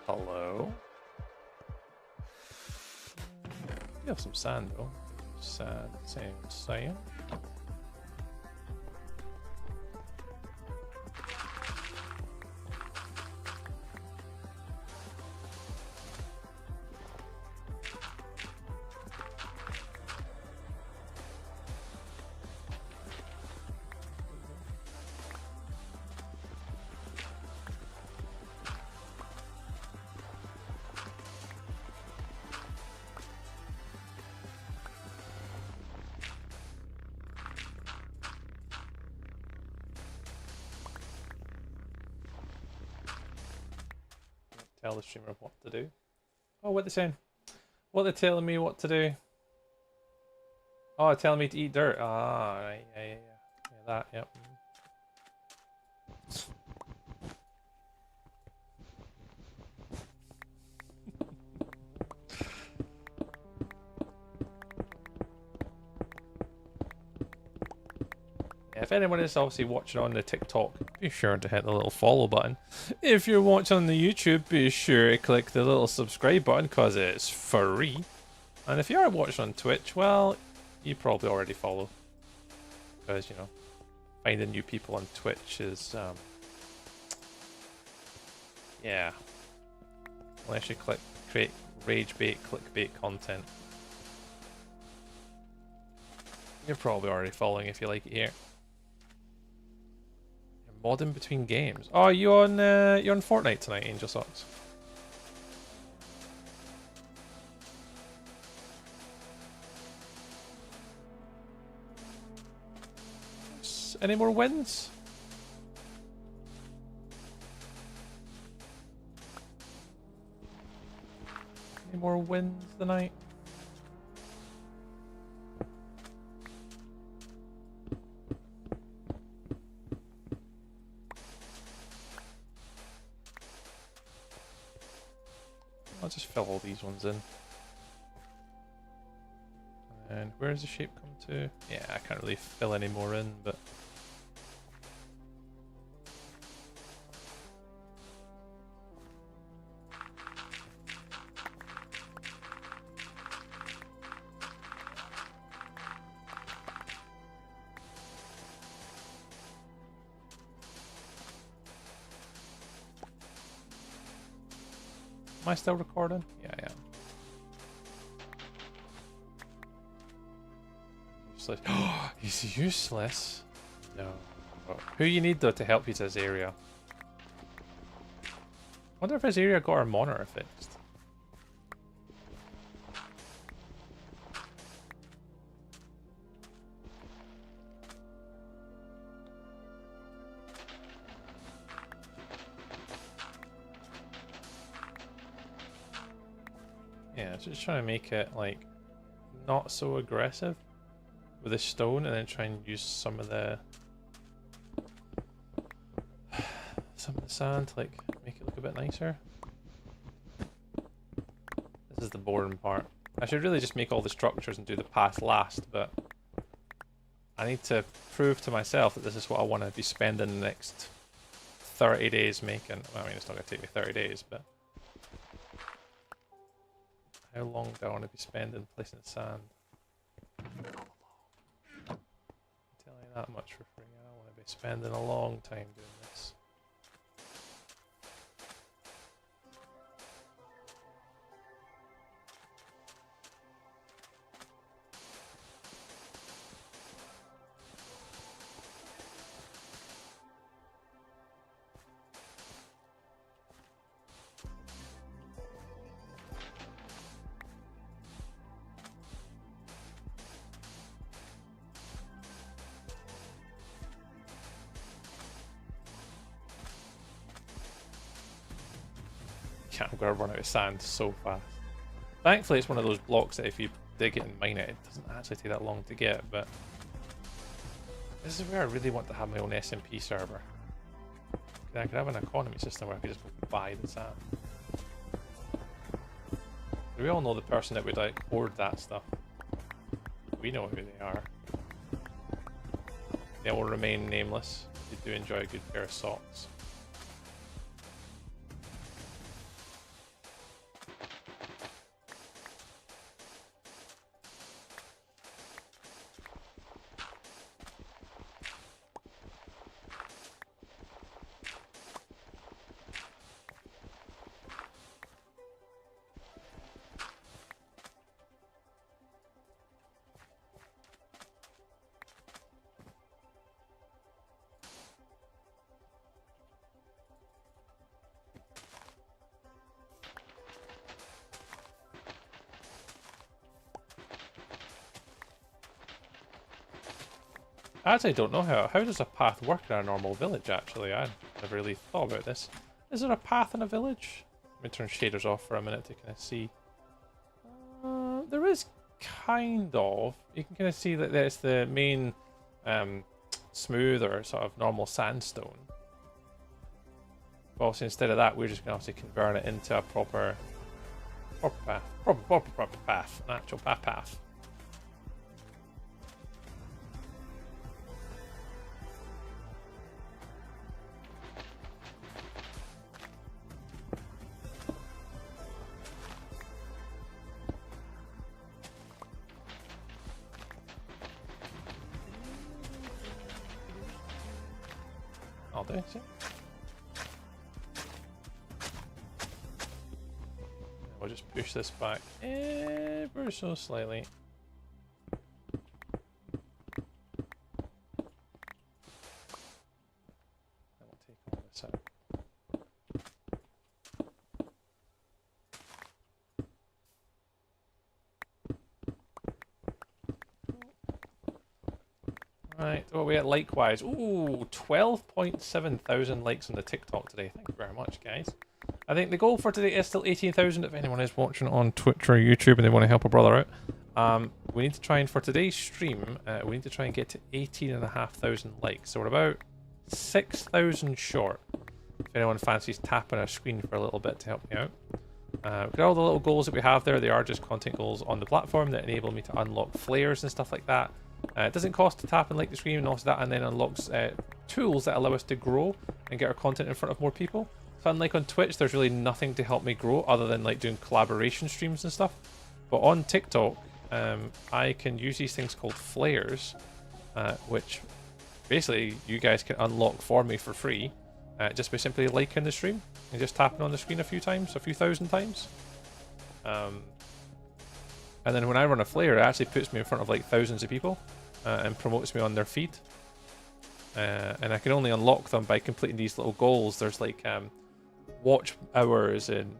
Hello? We have some sand though. Sand, same saying. Tell the streamer what to do. Oh, what they saying? What they're telling me what to do? Oh, they're telling me to eat dirt. Ah, right, yeah, that, yep. If anyone is obviously watching on the TikTok, be sure to hit the little follow button. If you're watching on the YouTube, be sure to click the little subscribe button because it's free. And if you are watching on Twitch, well, you probably already follow. Because, you know, finding new people on Twitch is, yeah. Unless you create rage bait, clickbait content. You're probably already following if you like it here. Modding between games. Oh, you're on Fortnite tonight, Angel Socks. Any more wins? Any more wins tonight? I'll just fill all these ones in. And where does the shape come to? Yeah, I can't really fill any more in, but... Am I still recording? Yeah, I am. Useless. Oh, he's useless. No. Who you need though to help you to his area? Wonder if his area got our monitor fixed. Yeah, just trying to make it like not so aggressive with the stone, and then try and use some of the sand to like make it look a bit nicer. This is the boring part. I should really just make all the structures and do the path last, but I need to prove to myself that this is what I want to be spending the next 30 days making. Well, I mean, it's not going to take me 30 days, but how long do I want to be spending placing sand? I'm telling you that much for free. I want to be spending a long time doing this. I'm going to run out of sand so fast. Thankfully, it's one of those blocks that if you dig it and mine it, it doesn't actually take that long to get, but this is where I really want to have my own SMP server. I could have an economy system where I could just go buy the sand. We all know the person that would like hoard that stuff. We know who they are. They will remain nameless. They do enjoy a good pair of socks. I actually don't know how does a path work in a normal village, actually. I never really thought about this. Is there a path in a village? Let me turn shaders off for a minute to kind of see. There is kind of. You can kind of see that there's the main smooth or sort of normal sandstone. But also instead of that, we're just going to have to convert it into a proper path. Proper path. An actual path. I'll do it. We'll just push this back ever so slightly. Then we'll take all this out. Right, what we at likewise? Ooh, 12.7 thousand likes on the TikTok today. Thank you very much, guys. I think the goal for today is still 18,000 if anyone is watching on Twitch or YouTube and they want to help a brother out. We need to try and, for today's stream, we need to try and get to 18,500 likes. So we're about 6,000 short. If anyone fancies tapping our screen for a little bit to help me out. Look at all the little goals that we have there. They are just content goals on the platform that enable me to unlock flares and stuff like that. It doesn't cost to tap and like the screen, and also that, and then unlocks tools that allow us to grow and get our content in front of more people. So unlike on Twitch, there's really nothing to help me grow other than like doing collaboration streams and stuff. But on TikTok, I can use these things called flares, which basically you guys can unlock for me for free, just by simply liking the stream and just tapping on the screen a few thousand times. And then when I run a flare, it actually puts me in front of like thousands of people and promotes me on their feed. And I can only unlock them by completing these little goals. There's like watch hours and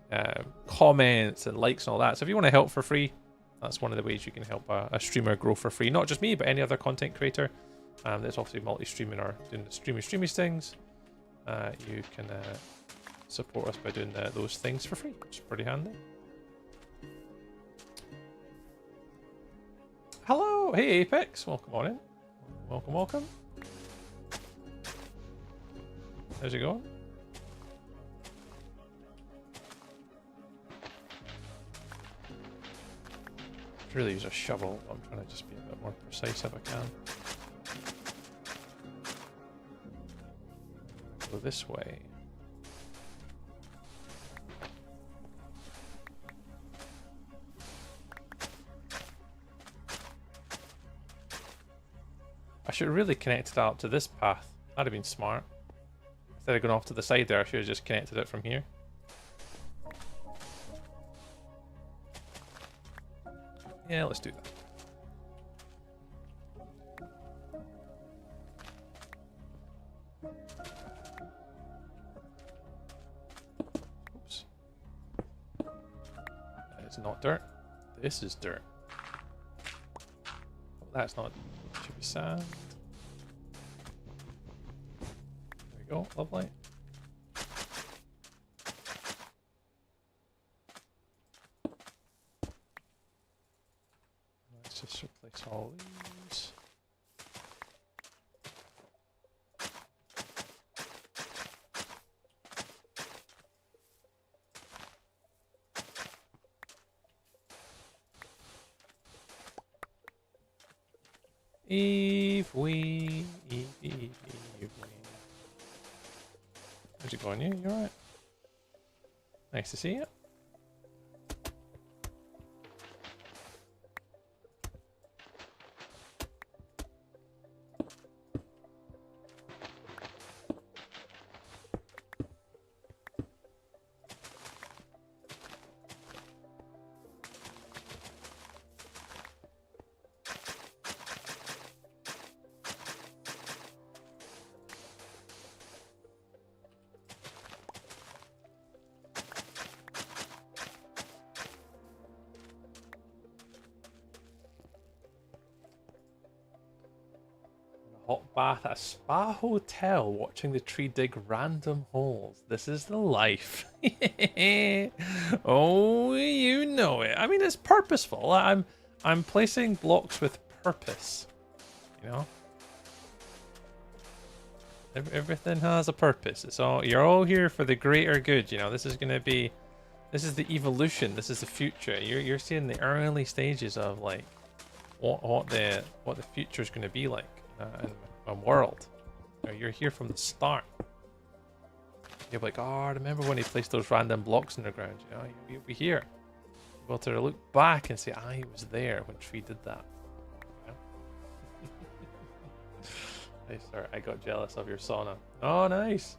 comments and likes and all that. So if you want to help for free, that's one of the ways you can help a streamer grow for free. Not just me, but any other content creator that's obviously multi-streaming or doing the streamy things. You can support us by doing those things for free, which is pretty handy. Hello, hey Apex, welcome on in. Welcome. How's it going? Could really use a shovel. I'm trying to just be a bit more precise if I can. Go this way. I should have really connected that up to this path. That'd have been smart. Instead of going off to the side there, I should have just connected it from here. Yeah, let's do that. Oops. That is not dirt. This is dirt. Oh, that's not... Should be sand. There we go, lovely. Let's just replace all these. Eve. How's it going, you? You alright? Nice to see you. Hot bath at a spa hotel, watching the tree dig random holes. This is the life. Oh, you know it. I mean, it's purposeful. I'm placing blocks with purpose. You know, everything has a purpose. It's all, you're all here for the greater good. You know, this is the evolution. This is the future. You're seeing the early stages of like what the future is going to be like. In a world. You're here from the start. You're like, oh, I remember when he placed those random blocks in the ground. You know, you'll be here. You'll be able to look back and say, I was there when Tree did that. Hey, sir, I got jealous of your sauna. Oh, nice.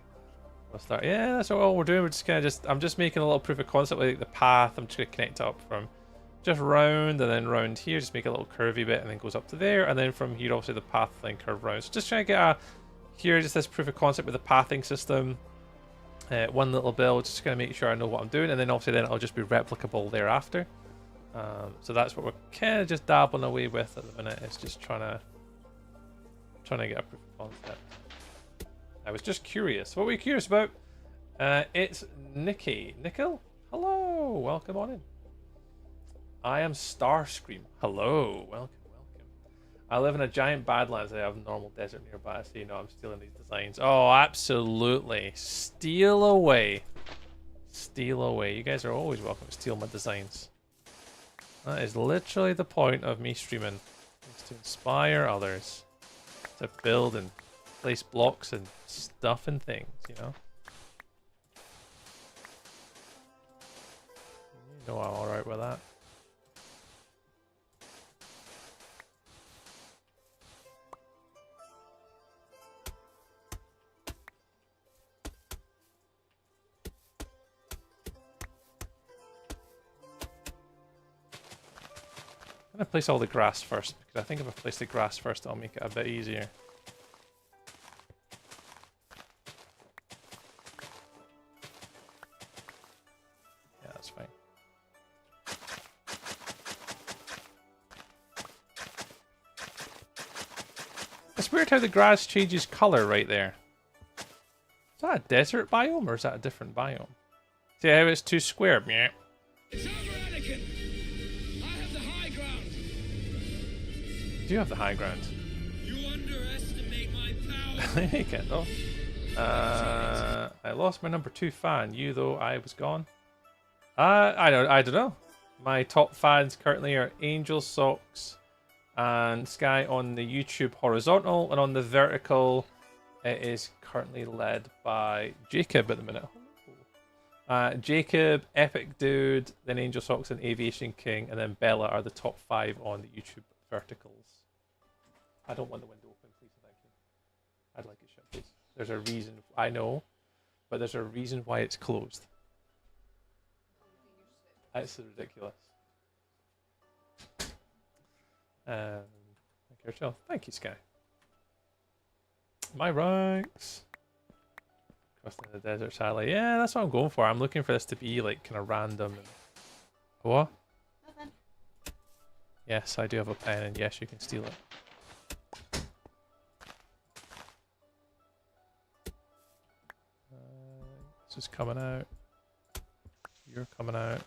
We'll start. Yeah, that's all we're doing. We're just kind of I'm just making a little proof of concept like the path. I'm just going to connect up from just round and then round here, just make a little curvy bit and then goes up to there, and then from here obviously the path line curve round. So just trying to get here just this proof of concept with the pathing system, one little build, just gonna make sure I know what I'm doing, and then obviously then it'll just be replicable thereafter. So that's what we're kind of just dabbling away with at the minute. It's just trying to get a proof of concept. I was just curious. What were you curious about? It's Nikki. Nickel? Hello, welcome on in. I am Starscream. Hello, welcome. I live in a giant badlands. I have a normal desert nearby, so you know I'm stealing these designs. Oh, absolutely. Steal away. Steal away. You guys are always welcome to steal my designs. That is literally the point of me streaming. Is to inspire others. To build and place blocks and stuff and things, you know? You know I'm alright with that. I'm gonna place all the grass first, because I think if I place the grass first, I'll make it a bit easier. Yeah, that's fine. It's weird how the grass changes color right there. Is that a desert biome, or is that a different biome? See how it's too square? Yeah. It's over, Anakin! I have the high ground! You do have the high ground. You underestimate my power! You can't though. I lost my number 2 fan. You though, I was gone. I don't know. My top fans currently are Angel Socks and Sky on the YouTube horizontal, and on the vertical, it is currently led by Jacob at the minute. Jacob, Epic Dude, then Angel Socks and Aviation King, and then Bella are the top 5 on the YouTube verticals. I don't want the window open, please, thank you. I'd like it shut, please. There's a reason, I know, but there's a reason why it's closed. That's ridiculous. Thank you, Rachel. Thank you, Sky. My ranks. Crossing the desert, sadly. Yeah, that's what I'm going for. I'm looking for this to be like kind of random. And... What? Nothing. Yes, I do have a pen, and yes, you can steal it. This is coming out. You're coming out.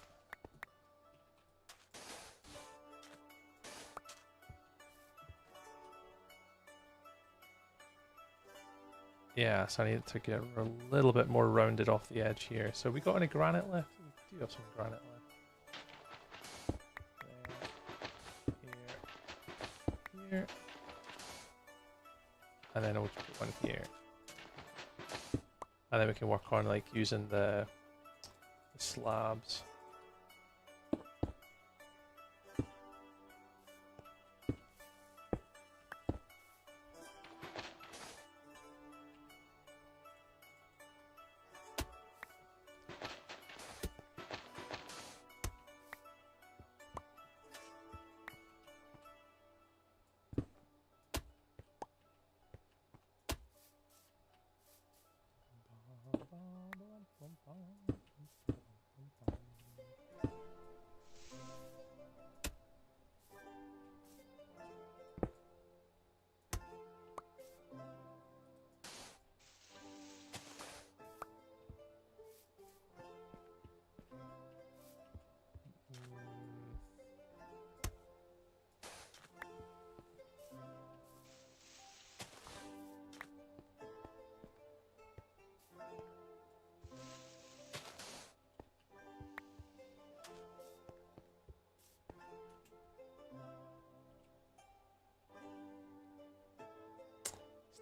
Yeah, so I need to get a little bit more rounded off the edge here. So we got any granite left? We do have some granite left. There, here. And then I'll put one here. And then we can work on like using the slabs.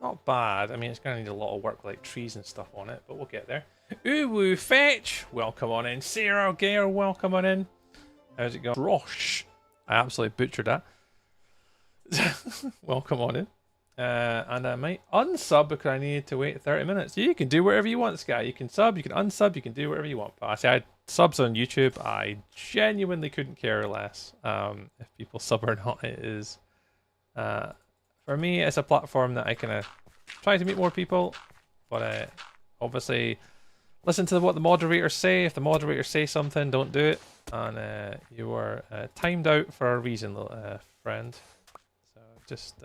Not bad. I mean, it's going to need a lot of work like trees and stuff on it, but we'll get there. Uwu Fetch, welcome on in. Sarah Gare, welcome on in. How's it going? Rosh, I absolutely butchered that. Welcome on in. And I might unsub because I needed to wait 30 minutes. You can do whatever you want, Sky. You can sub, you can unsub, you can do whatever you want. But I say I had subs on YouTube. I genuinely couldn't care less if people sub or not. It is... for me, it's a platform that I kind of try to meet more people, but obviously listen to what the moderators say. If the moderators say something, don't do it. And you are timed out for a reason, friend. So just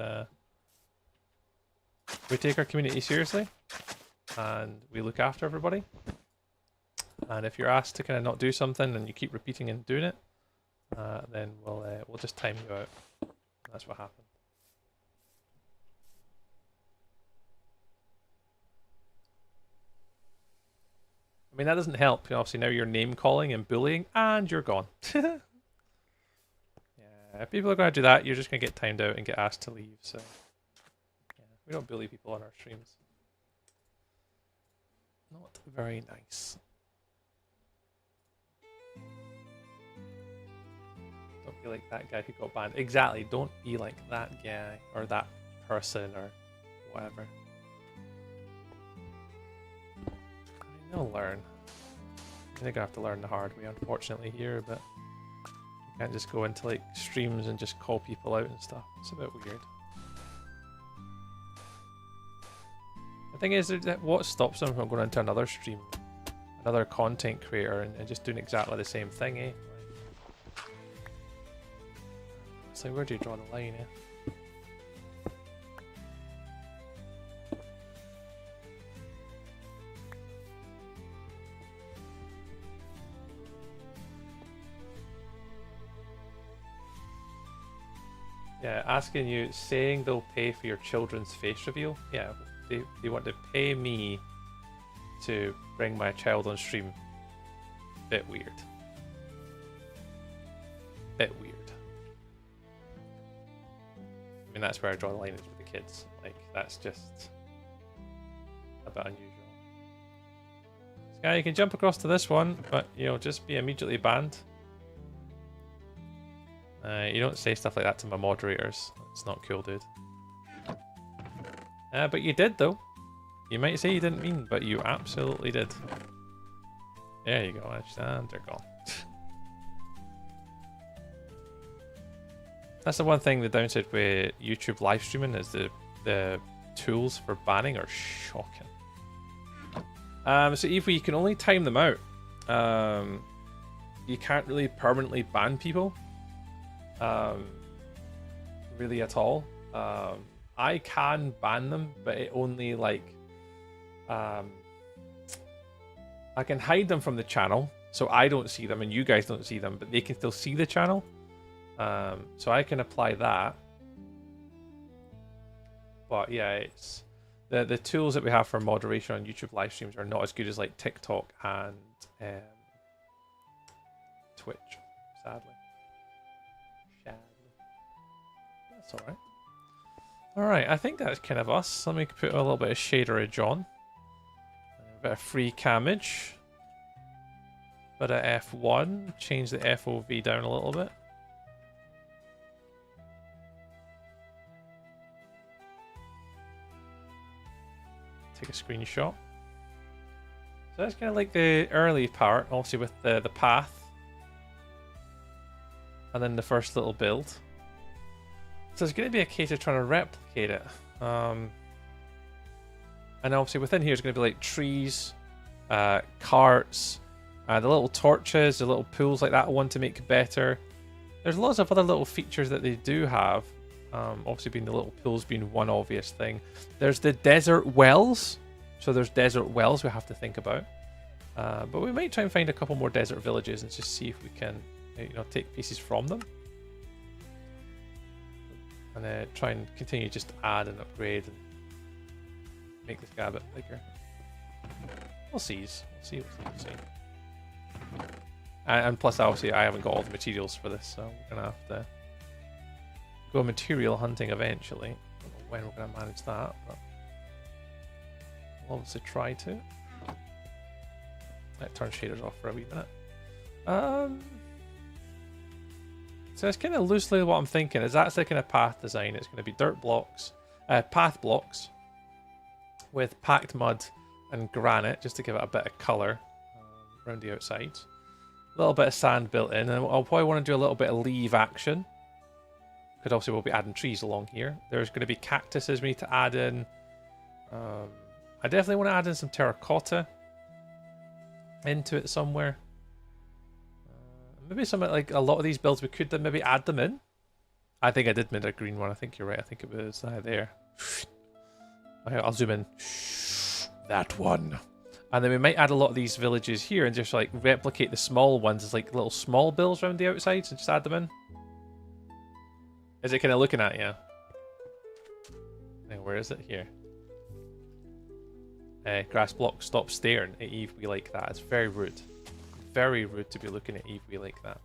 we take our community seriously, and we look after everybody. And if you're asked to kind of not do something and you keep repeating and doing it, then we'll just time you out. That's what happened. I mean, that doesn't help. Obviously, now you're name calling and bullying, and you're gone. Yeah, if people are going to do that, you're just going to get timed out and get asked to leave. So, yeah, we don't bully people on our streams. Not very nice. Don't be like that guy who got banned. Exactly. Don't be like that guy or that person or whatever. You'll learn. You're gonna have to learn the hard way, unfortunately, here, but you can't just go into like streams and just call people out and stuff. It's a bit weird. The thing is, that what stops them from going into another stream, another content creator, and just doing exactly the same thing, eh? It's like, where do you draw the line, eh? Yeah, asking you, saying they'll pay for your children's face reveal. Yeah, they want to pay me to bring my child on stream. Bit weird. Bit weird. I mean, that's where I draw the line is with the kids. Like, that's just a bit unusual. Sky, you can jump across to this one, but, you know, just be immediately banned. You don't say stuff like that to my moderators. It's not cool, dude. But you did, though. You might say you didn't mean, but you absolutely did. There you go. And they're gone. That's the one thing, the downside with YouTube live streaming is the tools for banning are shocking. So if you can only time them out, you can't really permanently ban people. Really at all. I can ban them, but it only like I can hide them from the channel, so I don't see them and you guys don't see them, but they can still see the channel. So I can apply that. But yeah, it's the tools that we have for moderation on YouTube live streams are not as good as like TikTok and Twitch, sadly. That's alright. Alright, I think that's kind of us. Let me put a little bit of shaderage on. A bit of free camage. Bit of F1. Change the FOV down a little bit. Take a screenshot. So that's kind of like the early part, obviously with the path. And then the first little build. So it's going to be a case of trying to replicate it. And obviously within here is going to be like trees, carts, the little torches, the little pools like that I want to make better. There's lots of other little features that they do have. Obviously being the little pools being one obvious thing. There's the desert wells. So there's desert wells we have to think about. But we might try and find a couple more desert villages and just see if we can, take pieces from them. And try and continue just to add and upgrade and make this guy a bit bigger. We'll see. We'll see. And plus, obviously, I haven't got all the materials for this, so we're going to have to go material hunting eventually. I don't know when we're going to manage that, but we'll obviously try to. Let's turn shaders off for a wee minute. So it's kind of loosely what I'm thinking is that's the kind of path design. It's going to be dirt blocks, path blocks with packed mud and granite just to give it a bit of colour around the outside. A little bit of sand built in, and I'll probably want to do a little bit of leaf action because obviously we'll be adding trees along here. There's going to be cactuses we need to add in. I definitely want to add in some terracotta into it somewhere. Maybe something like a lot of these builds we could then maybe add them in. I think I did make a green one. I think you're right. I think it was there. Okay, I'll zoom in. That one. And then we might add a lot of these villages here and just like replicate the small ones as like little small bills around the outsides and just add them in. Is it kind of looking at you? Hey, where is it? Here. Grass block, stop staring at Eve. We like that. It's very rude. Very rude to be looking at Eve. We like that.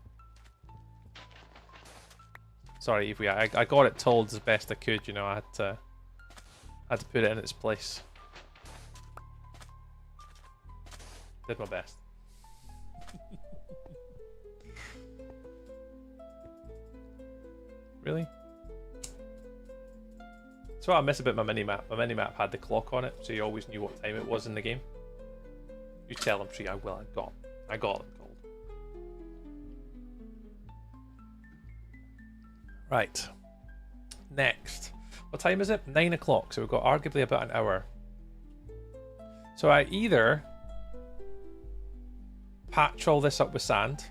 Sorry, Eve. I got it told as best I could. You know, I had to put it in its place. Did my best. Really? That's what I miss about my minimap. My minimap had the clock on it, so you always knew what time it was in the game. You tell them, Tree, I will. I got them told. Right. Next. What time is it? 9 o'clock, so we've got arguably about an hour. So I either patch all this up with sand,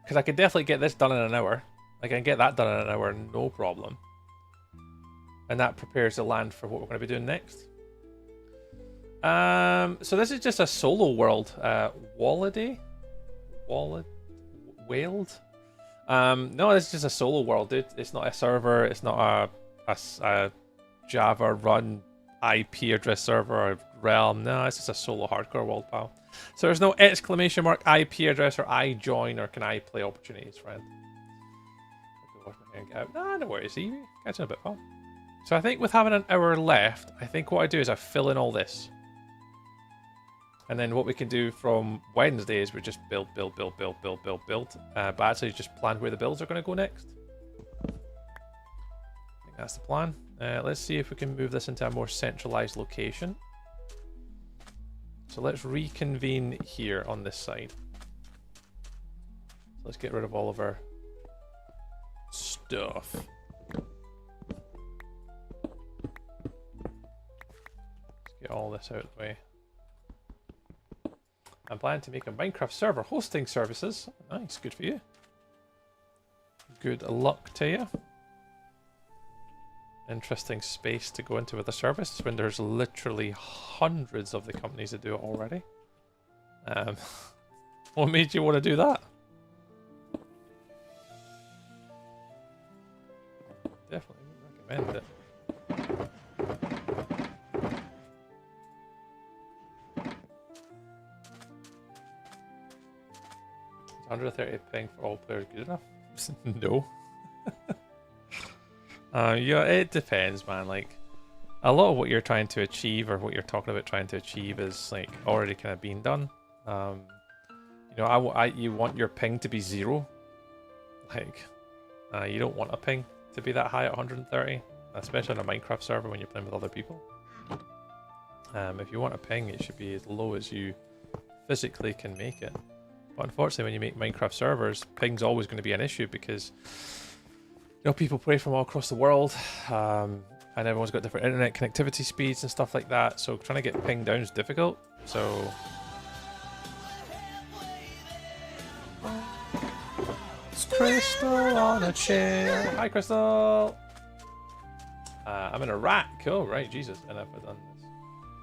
because I could definitely get this done in an hour. I can get that done in an hour, no problem. And that prepares the land for what we're going to be doing next. So this is just a solo world. Walladay? Wailed? No, this is just a solo world, dude. It's not a server. It's not a Java run IP address server or realm. No, it's just a solo hardcore world, pal. So there's no exclamation mark IP address or I join or can I play opportunities, friend. No, no worries, Evie. Catching a bit, pal. So I think with having an hour left, I think what I do is I fill in all this. And then what we can do from Wednesday is we just build. But actually just plan where the builds are going to go next. I think that's the plan. Let's see if we can move this into a more centralized location. So let's reconvene here on this side. So let's get rid of all of our stuff. Let's get all this out of the way. I'm planning to make a Minecraft server hosting services. Nice, good for you. Good luck to you. Interesting space to go into with a service when there's literally hundreds of the companies that do it already. What made you want to do that? Definitely recommend it. 130 ping for all players good enough? No. Yeah, it depends, man. Like, a lot of what you're trying to achieve or what you're talking about trying to achieve is like already kind of being done. You know, you want your ping to be 0. Like, you don't want a ping to be that high at 130, especially on a Minecraft server when you're playing with other people. If you want a ping, it should be as low as you physically can make it. But unfortunately, when you make Minecraft servers, ping's always going to be an issue because, you know, people play from all across the world, and everyone's got different internet connectivity speeds and stuff like that. So trying to get ping down is difficult. So Crystal on a chair. Hi, Crystal. I'm in Iraq. Oh, right, Jesus. And if I've done this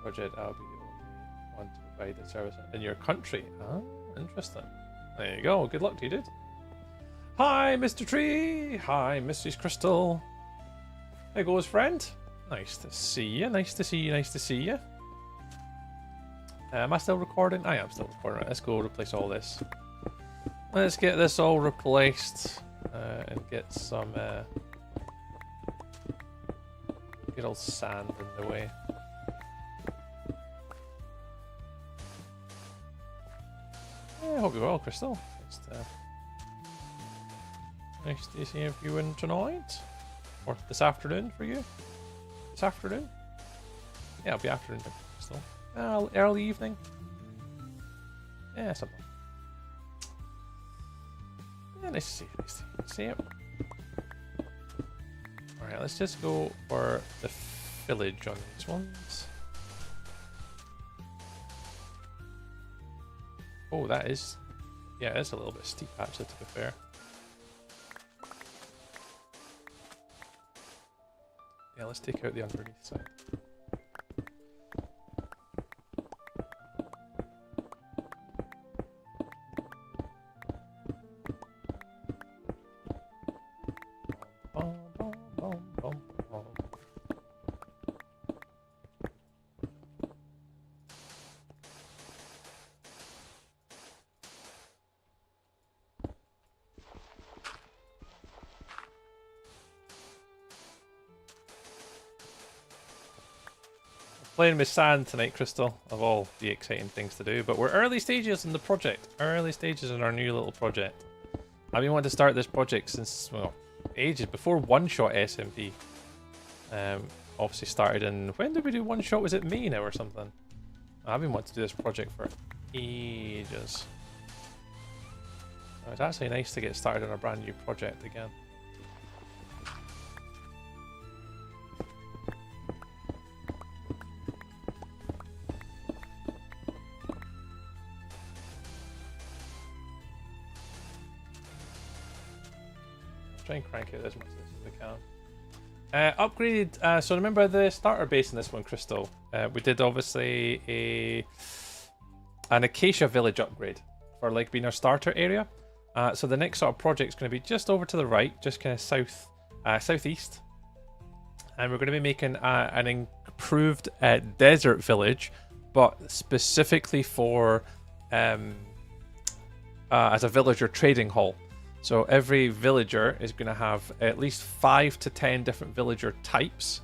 project, I'll be the only one to provide the service in your country. Oh, interesting. There you go. Good luck to you, dude. Hi, Mr. Tree. Hi, Mrs. Crystal. There goes, friend. Nice to see you. Nice to see you. Nice to see you. Am I still recording? I am still recording. Right, let's go replace all this. Let's get this all replaced and get some good old sand in the way. Yeah, I hope you're well, Crystal. Nice to see you tonight. Or this afternoon for you. This afternoon? Yeah, it'll be afternoon, Crystal. Early evening. Yeah, something. Yeah, nice to see you. Nice to see you. Alright, let's just go for the village on these ones. Oh, that is... yeah, it's a little bit steep, actually, to be fair. Yeah, let's take out the underneath side. playing with sand tonight, Crystal, of all the exciting things to do. But we're early stages in the project. Early stages in our new little project. I've been wanting to start this project since, well, ages before One Shot SMP. Obviously started in, when did we do One Shot? Was it May now or something? I've been wanting to do this project for ages. So it's actually nice to get started on a brand new project again. Try and crank it as much as I can. Upgraded. So remember the starter base in this one, Crystal. We did obviously an acacia village upgrade for like being our starter area. So the next sort of project is going to be just over to the right, just kind of southeast, and we're going to be making an improved desert village, but specifically for as a villager trading hall. So every villager is going to have at least 5 to 10 different villager types.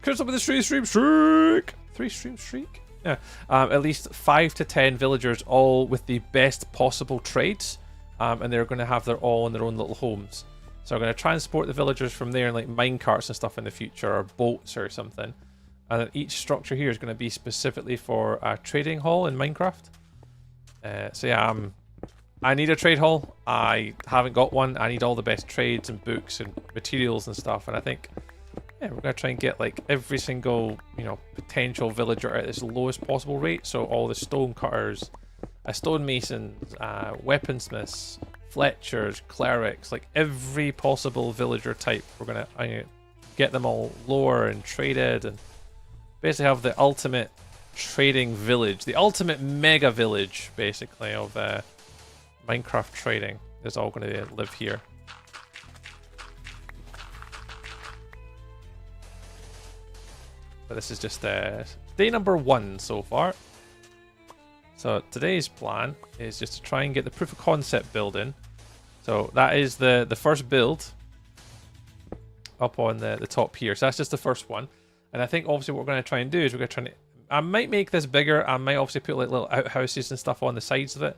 Crystal with the stream streak! 3 stream streak? Yeah. At least 5 to 10 villagers, all with the best possible trades. And they're going to have all in their own little homes. So I'm going to transport the villagers from there in like minecarts and stuff in the future, or boats or something. And then each structure here is going to be specifically for a trading hall in Minecraft. So yeah, I need a trade hall. I haven't got one. I need all the best trades and books and materials and stuff. And I think, yeah, we're going to try and get like every single, potential villager at this lowest possible rate. So all the stone cutters, stonemasons, weaponsmiths, fletchers, clerics, like every possible villager type. We're going to get them all lower and traded and basically have the ultimate trading village, the ultimate mega village, basically, of Minecraft trading is all going to live here. But this is just day number 1 so far. So today's plan is just to try and get the proof of concept building. So that is the first build up on the top here. So that's just the first one. And I think obviously what we're going to try and do is we're going to try and... I might make this bigger. I might obviously put like little outhouses and stuff on the sides of it.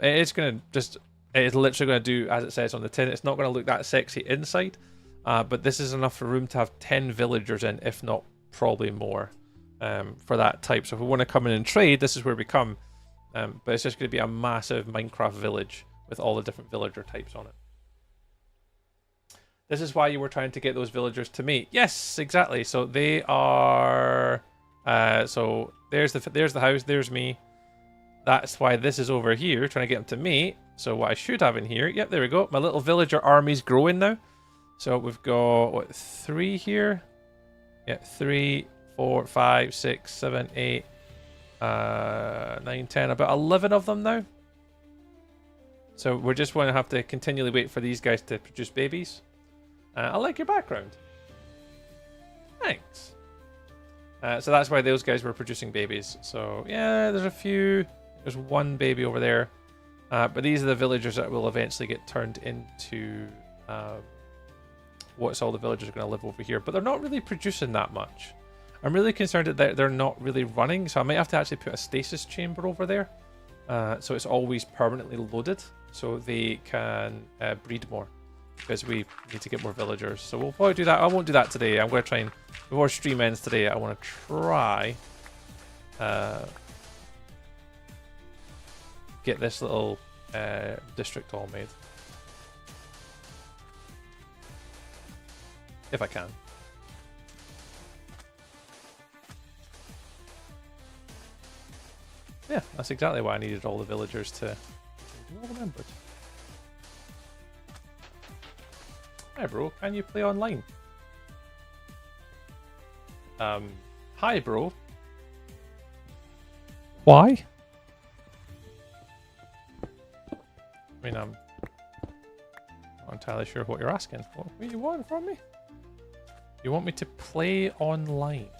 It is going to it's literally going to do as it says on the tin. It's not going to look that sexy inside, but this is enough room to have 10 villagers in, if not probably more, for that type. So if we want to come in and trade, this is where we come. But it's just going to be a massive Minecraft village with all the different villager types on it. This is why you were trying to get those villagers to mate. Yes, exactly. So they are. So there's the house. There's me. That's why this is over here, trying to get them to mate. So what I should have in here, yep, there we go. My little villager army's growing now. So we've got, what, 3 here? Yeah, 3, 4, 5, 6, 7, 8, 9, 10, about 11 of them now. So we're just going to have to continually wait for these guys to produce babies. I like your background. Thanks. So that's why those guys were producing babies. So yeah, there's a few. There's 1 baby over there. But these are the villagers that will eventually get turned into what's all the villagers are going to live over here. But they're not really producing that much. I'm really concerned that they're not really running. So I might have to actually put a stasis chamber over there. So it's always permanently loaded. So they can breed more. Because we need to get more villagers. So we'll probably do that. I won't do that today. I'm going to try and, before stream ends today, I want to try get this little district all made. If I can. Yeah, that's exactly why I needed all the villagers to... Well remembered. Hi bro, can you play online? Hi bro. Why? I mean, I'm not entirely sure what you're asking. What do you want from me? You want me to play online?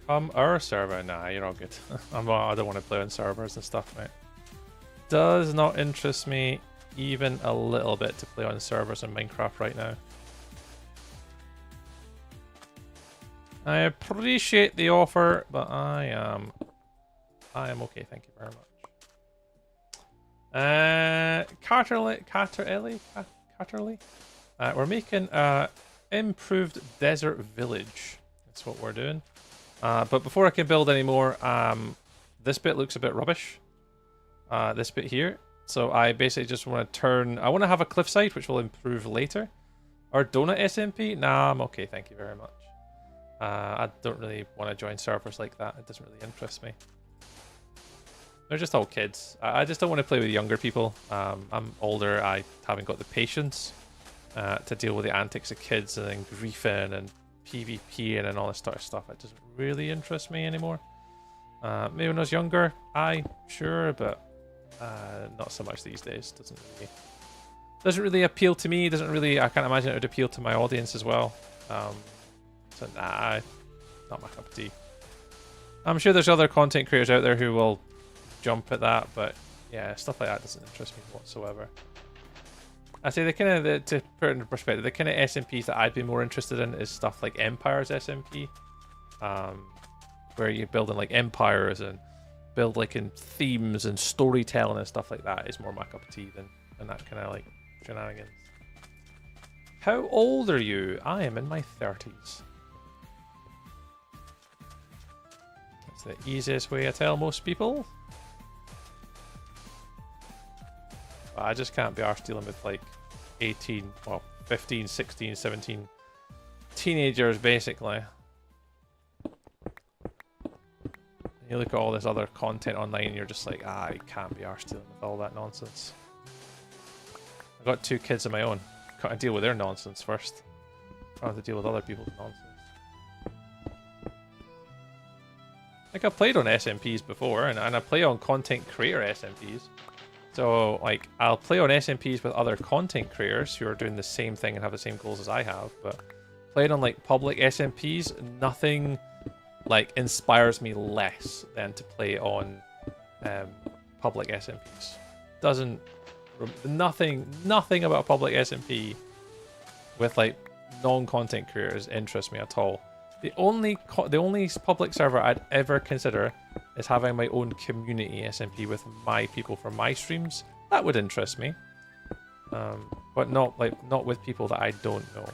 Come our server. Nah, you're all good. I don't want to play on servers and stuff, mate. Does not interest me even a little bit to play on servers in Minecraft right now. I appreciate the offer, but I am okay, thank you very much. Carterley? We're making improved desert village. That's what we're doing. But before I can build any more, this bit looks a bit rubbish. This bit here. So I basically just want to I want to have a cliffside, which will improve later. Or donut SMP? Nah, I'm okay, thank you very much. I don't really want to join servers like that. It doesn't really interest me. They're just all kids. I just don't want to play with younger people. I'm older. I haven't got the patience to deal with the antics of kids and then griefing and PvP and all this sort of stuff. It doesn't really interest me anymore. Maybe when I was younger, sure, but not so much these days. Doesn't really appeal to me. I can't imagine it would appeal to my audience as well. So nah, not my cup of tea. I'm sure there's other content creators out there who will jump at that, but yeah, stuff like that doesn't interest me whatsoever. I say to put it into perspective, the kind of SMPs that I'd be more interested in is stuff like Empire's SMP, where you're building like empires and build like in themes and storytelling and stuff like that is more my cup of tea than that kind of like shenanigans. How old are you? I am in my 30s. That's the easiest way I tell most people. But I just can't be arsed dealing with like 15, 16, 17 teenagers basically. You look at all this other content online and you're just like, I can't be arsed dealing with all that nonsense. I've got 2 kids of my own. Got to deal with their nonsense first. I have to deal with other people's nonsense. Like I've played on SMPs before, and I play on content creator SMPs. So like I'll play on SMPs with other content creators who are doing the same thing and have the same goals as I have, but playing on like public SMPs, nothing like inspires me less than to play on public SMPs. Nothing about public SMP with like non-content creators interests me at all. The only public server I'd ever consider is having my own community SMP with my people from my streams. That would interest me, but not with people that I don't know.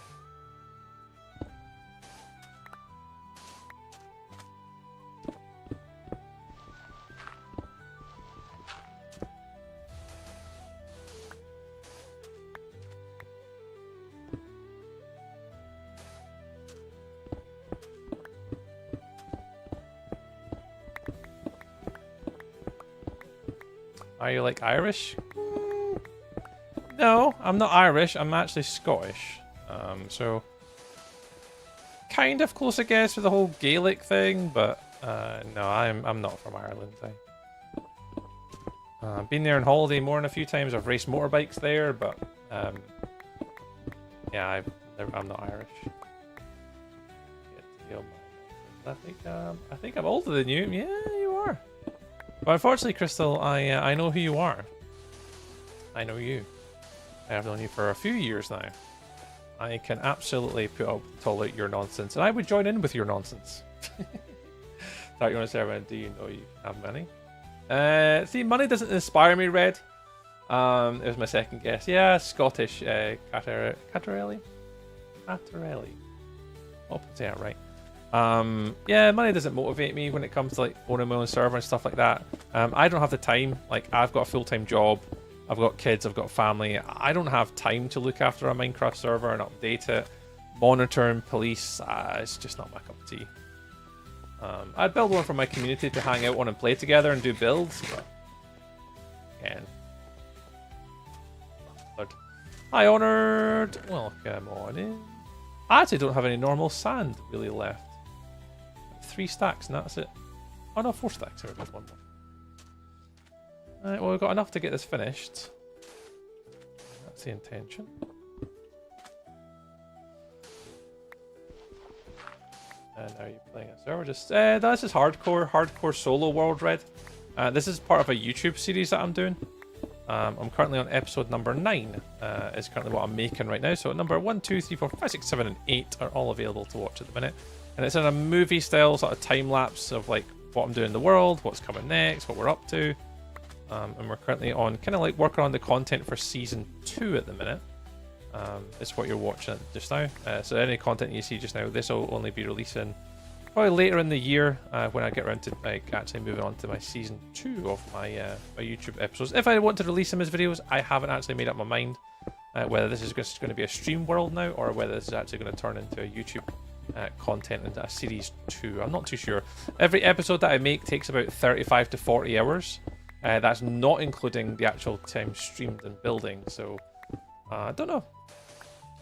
Are you like Irish? No, I'm not Irish. I'm actually Scottish. So kind of close, I guess, with the whole Gaelic thing, but no, I'm not from Ireland. I've been there on holiday more than a few times. I've raced motorbikes there, but yeah, I'm not Irish. I think I'm older than you. Yeah, you are. But unfortunately, Crystal, I know who you are. I know you. I have known you for a few years now. I can absolutely tolerate your nonsense, and I would join in with your nonsense. Thought you want to say, do you know you have money? See, money doesn't inspire me, Red. It was my second guess. Yeah, Scottish. Catterelli? Catterelli. I'll say that right. Yeah, money doesn't motivate me when it comes to like owning my own server and stuff like that. I don't have the time. Like, I've got a full-time job. I've got kids, I've got family. I don't have time to look after a Minecraft server and update it, monitor and police. It's just not my cup of tea. I'd build one for my community to hang out on and play together and do builds, but again. Hi, Honoured. Welcome on in. I actually don't have any normal sand really left. 3 stacks and that's it. Oh no, 4 stacks. Here, there's one more. Alright, well, we've got enough to get this finished. That's the intention. And are you playing a server? Just this is hardcore solo world, Red. This is part of a YouTube series that I'm doing. I'm currently on episode number 9. Is currently what I'm making right now. So number 1, 2, 3, 4, 5, 6, 7, and 8 are all available to watch at the minute. And it's in a movie style sort of time lapse of like what I'm doing in the world, what's coming next, what we're up to. And we're currently on kind of like working on the content for season 2 at the minute. It's what you're watching just now. So any content you see just now, this will only be releasing probably later in the year when I get around to like actually moving on to my season 2 of my my YouTube episodes. If I want to release them as videos, I haven't actually made up my mind whether this is just going to be a stream world now or whether this is actually going to turn into a YouTube content into a series 2. I'm not too sure. Every episode that I make takes about 35 to 40 hours. That's not including the actual time streamed and building. So I don't know.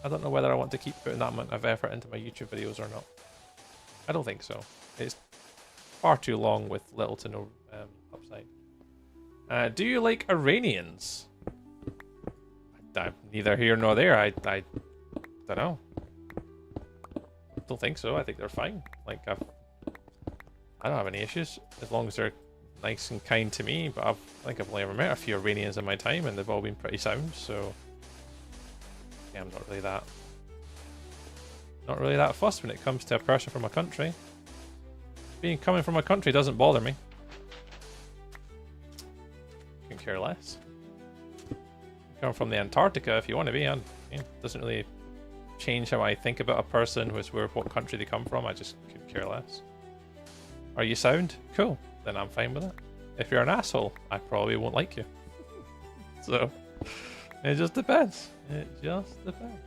I don't know whether I want to keep putting that amount of effort into my YouTube videos or not. I don't think so. It's far too long with little to no upside. Do you like Iranians? Neither here nor there. I don't know. Don't think so. I think they're fine. Like I don't have any issues as long as they're nice and kind to me. But I think I've only ever met a few Iranians in my time, and they've all been pretty sound. So yeah, I'm not really that fussed when it comes to a person from a country. Coming from a country doesn't bother me. Couldn't care less. Coming from the Antarctica, if you want to be, it doesn't really change how I think about a person with what country they come from. I just could care less. Are you sound? Cool. Then I'm fine with it. If you're an asshole, I probably won't like you. So it just depends. It just depends.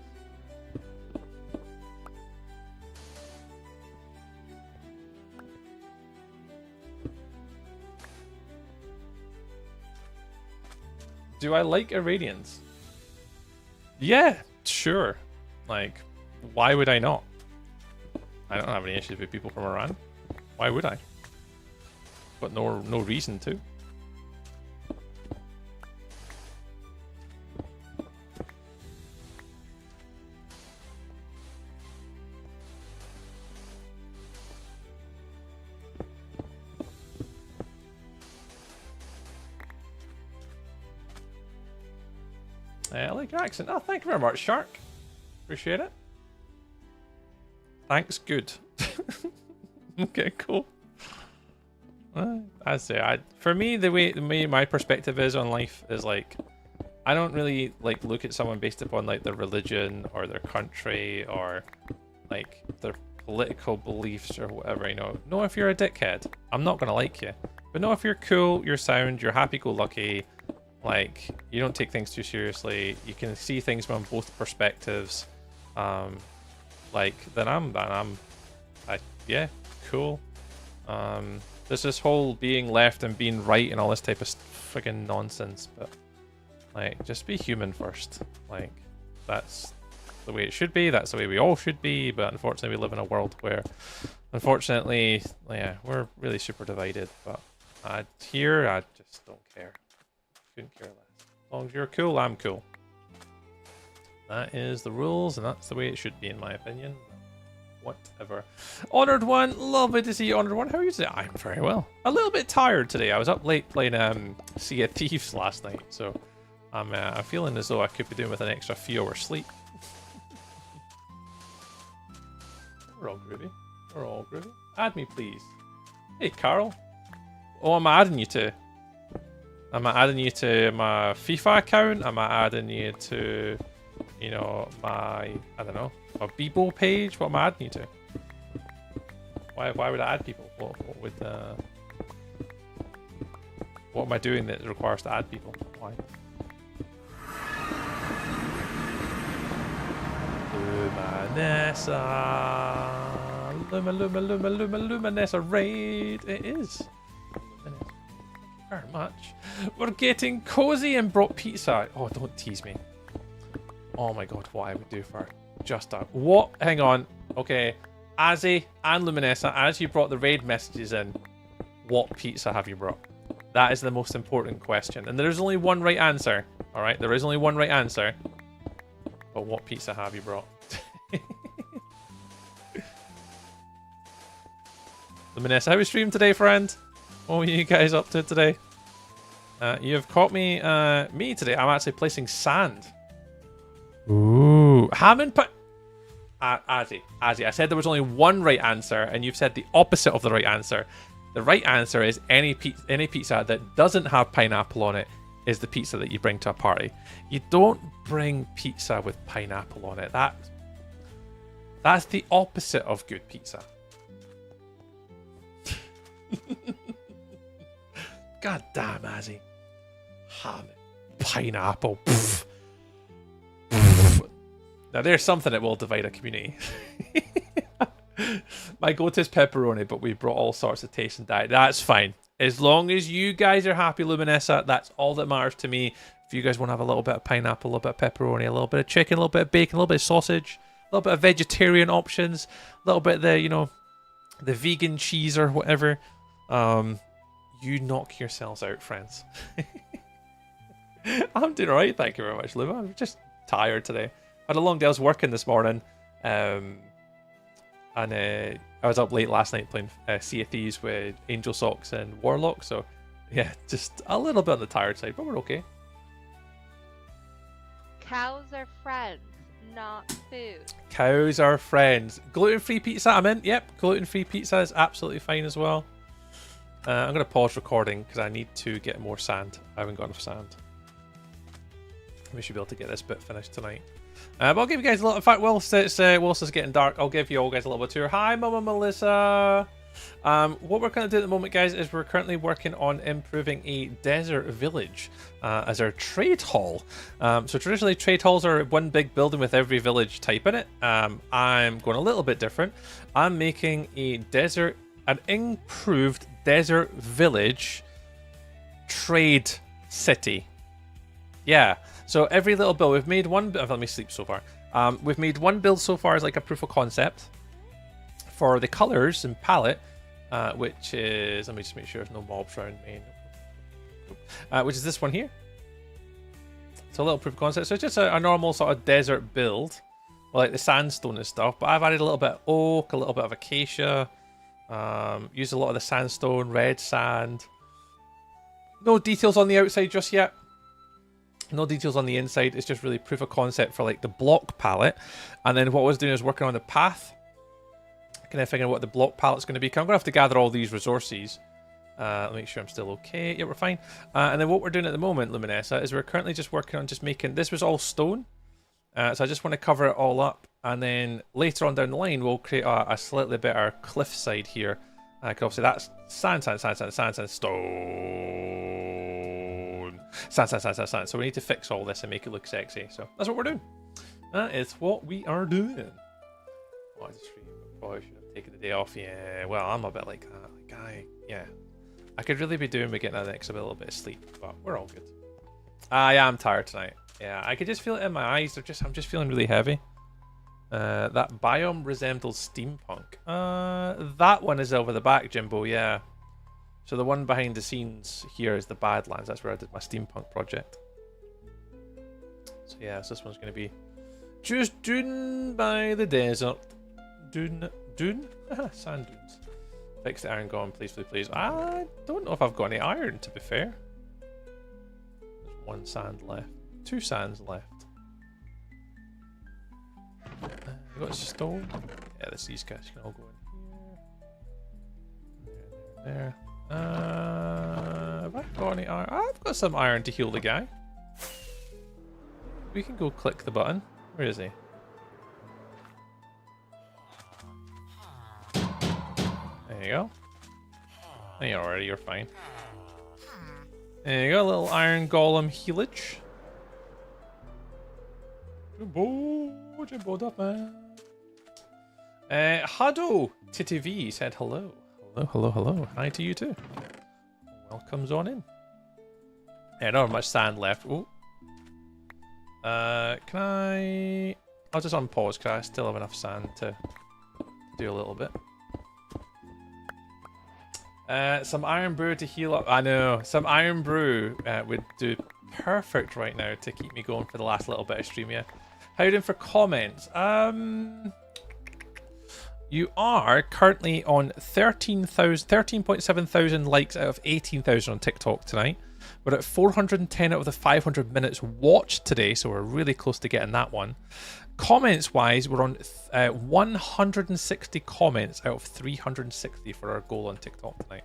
Do I like Iranians? Yeah, sure. Like, why would I not? I don't have any issues with people from Iran. Why would I? But no reason to. I like your accent. Oh, thank you very much, Shark. Appreciate it. Thanks, good. Okay, cool. I say, for me, the way my perspective is on life is like, I don't really like look at someone based upon like their religion or their country or like their political beliefs or whatever. You know, if you're a dickhead, I'm not gonna like you. But no, if you're cool, you're sound, you're happy-go-lucky. Like, you don't take things too seriously. You can see things from both perspectives. Like, yeah, cool. There's this whole being left and being right and all this type of friggin' nonsense. But, like, just be human first. Like, that's the way it should be. That's the way we all should be. But unfortunately, we live in a world where, unfortunately, yeah, we're really super divided. But here, I just don't care. Couldn't care less. As long as you're cool, I'm cool. That is the rules, and that's the way it should be, in my opinion. Whatever. Honored One, lovely to see you, Honored One. How are you today? I'm very well. A little bit tired today. I was up late playing Sea of Thieves last night, so I'm feeling as though I could be doing with an extra few hours sleep. We're all groovy. We're all groovy. Add me, please. Hey, Carol. Oh, I'm adding you to. Am I adding you to my FIFA account? Am I adding you to, you know, my, I don't know, my Bebo page? What am I adding you to? Why would I add people? What am I doing that requires to add people? Why? Lumanessa raid. It is. Very much. We're getting cozy and brought pizza. Oh, don't tease me. Oh my god, what I would do for just a... What? Hang on. Okay. Azzy and Luminessa, as you brought the raid messages in, what pizza have you brought? That is the most important question. And there is only one right answer. Alright, there is only one right answer. But what pizza have you brought? Luminessa, how was stream today, friend? What were you guys up to today? You have caught me today. I'm actually placing sand. Ooh. Hammond put... Azzy, I said there was only one right answer, and you've said the opposite of the right answer. The right answer is any pizza that doesn't have pineapple on it is the pizza that you bring to a party. You don't bring pizza with pineapple on it. That's the opposite of good pizza. God damn, Azzy. Ham, pineapple. Pff. Pff. Now there's something that will divide a community. My go-to is pepperoni, but we brought all sorts of taste and diet. That's fine. As long as you guys are happy, Luminessa, that's all that matters to me. If you guys want to have a little bit of pineapple, a little bit of pepperoni, a little bit of chicken, a little bit of bacon, a little bit of sausage, a little bit of vegetarian options, a little bit of the, the vegan cheese or whatever, you knock yourselves out, friends. I'm doing alright, thank you very much, Luma. I'm just tired today. I had a long day. I was working this morning, and I was up late last night playing Sea of Thieves with Angel Socks and Warlock, so yeah, just a little bit on the tired side, but we're okay. Cows are friends, not food. Cows are friends. Gluten-free pizza, I'm in. Yep, gluten-free pizza is absolutely fine as well. I'm going to pause recording because I need to get more sand. I haven't got enough sand. We should be able to get this bit finished tonight. But I'll give you guys a little... In fact, whilst it's getting dark, I'll give you all guys a little bit of tour. Hi, Mama Melissa! What we're going to do at the moment, guys, is we're currently working on improving a desert village as our trade hall. So traditionally, trade halls are one big building with every village type in it. I'm going a little bit different. I'm making an improved desert village trade city. Yeah. So every little build, we've made one... Let me sleep so far. We've made one build so far as like a proof of concept for the colors and palette, which is... Let me just make sure there's no mobs around me. Which is this one here. It's a little proof of concept. So it's just a normal sort of desert build. Like the sandstone and stuff. But I've added a little bit of oak, a little bit of acacia. Used a lot of the sandstone, red sand. No details on the outside just yet. No details on the inside. It's just really proof of concept for like the block palette. And then what I was doing is working on the path. Kind of figuring what the block palette's going to be. I'm going to have to gather all these resources. Make sure I'm still okay. Yeah, we're fine. And then what we're doing at the moment, Luminessa, is we're currently just working on just making... This was all stone. So I just want to cover it all up. And then later on down the line, we'll create a slightly better cliffside here. Because obviously that's sand, stone. Sand. So we need to fix all this and make it look sexy. So that's what we're doing. That is what we are doing. Oh, I just probably should have taken the day off. Yeah, well, I'm a bit like that. Yeah. I could really be doing with getting a little bit of sleep, but we're all good. Yeah, I'm tired tonight. Yeah, I could just feel it in my eyes. I'm just feeling really heavy. That biome resembles steampunk. That one is over the back, Jimbo, yeah. So the one behind the scenes here is the Badlands. That's where I did my steampunk project. So yeah, so this one's going to be just dune by the desert. Dune? Sand dunes. Fix the iron golem, please. I don't know if I've got any iron, to be fair. There's one sand left. 2 sands left. You got stone? Yeah, these guys can all go in here. There. Have I got any iron? I've got some iron to heal the guy. We can go click the button. Where is he? There you go. You're fine. There you go, a little iron golem healage. Jimbo up, man. Hado Titty V said hello. Hello. Hi to you too. Welcome's on in. Yeah, not much sand left. Ooh. Can I... I'll just unpause because I still have enough sand to do a little bit. Some iron brew to heal up. I know. Some iron brew would do perfect right now to keep me going for the last little bit of stream, yeah. How you doing for comments? You are currently on 13.7 thousand likes out of 18,000 on TikTok tonight. We're at 410 out of the 500 minutes watched today, so we're really close to getting that one. Comments-wise, we're on 160 comments out of 360 for our goal on TikTok tonight.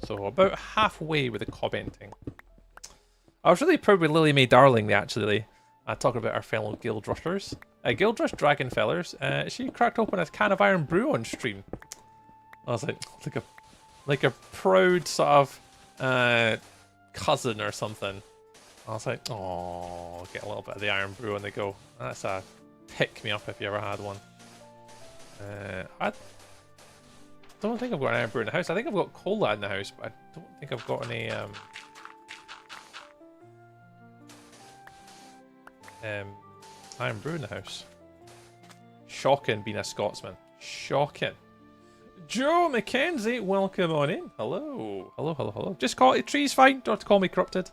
So about halfway with the commenting. I was really proud with Lily Mae Darling, actually, talking about our fellow Guild Rushers. Guild Rush Dragonfellers, she cracked open a can of Iron Brew on stream. I was like a proud sort of cousin or something. I was like, oh, get a little bit of the Iron Brew on the go. That's a pick me up if you ever had one. I don't think I've got an Iron Brew in the house. I think I've got cola in the house, but I don't think I've got any Iron Brew in the house. Shocking being a Scotsman. Shocking. Joe McKenzie, welcome on in. Hello. Hello, hello, hello. Just call it Tree's fine. Don't have to call me corrupted.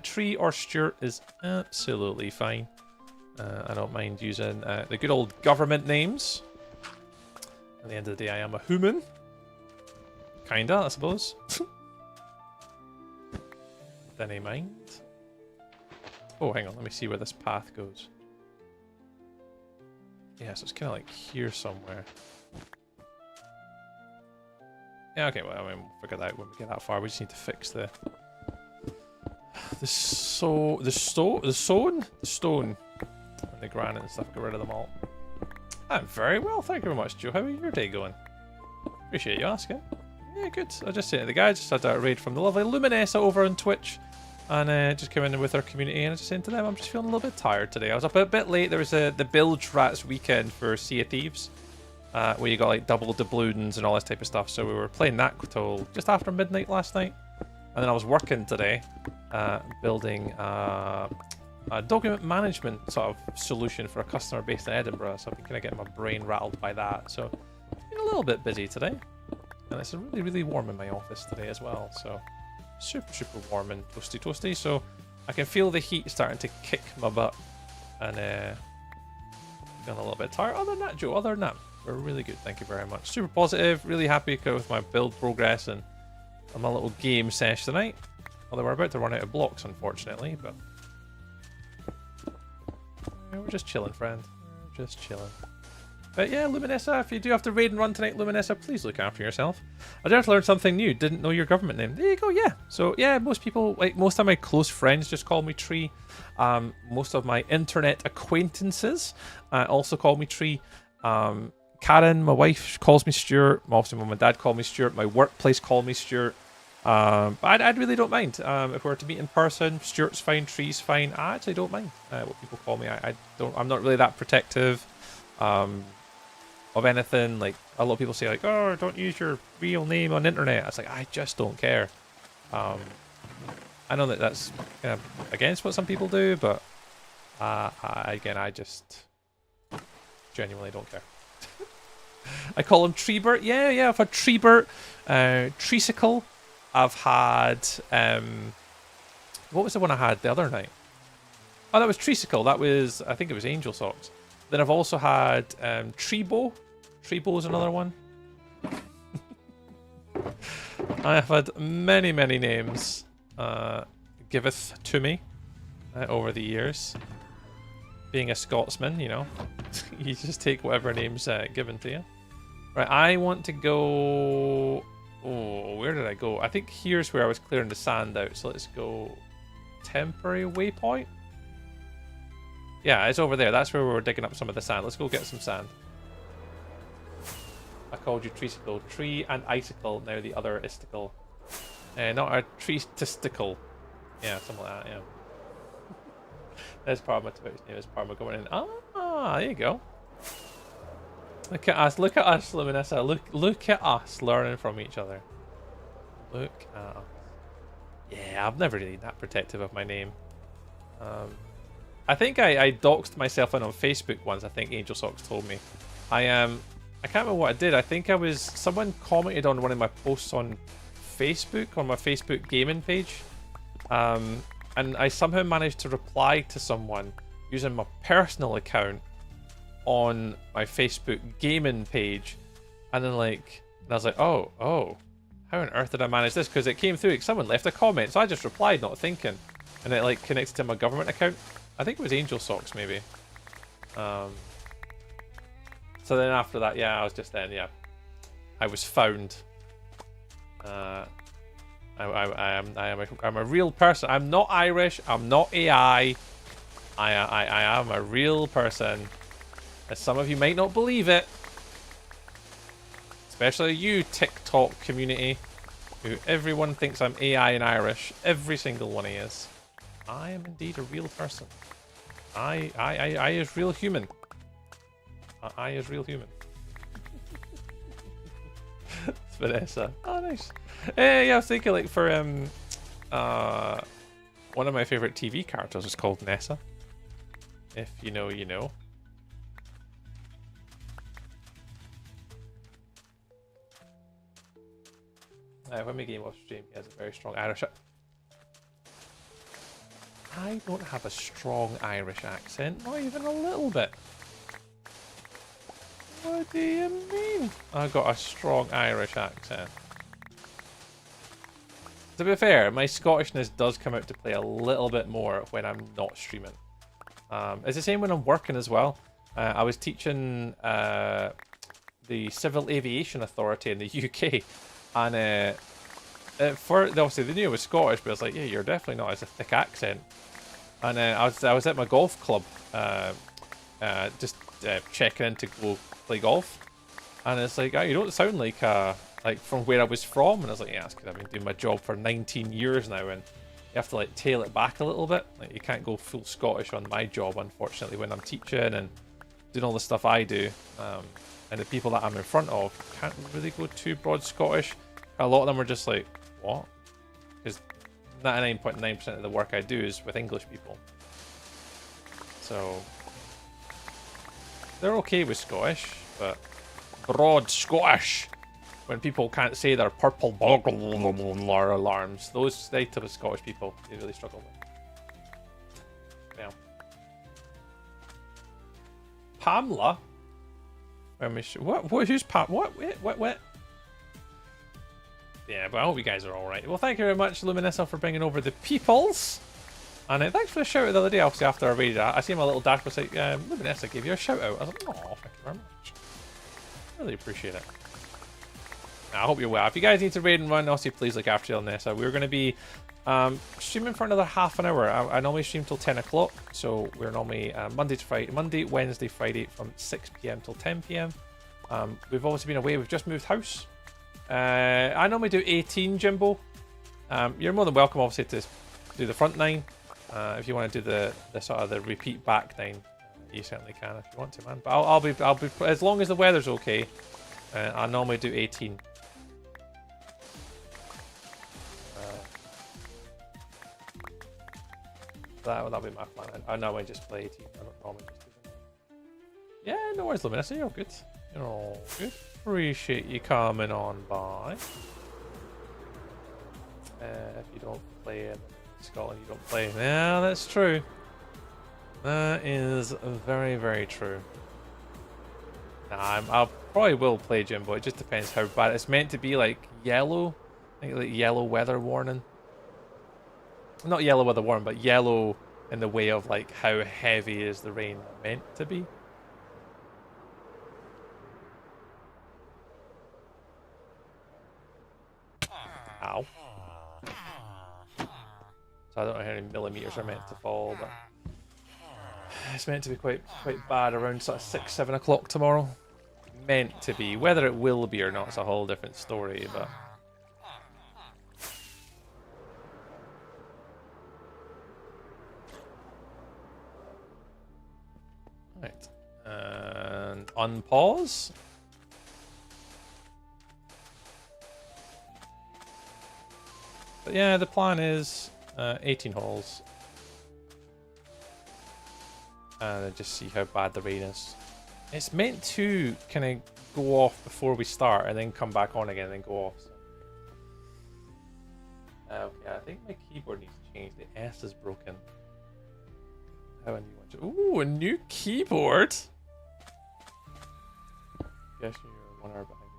Tree or Stuart is absolutely fine. I don't mind using the good old government names. At the end of the day, I am a human. Kinda, I suppose. Then I mind. Oh, hang on. Let me see where this path goes. Yeah, so it's kind of like here somewhere. Yeah, okay, well, I mean, we'll figure that out when we get that far. We just need to fix the stone, and the granite and stuff. Get rid of them all. I'm very well, thank you very much, Joe. How are your day going? Appreciate you asking. Yeah, good. I was just saying to the guys, just had a raid from the lovely Luminessa over on Twitch, and just came in with our community, and I was just saying to them, I'm just feeling a little bit tired today. I was up a bit late. There was the Bilge Rats weekend for Sea of Thieves. Where you got like double doubloons and all this type of stuff. So we were playing that till just after midnight last night. And then I was working today, building a document management sort of solution for a customer based in Edinburgh. So I've been kind of getting my brain rattled by that. So been a little bit busy today. And it's really, really warm in my office today as well. So super, super warm and toasty, toasty. So I can feel the heat starting to kick my butt. And feeling a little bit tired. Other than that, Joe, other than that, we're really good, thank you very much. Super positive, really happy with my build progress and my little game sesh tonight. Although we're about to run out of blocks, unfortunately, but we're just chilling, friend. We're just chilling. But yeah, Luminessa, if you do have to raid and run tonight, Luminessa, please look after yourself. I did have to learn something new. Didn't know your government name. There you go, yeah. So yeah, most people, like most of my close friends just call me Tree. Most of my internet acquaintances also call me Tree. Karen, my wife, calls me Stuart. Obviously, mum and dad call me Stuart. My workplace call me Stuart. But I really don't mind. If we were to meet in person, Stuart's fine, Tree's fine. I actually don't mind what people call me. I'm not really that protective of anything. Like a lot of people say, like, oh, don't use your real name on the internet. It's like I just don't care. I know that that's kind of against what some people do, but again, I just genuinely don't care. I call him Treebert. Yeah, I've had Treebert, Treesicle. I've had what was the one I had the other night? Oh, that was Treesicle. That was, I think it was Angel Socks. Then I've also had Treebo. Treebo is another one. I have had many names giveth to me over the years. Being a Scotsman, you know, you just take whatever name's given to you. Right, I want to go... Oh, where did I go? I think here's where I was clearing the sand out. So let's go... Temporary waypoint? Yeah, it's over there. That's where we were digging up some of the sand. Let's go get some sand. I called you Treesicle. Tree and Icicle, now the other isticle. Not a tree-testicle. Yeah, something like that, yeah. There's Parma Twitch name is Parma going in. Ah, there you go. Look at us, Luminessa. Look at us learning from each other. Look at us. Yeah, I've never really been that protective of my name. I think I doxed myself in on Facebook once. I think Angel Socks told me. I can't remember what I did. I think someone commented on one of my posts on Facebook, on my Facebook gaming page. And I somehow managed to reply to someone using my personal account on my Facebook gaming page, and then like, and I was like, oh, how on earth did I manage this? Because it came through, someone left a comment, so I just replied, not thinking, and it like connected to my government account. I think it was Angel Socks, maybe. So then after that, yeah, I was just then, yeah, I was found. I'm a real person. I'm not Irish. I'm not AI. I am a real person. As some of you might not believe it, especially you TikTok community, who everyone thinks I'm AI and Irish. Every single one is. I am indeed a real person. I is real human. I is real human. It's Vanessa. Oh, nice. Yeah, I was thinking like for one of my favorite TV characters is called Nessa. If you know, you know. When we game off stream, he has a very strong Irish. I don't have a strong Irish accent, not even a little bit. What do you mean? I got a strong Irish accent. To be fair, my Scottishness does come out to play a little bit more when I'm not streaming. It's the same when I'm working as well. I was teaching the Civil Aviation Authority in the UK, and obviously they knew I was Scottish, but I was like, yeah, you're definitely not as a thick accent. And I was at my golf club, just checking in to go play golf, and it's like, oh, you don't sound like from where I was from. And I was like, yeah, it's because I've been doing my job for 19 years now, and you have to like tail it back a little bit. Like you can't go full Scottish on my job, unfortunately, when I'm teaching and doing all the stuff I do. And the people that I'm in front of can't really go too broad Scottish. A lot of them are just like, what? Because 99.9% of the work I do is with English people. So they're okay with Scottish, but broad Scottish, when people can't say their purple alarms, those type of Scottish people, they really struggle with. Yeah. Pamela? What? Who's Pam? What? Yeah, but I hope you guys are alright. Well, thank you very much, Luminessa, for bringing over the peoples. And thanks for the shout out the other day, obviously, after I raided. I see my little dashboard say, Luminessa gave you a shout out. I was like, oh, thank you very much. Really appreciate it. I hope you're well. If you guys need to raid and run, also please look after Luminessa. We're going to be streaming for another half an hour. I normally stream till 10 o'clock, so we're normally Monday, Wednesday, Friday from 6 p.m. till 10 p.m. We've obviously been away. We've just moved house. I normally do 18, Jimbo. You're more than welcome, obviously, to do the front 9. If you want to do the sort of the repeat back 9, you certainly can if you want to, man. But I'll be as long as the weather's okay. I normally do 18. That'll be my plan. I normally just play 18. I don't normally just do them. Yeah, no worries, Luminessa. You're all good. You're all good. Appreciate you coming on by. If you don't play in Scotland, you don't play. Yeah, that's true. That is very, very true. Nah, I probably will play Jimbo. It just depends how bad. It's meant to be like yellow. I think like yellow weather warning. Not yellow weather warning, but yellow in the way of like how heavy is the rain meant to be. Ow. So I don't know how many millimeters are meant to fall, but it's meant to be quite bad around sort of 6-7 o'clock tomorrow. Meant to be. Whether it will be or not is a whole different story, but right. And unpause. But yeah, the plan is 18 holes. And just see how bad the rain is. It's meant to kind of go off before we start and then come back on again and then go off. So. Okay, I think my keyboard needs to change. The S is broken. How a new one? Ooh, a new keyboard! Guess you're 1 hour behind.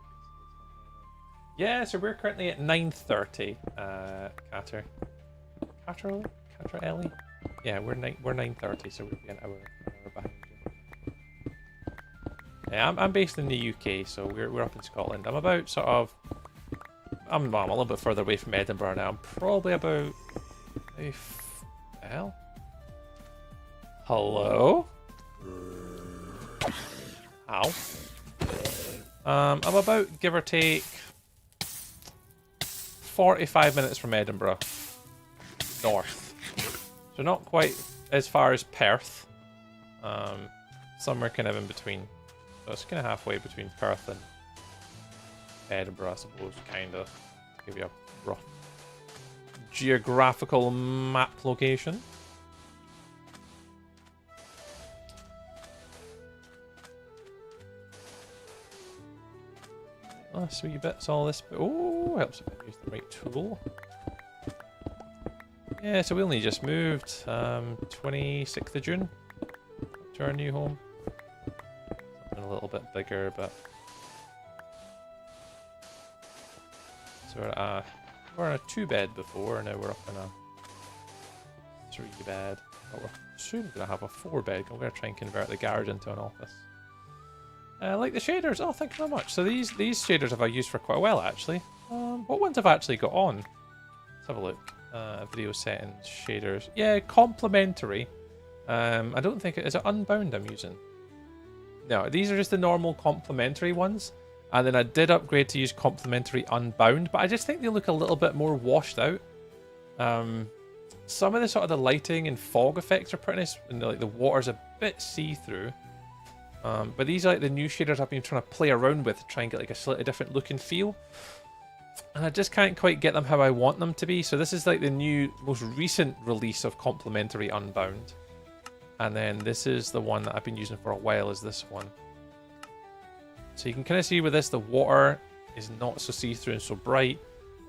Yeah, so we're currently at 9:30. Cater Ellie. Yeah, we're 9:30, so we'd be an hour behind you. Yeah, I'm based in the UK, so we're up in Scotland. I'm about sort of. I'm a little bit further away from Edinburgh now. I'm probably about. Well. Hello. Ow. I'm about, give or take, 45 minutes from Edinburgh. North. So not quite as far as Perth. Somewhere kind of in between. So it's kind of halfway between Perth and Edinburgh, I suppose, kind of. Give you a rough geographical map location. Oh, sweet bits, all this. Oh, helps if I use the right tool. Yeah, so we only just moved 26th of June to our new home. Something a little bit bigger, but so we're in a 2-bed before, and now we're up in a 3-bed. But we're soon gonna have a 4-bed. I'm gonna try and convert the garage into an office. I like the shaders. Oh, thank you very much. So these shaders have I used for quite a while, actually. What ones have I actually got on? Let's have a look. Video settings, shaders. Yeah, complementary. I don't think is it Unbound I'm using. No, these are just the normal complementary ones. And then I did upgrade to use complementary Unbound, but I just think they look a little bit more washed out. Some of the sort of the lighting and fog effects are pretty nice, and like the water's a bit see-through. But these are like the new shaders I've been trying to play around with to try and get like a slightly different look and feel. And I just can't quite get them how I want them to be. So this is like the new, most recent release of complementary Unbound. And then this is the one that I've been using for a while, is this one. So you can kind of see with this, the water is not so see-through and so bright.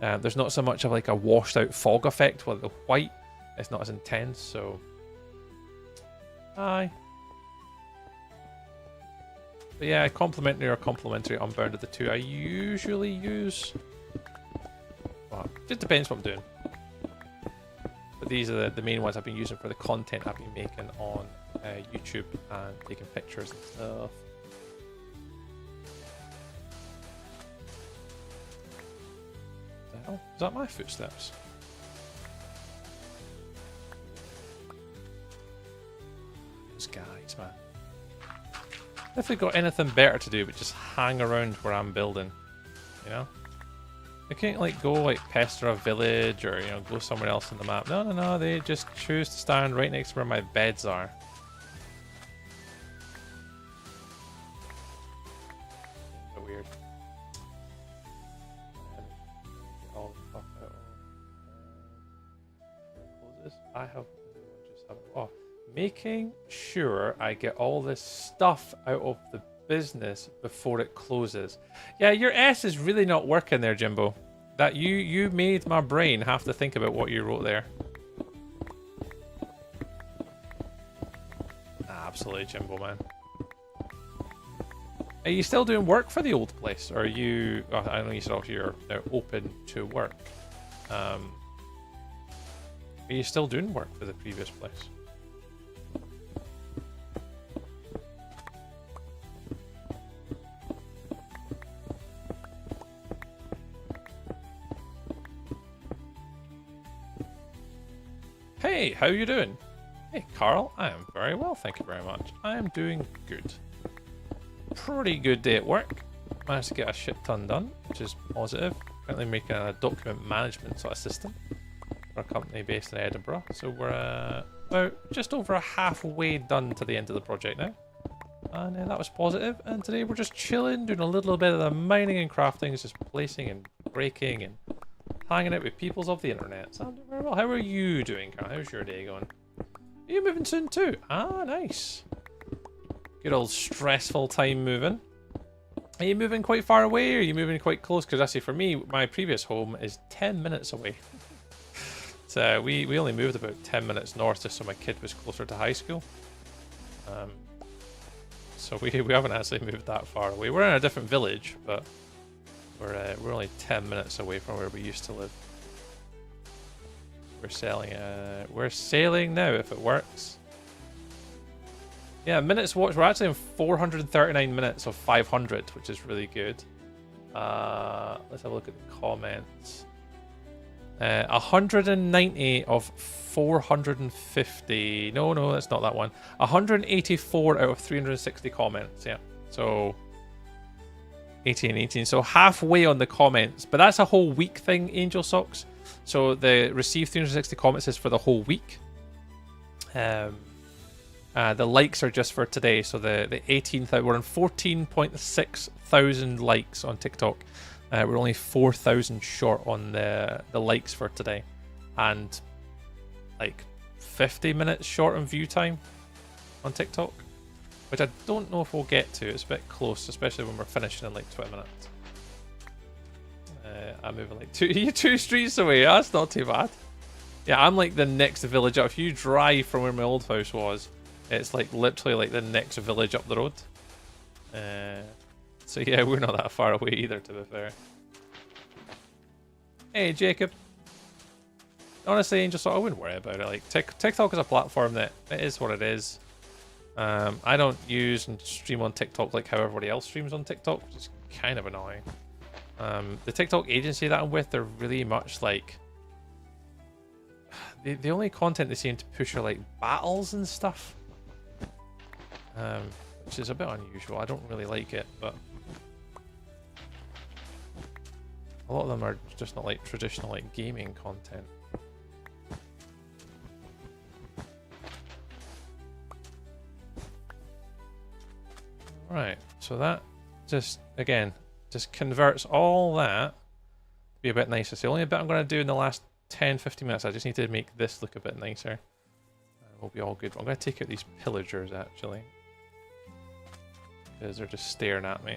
There's not so much of like a washed out fog effect with the white. It's not as intense, so... Aye. But yeah, complementary or complementary Unbound are the two I usually use. Well, it just depends what I'm doing. But these are the main ones I've been using for the content I've been making on YouTube and taking pictures and stuff. What the hell? Is that my footsteps? Those guys, man. If we got anything better to do but just hang around where I'm building, you know? I can't like go like pester a village or, you know, go somewhere else on the map. No, they just choose to stand right next to where my beds are. So weird. All the fuck out. Close this. I have just have. Oh. Making sure I get all this stuff out of the business before it closes. Yeah, your S is really not working there, Jimbo. That you made my brain have to think about what you wrote there. Absolutely, Jimbo, man. Are you still doing work for the old place? Or are you... Oh, I know you said obviously you're now open to work. Are you still doing work for the previous place? Hey, how you doing? Hey, Carl, I am very well, thank you very much. I am doing good. Pretty good day at work. Managed to get a shit ton done, which is positive. Currently making a document management sort of system for a company based in Edinburgh. So we're about just over halfway done to the end of the project now. And that was positive. And today we're just chilling, doing a little bit of the mining and crafting, just placing and breaking and hanging out with peoples of the internet. So I'm doing very well. How are you doing, Carl? How's your day going? Are you moving soon too? Ah, nice. Good old stressful time moving. Are you moving quite far away or are you moving quite close? Because actually for me, my previous home is 10 minutes away. So we only moved about 10 minutes north just so my kid was closer to high school. so we haven't actually moved that far away. We're in a different village, but we're only 10 minutes away from where we used to live. We're sailing now if it works. Yeah, minutes watched. We're actually in 439 minutes of 500, which is really good. Let's have a look at the comments. 190 of 450. No, that's not that one. 184 out of 360 comments. Yeah, so 18, 18. So halfway on the comments, but that's a whole week thing, Angel Socks. So the receive 360 comments is for the whole week. The likes are just for today. So the 18,000, we're on 14.6 thousand likes on TikTok. We're only 4,000 short on the likes for today, and like 50 minutes short on view time on TikTok, which I don't know if we'll get to. It's a bit close, especially when we're finishing in like 20 minutes. I'm moving like two streets away. That's not too bad. Yeah, I'm like the next village up. If you drive from where my old house was, it's like literally like the next village up the road. So yeah, we're not that far away either, to be fair. Hey, Jacob. Honestly, Angel, I wouldn't worry about it. Like TikTok is a platform that it is what it is. I don't use and stream on TikTok like how everybody else streams on TikTok, which is kind of annoying. The TikTok agency that I'm with, they're really much like the only content they seem to push are like battles and stuff, which is a bit unusual. I don't really like it, but a lot of them are just not like traditional like gaming content. Right, so that just again just converts all that to be a bit nicer. It's the only bit I'm going to do in the last 10-15 minutes. I just need to make this look a bit nicer. We'll be all good. I'm going to take out these pillagers actually, because they're just staring at me.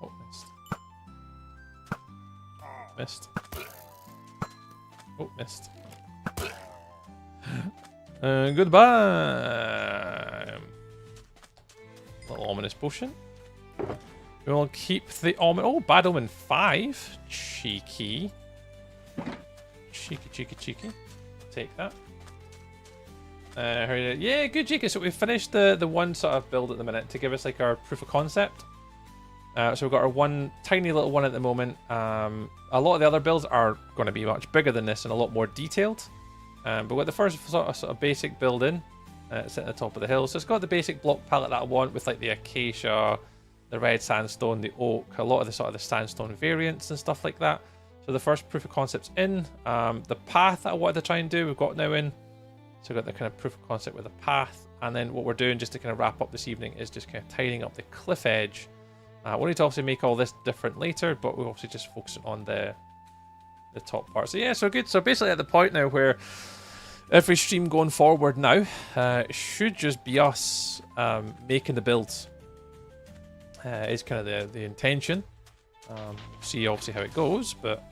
Oh, missed. Oh, missed. Goodbye. Little ominous potion. We'll keep the omen. Oh, bad omen 5. Cheeky. Cheeky. Take that. Yeah, good, cheeky. So we've finished the one sort of build at the minute to give us like our proof of concept. So we've got our one tiny little one at the moment. A lot of the other builds are going to be much bigger than this and a lot more detailed. But with the first sort of basic build in, it's at the top of the hill. So it's got the basic block palette that I want with like the acacia, the red sandstone, the oak, a lot of the sort of the sandstone variants and stuff like that. So the first proof of concept's in. The path that I wanted to try and do, we've got now in. So we've got the kind of proof of concept with the path. And then what we're doing just to kind of wrap up this evening is just kind of tidying up the cliff edge. We'll need to obviously make all this different later, but we're obviously just focusing on the top part. So yeah, so good. So basically at the point now where every stream going forward now should just be us making the builds. Is kind of the intention. See obviously how it goes, but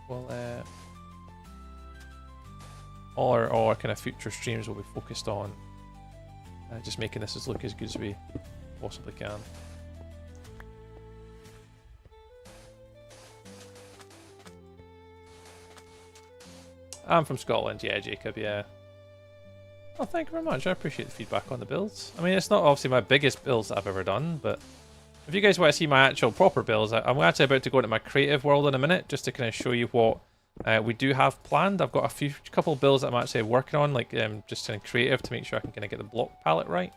well, all our kind of future streams will be focused on just making this as look as good as we possibly can. I'm from Scotland, yeah, Jacob, yeah. Well, thank you very much. I appreciate the feedback on the builds. I mean, it's not obviously my biggest builds that I've ever done, but if you guys want to see my actual proper builds, I'm actually about to go into my creative world in a minute, just to kind of show you what we do have planned. I've got a couple of builds that I'm actually working on, like just kind of creative to make sure I can kind of get the block palette right.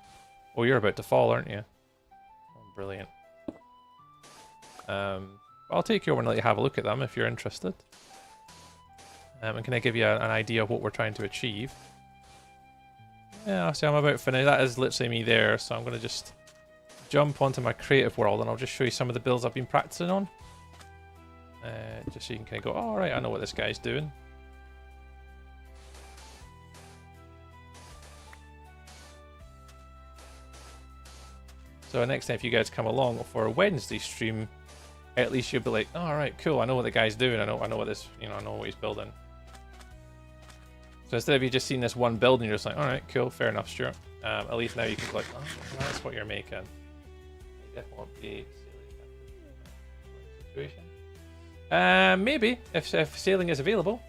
Oh, you're about to fall, aren't you? Oh, brilliant. I'll take you over and let you have a look at them if you're interested. And can I give you an idea of what we're trying to achieve? Yeah, see, I'm about finished. That is literally me there, so I'm going to just jump onto my creative world and I'll just show you some of the builds I've been practicing on. Just so you can kind of go, oh, alright, I know what this guy's doing. So So next time if you guys come along for a Wednesday stream, at least you'll be like, oh, all right, cool. I know what the guy's doing. I know what this, I know what he's building. So instead of you just seeing this one building, you're just like, all right, cool, fair enough, Stuart. At least now you can be like, oh, that's what you're making. You definitely won't be situation. Maybe if sailing is available.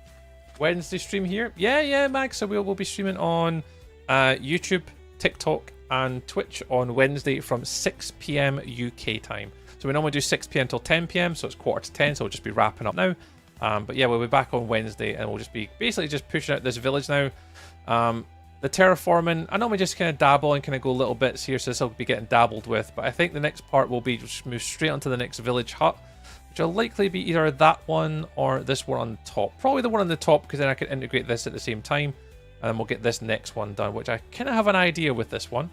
Wednesday stream here. Yeah, Max. So we'll be streaming on YouTube, TikTok, and Twitch on Wednesday from 6 p.m. UK time. So we normally do 6 p.m. till 10 p.m. So it's 9:45, so we'll just be wrapping up now. But yeah, we'll be back on Wednesday, and we'll just be basically just pushing out this village now. The terraforming, I normally just kind of dabble and kind of go little bits here, so this will be getting dabbled with. But I think the next part will be just move straight onto the next village hut, which will likely be either that one or this one on the top. Probably the one on the top, because then I can integrate this at the same time, and then we'll get this next one done, which I kind of have an idea with this one.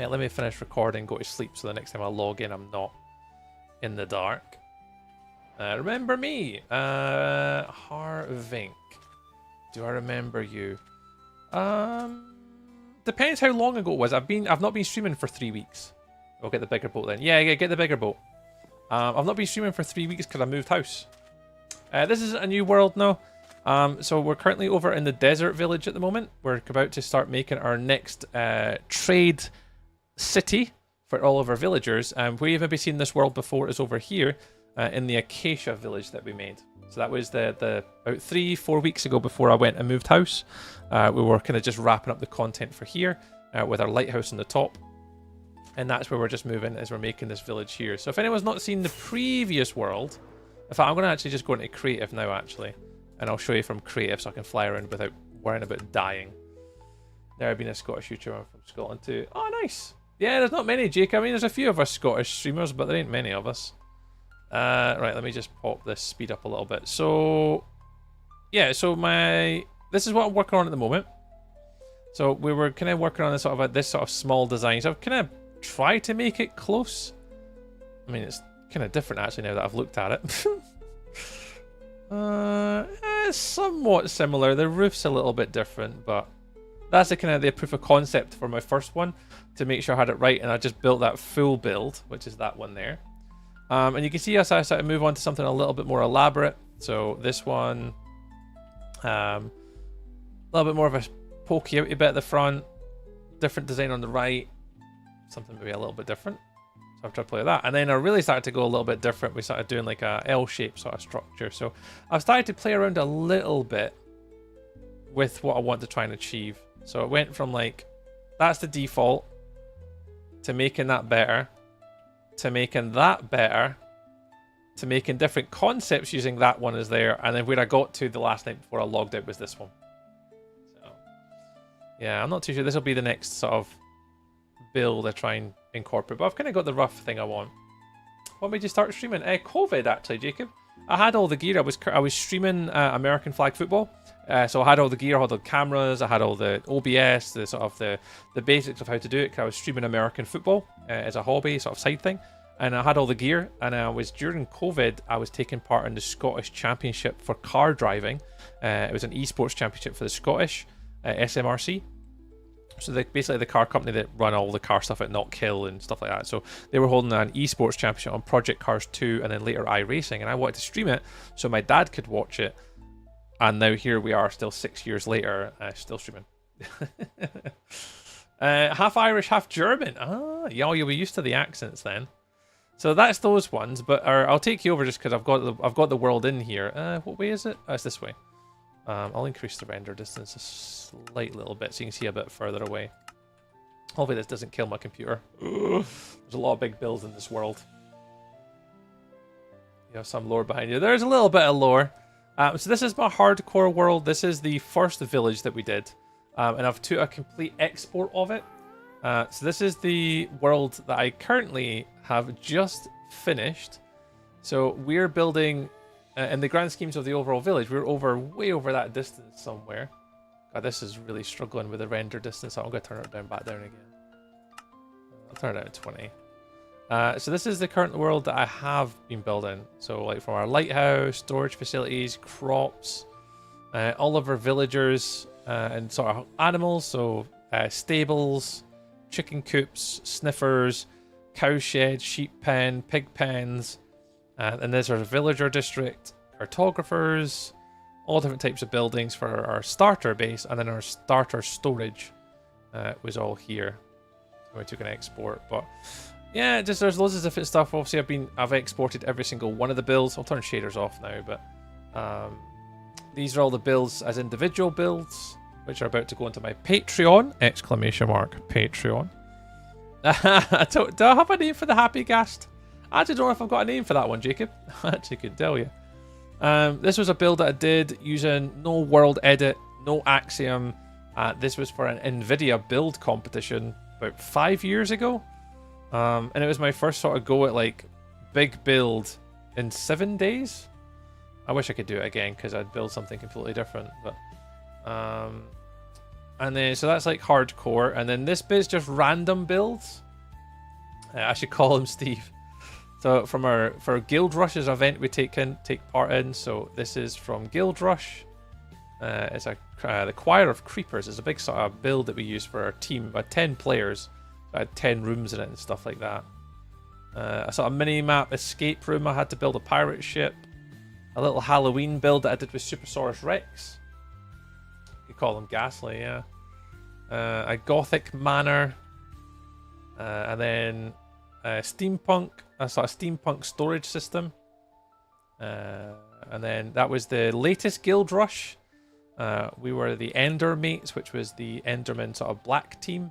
Yeah, let me finish recording, go to sleep, so the next time I log in, I'm not in the dark. Remember me, Harvink. Do I remember you? Depends how long ago it was. I've not been streaming for 3 weeks. We'll get the bigger boat then. Yeah, get the bigger boat. I've not been streaming for 3 weeks because I moved house. This is a new world now. So we're currently over in the desert village at the moment. We're about to start making our next trade city for all of our villagers. Where you've maybe seen this world before is over here in the Acacia village that we made. So that was the about 3-4 weeks ago before I went and moved house. We were kind of just wrapping up the content for here with our lighthouse on the top. And that's where we're just moving as we're making this village here. So if anyone's not seen the previous world, in fact, I'm going to actually just go into creative now, actually. And I'll show you from creative so I can fly around without worrying about dying. There I've been a Scottish YouTuber from Scotland too. Oh, nice. Yeah, there's not many, Jake. I mean, there's a few of us Scottish streamers, but there ain't many of us. Right, let me just pop this speed up a little bit. So, yeah, so this is what I'm working on at the moment. So we were kind of working on this sort of small design. So I've kind of tried to make it close. I mean, it's kind of different actually now that I've looked at it. It's somewhat similar. The roof's a little bit different, but that's the kind of the proof of concept for my first one to make sure I had it right. And I just built that full build, which is that one there. And you can see as I start to move on to something a little bit more elaborate. So this one, a little bit more of a pokey outy bit at the front, different design on the right, something maybe a little bit different. So I've tried to play with that. And then I really started to go a little bit different. We started doing like a L-shaped sort of structure. So I've started to play around a little bit with what I want to try and achieve. So it went from like, that's the default, to making that better, to making that better, to making different concepts using that one as there. And then where I got to the last night before I logged out was this one. So yeah, I'm not too sure. This will be the next sort of build I try and incorporate, but I've kind of got the rough thing I want. What made you start streaming? COVID, actually, Jacob. I had all the gear. I was streaming American flag football, so I had all the gear, all the cameras, I had all the OBS, the sort of the basics of how to do it. Cause I was streaming American football as a hobby, sort of side thing, and I had all the gear. And during COVID, I was taking part in the Scottish Championship for car driving. It was an esports championship for the Scottish SMRC. So basically the car company that run all the car stuff at Not Kill and stuff like that. So they were holding an esports championship on Project Cars 2 and then later iRacing. And I wanted to stream it so my dad could watch it. And now here we are still 6 years later, still streaming. Half Irish, half German. Ah, yeah, you'll be used to the accents then. So that's those ones. But I'll take you over just because I've got the world in here. What way is it? Oh, it's this way. I'll increase the render distance a slight little bit so you can see a bit further away. Hopefully this doesn't kill my computer. Ugh. There's a lot of big builds in this world. You have some lore behind you. There's a little bit of lore. So this is my hardcore world. This is the first village that we did. And I've took a complete export of it. So this is the world that I currently have just finished. So we're building... in the grand schemes of the overall village, we're way over that distance somewhere. God, this is really struggling with the render distance. I'm going to turn it back down again. I'll turn it down to 20. So this is the current world that I have been building. So like from our lighthouse, storage facilities, crops, all of our villagers and sort of animals. So stables, chicken coops, sniffers, cow shed, sheep pen, pig pens, and there's our villager district, cartographers, all different types of buildings for our starter base, and then our starter storage was all here. So I took an export, but yeah, just there's loads of different stuff. Obviously, I've exported every single one of the builds. I'll turn shaders off now, but these are all the builds as individual builds, which are about to go into my Patreon! Exclamation mark Patreon. Do I have a name for the happy ghast? I actually don't know if I've got a name for that one, Jacob. I actually could tell you. This was a build that I did using no world edit, no Axiom. This was for an NVIDIA build competition about 5 years ago. And it was my first sort of go at like big build in 7 days. I wish I could do it again because I'd build something completely different. But and then so that's like hardcore, and then this bit's just random builds. I should call him Steve. So for Guild Rush's event we take part in. So this is from Guild Rush. It's the Choir of Creepers. It's a big sort of build that we use for our team. About 10 players. I had 10 rooms in it and stuff like that. A sort of mini map escape room. I had to build a pirate ship. A little Halloween build that I did with Supersaurus Rex. You call them Ghastly, yeah. A Gothic manor. And then steampunk. A sort of steampunk storage system. And then that was the latest Guild Rush. We were the Ender Mates, which was the Enderman sort of black team.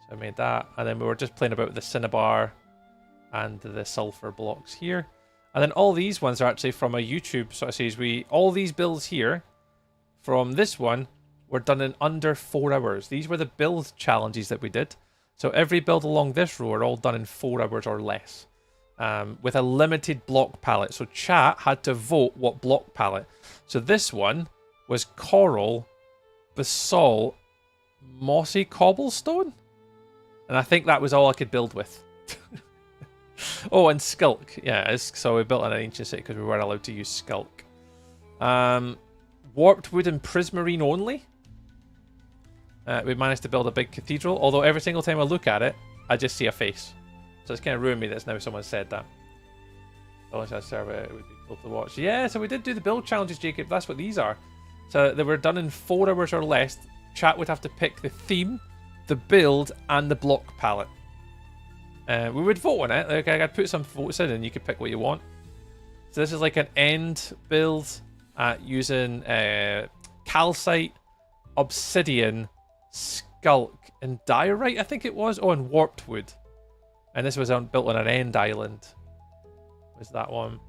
So I made that. And then we were just playing about with the Cinnabar and the sulfur blocks here. And then all these ones are actually from a YouTube sort of series. All these builds here from this one were done in under 4 hours. These were the build challenges that we did. So every build along this row are all done in 4 hours or less. With a limited block palette. So chat had to vote what block palette. So this one was coral, basalt, mossy cobblestone. And I think that was all I could build with. Oh, and Skulk. Yeah, so we built an ancient city because we weren't allowed to use Skulk. Warped wood and prismarine only. We managed to build a big cathedral, although every single time I look at it, I just see a face. So it's kind of ruined me that now someone said that. Unless I serve it, it would be cool to watch. Yeah, so we did do the build challenges, Jacob. That's what these are. So they were done in 4 hours or less. Chat would have to pick the theme, the build, and the block palette. We would vote on it. Like I'd put some votes in and you could pick what you want. So this is like an end build using calcite, obsidian, skulk, and diorite, I think it was. Oh, and warped wood. And this was built on an end island. Was that one.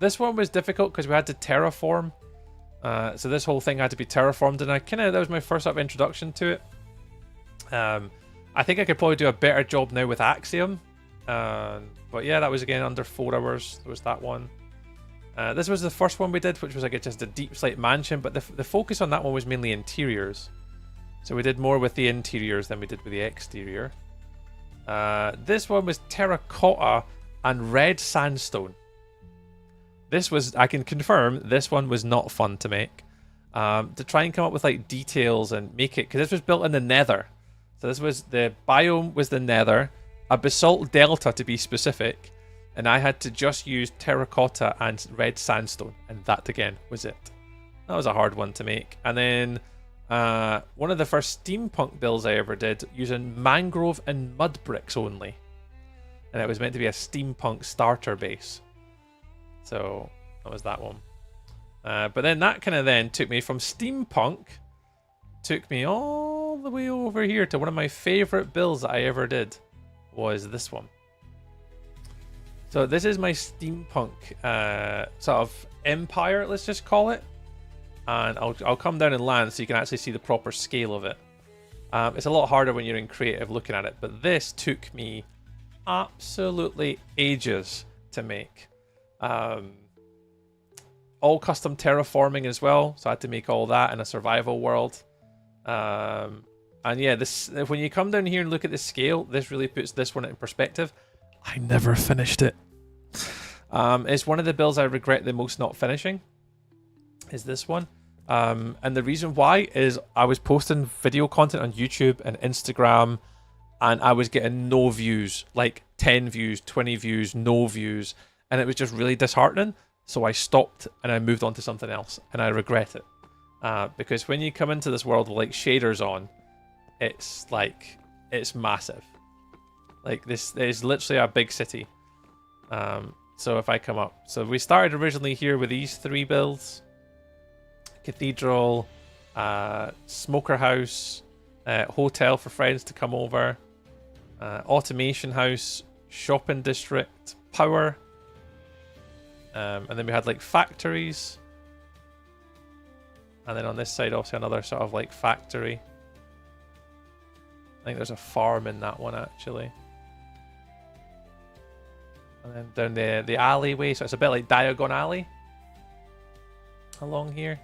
This one was difficult because we had to terraform. So this whole thing had to be terraformed, and that was my first sort of introduction to it. I think I could probably do a better job now with Axiom. But yeah, that was again under 4 hours. There was that one. This was the first one we did, which was like just a deep slate mansion, but the focus on that one was mainly interiors. So we did more with the interiors than we did with the exterior. This one was terracotta and red sandstone. This was, I can confirm, this one was not fun to make. To try and come up with like details and make it, because this was built in the nether. So this was, the biome was the nether, a basalt delta to be specific, and I had to just use terracotta and red sandstone, and that again was it. That was a hard one to make. And then one of the first steampunk builds I ever did using mangrove and mud bricks only. And it was meant to be a steampunk starter base. So that was that one. But then that kind of then took me from steampunk, took me all the way over here to one of my favorite builds that I ever did, was this one. So this is my steampunk sort of empire, let's just call it. And I'll come down and land so you can actually see the proper scale of it. It's a lot harder when you're in creative looking at it, but this took me absolutely ages to make. All custom terraforming as well, so I had to make all that in a survival world. And yeah, this, when you come down here and look at the scale, this really puts this one in perspective. I never finished it. It's one of the builds I regret the most not finishing, is this one. And the reason why is I was posting video content on YouTube and Instagram, and I was getting no views, like 10 views, 20 views, no views, and it was just really disheartening. So I stopped and I moved on to something else, and I regret it. Because when you come into this world with like shaders on, it's like, it's massive. Like this is literally a big city. So if I come up, so we started originally here with these 3 builds: cathedral, smoker house, hotel for friends to come over, automation house, shopping district, power, and then we had like factories, and then on this side also another sort of like factory. I think there's a farm in that one actually. And then down the alleyway, so it's a bit like Diagon Alley along here.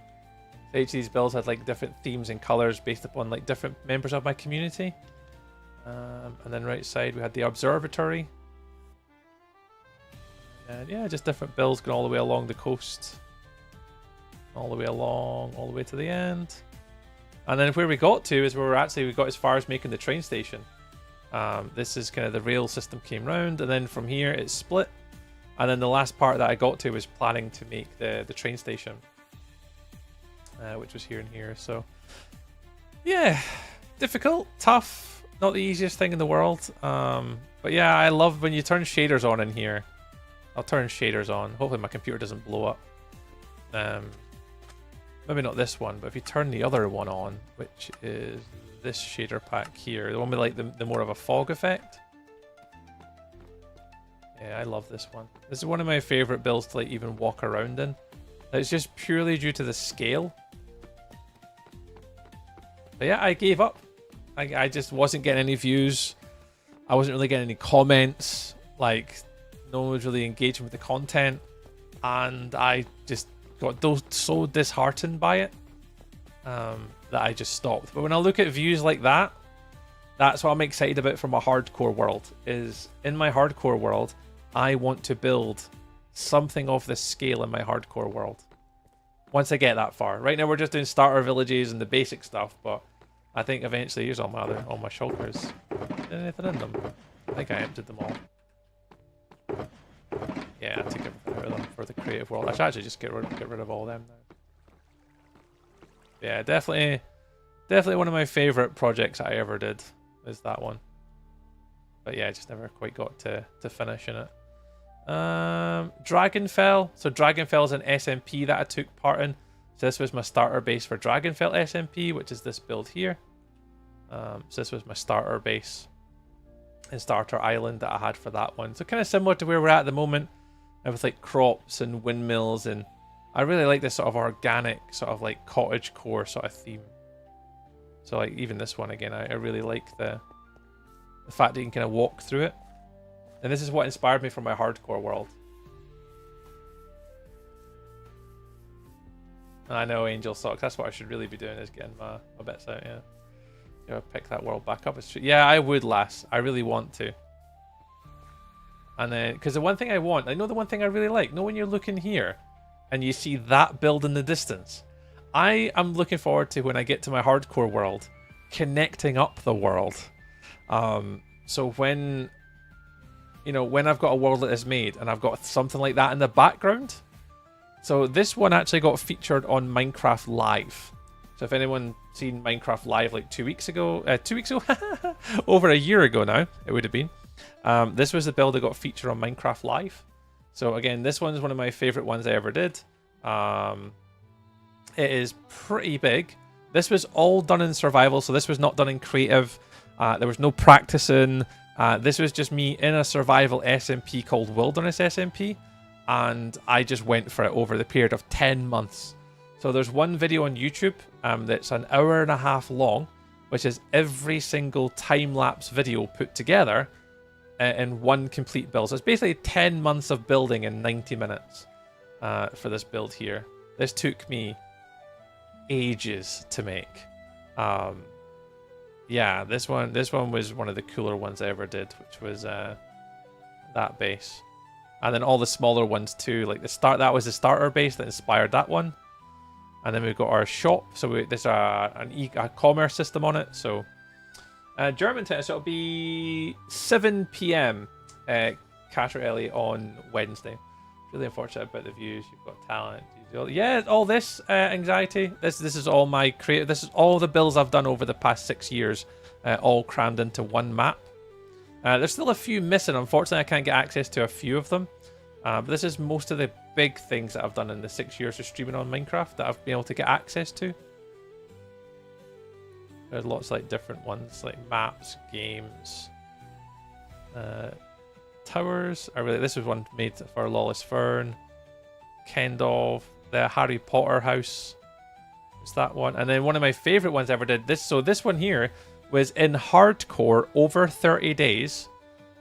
So each of these builds had like different themes and colors based upon like different members of my community. And then right side we had the observatory. And yeah, just different builds going all the way along the coast. All the way along, all the way to the end. And then where we got to is where we got as far as making the train station. This is kind of the rail system came round, and then from here it split. And then the last part that I got to was planning to make the train station. Which was here and here, so... Yeah, difficult, tough, not the easiest thing in the world. But yeah, I love when you turn shaders on in here. I'll turn shaders on. Hopefully my computer doesn't blow up. Maybe not this one, but if you turn the other one on, which is this shader pack here, the one with like the more of a fog effect. Yeah, I love this one. This is one of my favorite builds to like even walk around in. It's just purely due to the scale. But yeah, I gave up. I just wasn't getting any views. I wasn't really getting any comments. Like, no one was really engaging with the content. And I just got so disheartened by it that I just stopped. But when I look at views like that, that's what I'm excited about for my hardcore world. Is in my hardcore world, I want to build something of this scale in my hardcore world. Once I get that far. Right now we're just doing starter villages and the basic stuff, but I think eventually here's all my shulkers. Is there anything in them? I think I emptied them all. Yeah, I took everything out of them for the creative world. I should actually just get rid of all them now. Yeah, definitely one of my favourite projects I ever did is that one. But yeah, I just never quite got to finishing it. Dragonfell. So Dragonfell is an SMP that I took part in. So this was my starter base for Dragonfell SMP, which is this build here. So this was my starter base and starter island that I had for that one. So kind of similar to where we're at the moment, with like crops and windmills, and I really like this sort of organic, sort of like cottage core sort of theme. So like even this one again, I really like the fact that you can kind of walk through it. And this is what inspired me for my hardcore world. I know Angel Socks, that's what I should really be doing, is getting my bits out, yeah. You know, pick that world back up. Yeah, I would, lass. I really want to. And then, because the one thing I want, I know the one thing I really like, you know when you're looking here and you see that build in the distance, I am looking forward to when I get to my hardcore world, connecting up the world. So when, you know, when I've got a world that is made and I've got something like that in the background. So this one actually got featured on Minecraft Live. So if anyone seen Minecraft Live like 2 weeks ago, over a year ago now, it would have been. This was the build that got featured on Minecraft Live. So again, this one is one of my favorite ones I ever did. It is pretty big. This was all done in survival, so this was not done in creative. There was no practicing. This was just me in a survival SMP called Wilderness SMP, and I just went for it over the period of 10 months. So there's one video on YouTube that's an hour and a half long, which is every single time-lapse video put together in one complete build. So it's basically 10 months of building in 90 minutes for this build here. This took me ages to make. Yeah, this one was one of the cooler ones I ever did, which was that base. And then all the smaller ones too, like that was the starter base that inspired that one. And then we've got our shop. So there's a commerce system on it. So German time, so it'll be 7 p.m. Caterelli on Wednesday. Really unfortunate about the views. You've got talent. Yeah, all this anxiety. This is all my creative. This is all the builds I've done over the past 6 years, all crammed into one map. There's still a few missing. Unfortunately, I can't get access to a few of them. But this is most of the big things that I've done in the 6 years of streaming on Minecraft that I've been able to get access to. There's lots of like different ones, like maps, games, towers. This was one made for Lawless Fern, Kendall, the Harry Potter house. It's that one, and then one of my favorite ones I ever did. So this one here was in hardcore over 30 days,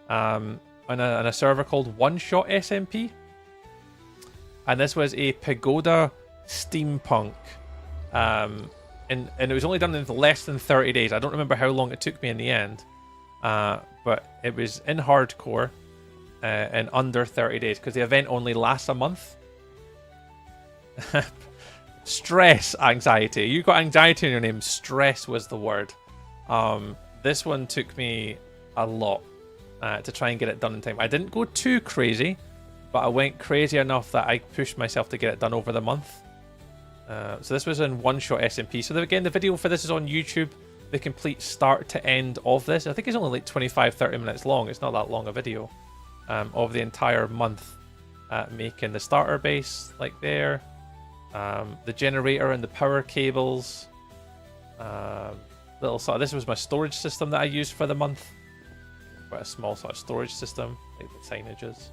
on a server called One Shot SMP, and this was a pagoda steampunk. And it was only done in less than 30 days. I don't remember how long it took me in the end. But it was in hardcore in under 30 days because the event only lasts a month. Stress, anxiety. You got anxiety in your name. Stress was the word. This one took me a lot to try and get it done in time. I didn't go too crazy, but I went crazy enough that I pushed myself to get it done over the month. So this was in One Shot SMP. So again, the video for this is on YouTube. The complete start to end of this. I think it's only like 25-30 minutes long. It's not that long a video of the entire month making the starter base like there. The generator and the power cables. This was my storage system that I used for the month. Quite a small sort of storage system, like the signages.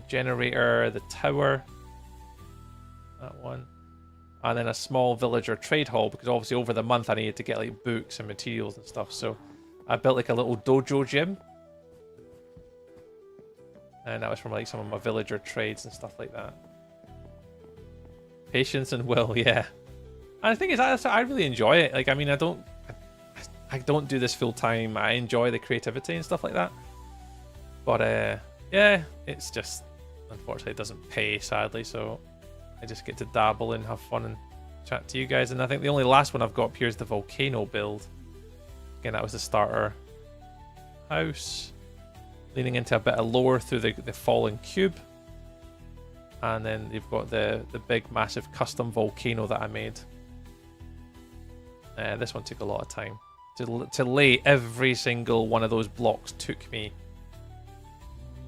Generator, the tower. That one. And then a small villager trade hall, because obviously over the month I needed to get like books and materials and stuff. So I built like a little dojo gym. And that was from like some of my villager trades and stuff like that. Patience and will, yeah. And the thing is, I really enjoy it. Like, I mean, I don't do this full time. I enjoy the creativity and stuff like that. But yeah, it's just, unfortunately, it doesn't pay, sadly. So I just get to dabble and have fun and chat to you guys. And I think the only last one I've got up here is the volcano build. Again, that was the starter house. Leaning into a bit of lore through the fallen cube. And then you've got the big, massive custom volcano that I made. This one took a lot of time. To lay every single one of those blocks took me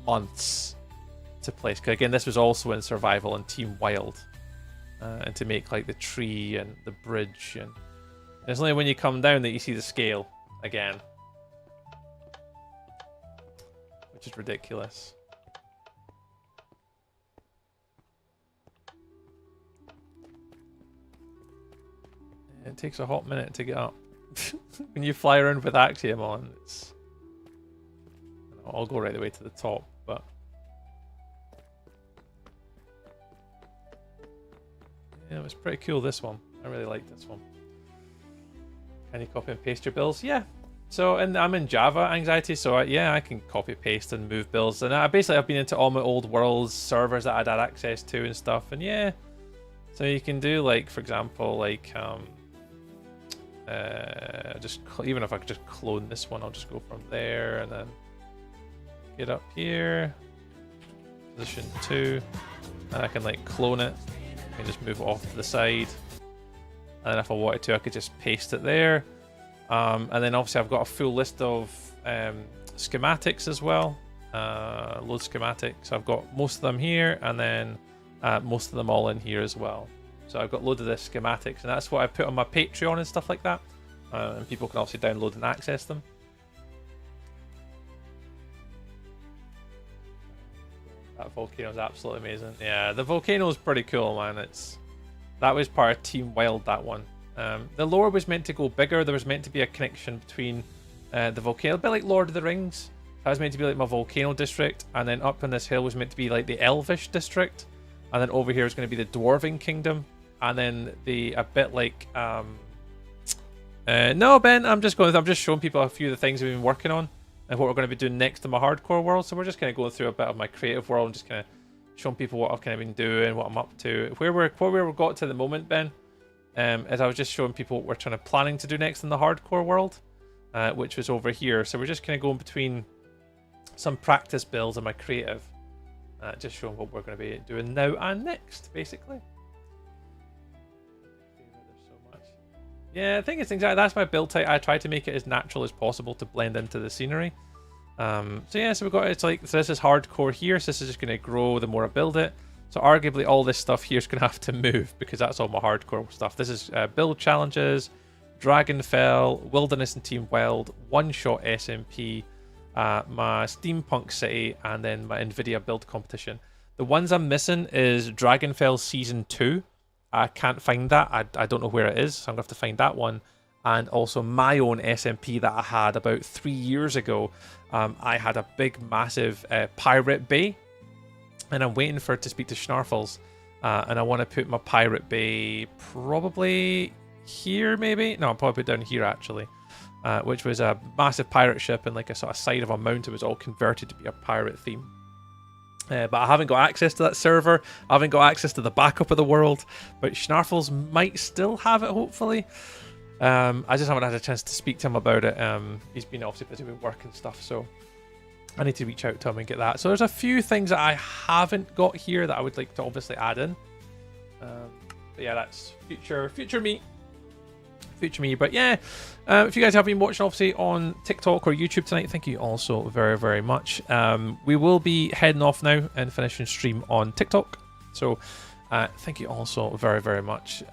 months to place. Because again, this was also in survival and Team Wild. And to make like the tree and the bridge. And it's only when you come down that you see the scale again. Which is ridiculous. It takes a hot minute to get up. When you fly around with Axiom on, it's... I'll go right the way to the top, but... Yeah, it was pretty cool, this one. I really liked this one. Can you copy and paste your builds? Yeah. So, and I'm in Java anxiety, so yeah, I can copy, paste, and move builds. And I've been into all my old worlds servers that I'd had access to and stuff. And yeah, so you can do like, for example, like even if I could just clone this one, I'll just go from there and then get up here, position 2, and I can like clone it and just move it off to the side. And then if I wanted to, I could just paste it there. And then obviously I've got a full list of schematics as well. Load schematics. I've got most of them here, and then most of them all in here as well. So I've got loads of the schematics, and that's what I put on my Patreon and stuff like that. And people can obviously download and access them. That volcano is absolutely amazing. Yeah, the volcano is pretty cool, man. That was part of Team Wild, that one. The lore was meant to go bigger. There was meant to be a connection between the volcano, a bit like Lord of the Rings. That was meant to be like my volcano district, and then up on this hill was meant to be like the Elvish district, and then over here is going to be the Dwarven Kingdom, and then a bit like no, Ben, I'm just showing people a few of the things we've been working on and what we're going to be doing next in my hardcore world. So we're just kind of going through a bit of my creative world and just kind of showing people what I've kind of been doing, what I'm up to. Where we've got to the moment, Ben, is I was just showing people what we're planning to do next in the hardcore world, which was over here. So we're just kind of going between some practice builds and my creative, just showing what we're going to be doing now and next, basically. Yeah, I think it's exactly that's my build type. I try to make it as natural as possible to blend into the scenery. So yeah, so we've got so this is hardcore here, so this is just going to grow the more I build it. So arguably all this stuff here is going to have to move because that's all my hardcore stuff. This is build challenges, Dragonfell, Wilderness and Team Wild, one-shot SMP, my Steampunk City, and then my NVIDIA build competition. The ones I'm missing is Dragonfell Season 2. I can't find that. I don't know where it is, so I'm going to have to find that one. And also my own SMP that I had about 3 years ago. I had a big, massive Pirate Bay, and I'm waiting for it to speak to Schnarfles. And I want to put my Pirate Bay probably here, maybe? No, I'll probably put it down here, actually. Which was a massive pirate ship and like a sort of side of a mountain was all converted to be a pirate theme. But I haven't got access to that server. I haven't got access to the backup of the world. But Schnarfles might still have it, hopefully. I just haven't had a chance to speak to him about it. He's been obviously busy with work and stuff, so I need to reach out to him and get that. So there's a few things that I haven't got here that I would like to obviously add in. But yeah, that's future me. But yeah, if you guys have been watching obviously on TikTok or YouTube tonight, thank you also very, very much. We will be heading off now and finishing stream on TikTok, so thank you also very, very much.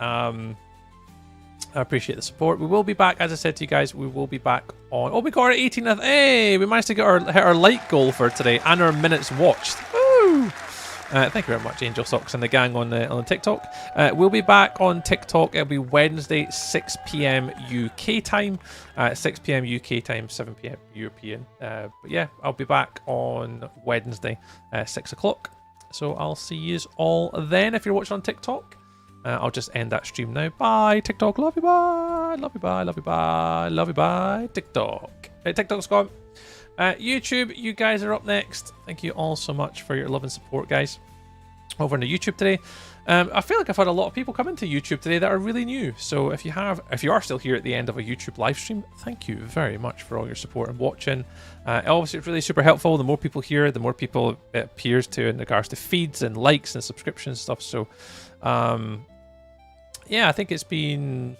I appreciate the support. We will be back, as I said to you guys, we will be back on, oh, we got our 18th, hey, we managed to get hit our like goal for today and our minutes watched. Woo! Thank you very much, Angel Socks and the gang on the TikTok. We'll be back on TikTok. It'll be Wednesday, 6 p.m. UK time. 6 p.m. UK time, 7 p.m. European. But yeah, I'll be back on Wednesday, 6 o'clock. So I'll see you all then if you're watching on TikTok. I'll just end that stream now. Bye, TikTok. Love you, bye. Love you, bye. Love you, bye. Love you, bye. TikTok. Hey, TikTok's gone. YouTube, you guys are up next. Thank you all so much for your love and support, guys, over on the YouTube today. I feel like I've had a lot of people come into YouTube today that are really new. So if you are still here at the end of a YouTube live stream, thank you very much for all your support and watching. Obviously, it's really super helpful. The more people here, the more people it appears to in regards to feeds and likes and subscriptions and stuff. So yeah, I think it's been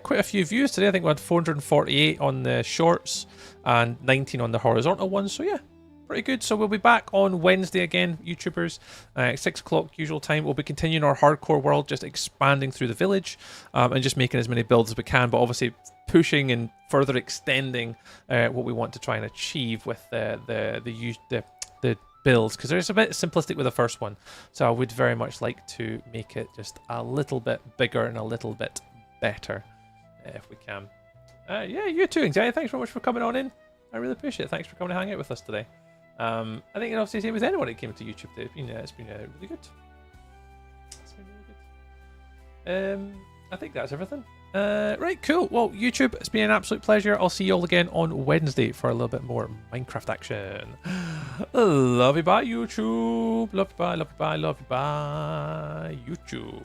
quite a few views today. I think we had 448 on the shorts and 19 on the horizontal ones. So yeah, pretty good. So we'll be back on Wednesday again, YouTubers, 6 o'clock usual time. We'll be continuing our hardcore world, just expanding through the village and just making as many builds as we can, but obviously pushing and further extending what we want to try and achieve with the builds, because it's a bit simplistic with the first one. So I would very much like to make it just a little bit bigger and a little bit better if we can. Yeah, you too, Anxiety. Thanks very much for coming on in. I really appreciate it. Thanks for coming to hang out with us today. I think it obviously same with anyone that came to YouTube today. It's been really good. It's been really good. I think that's everything. Right, cool. Well, YouTube, it's been an absolute pleasure. I'll see you all again on Wednesday for a little bit more Minecraft action. Love you, bye, YouTube. Love you, bye, love you, bye, love you, bye, YouTube.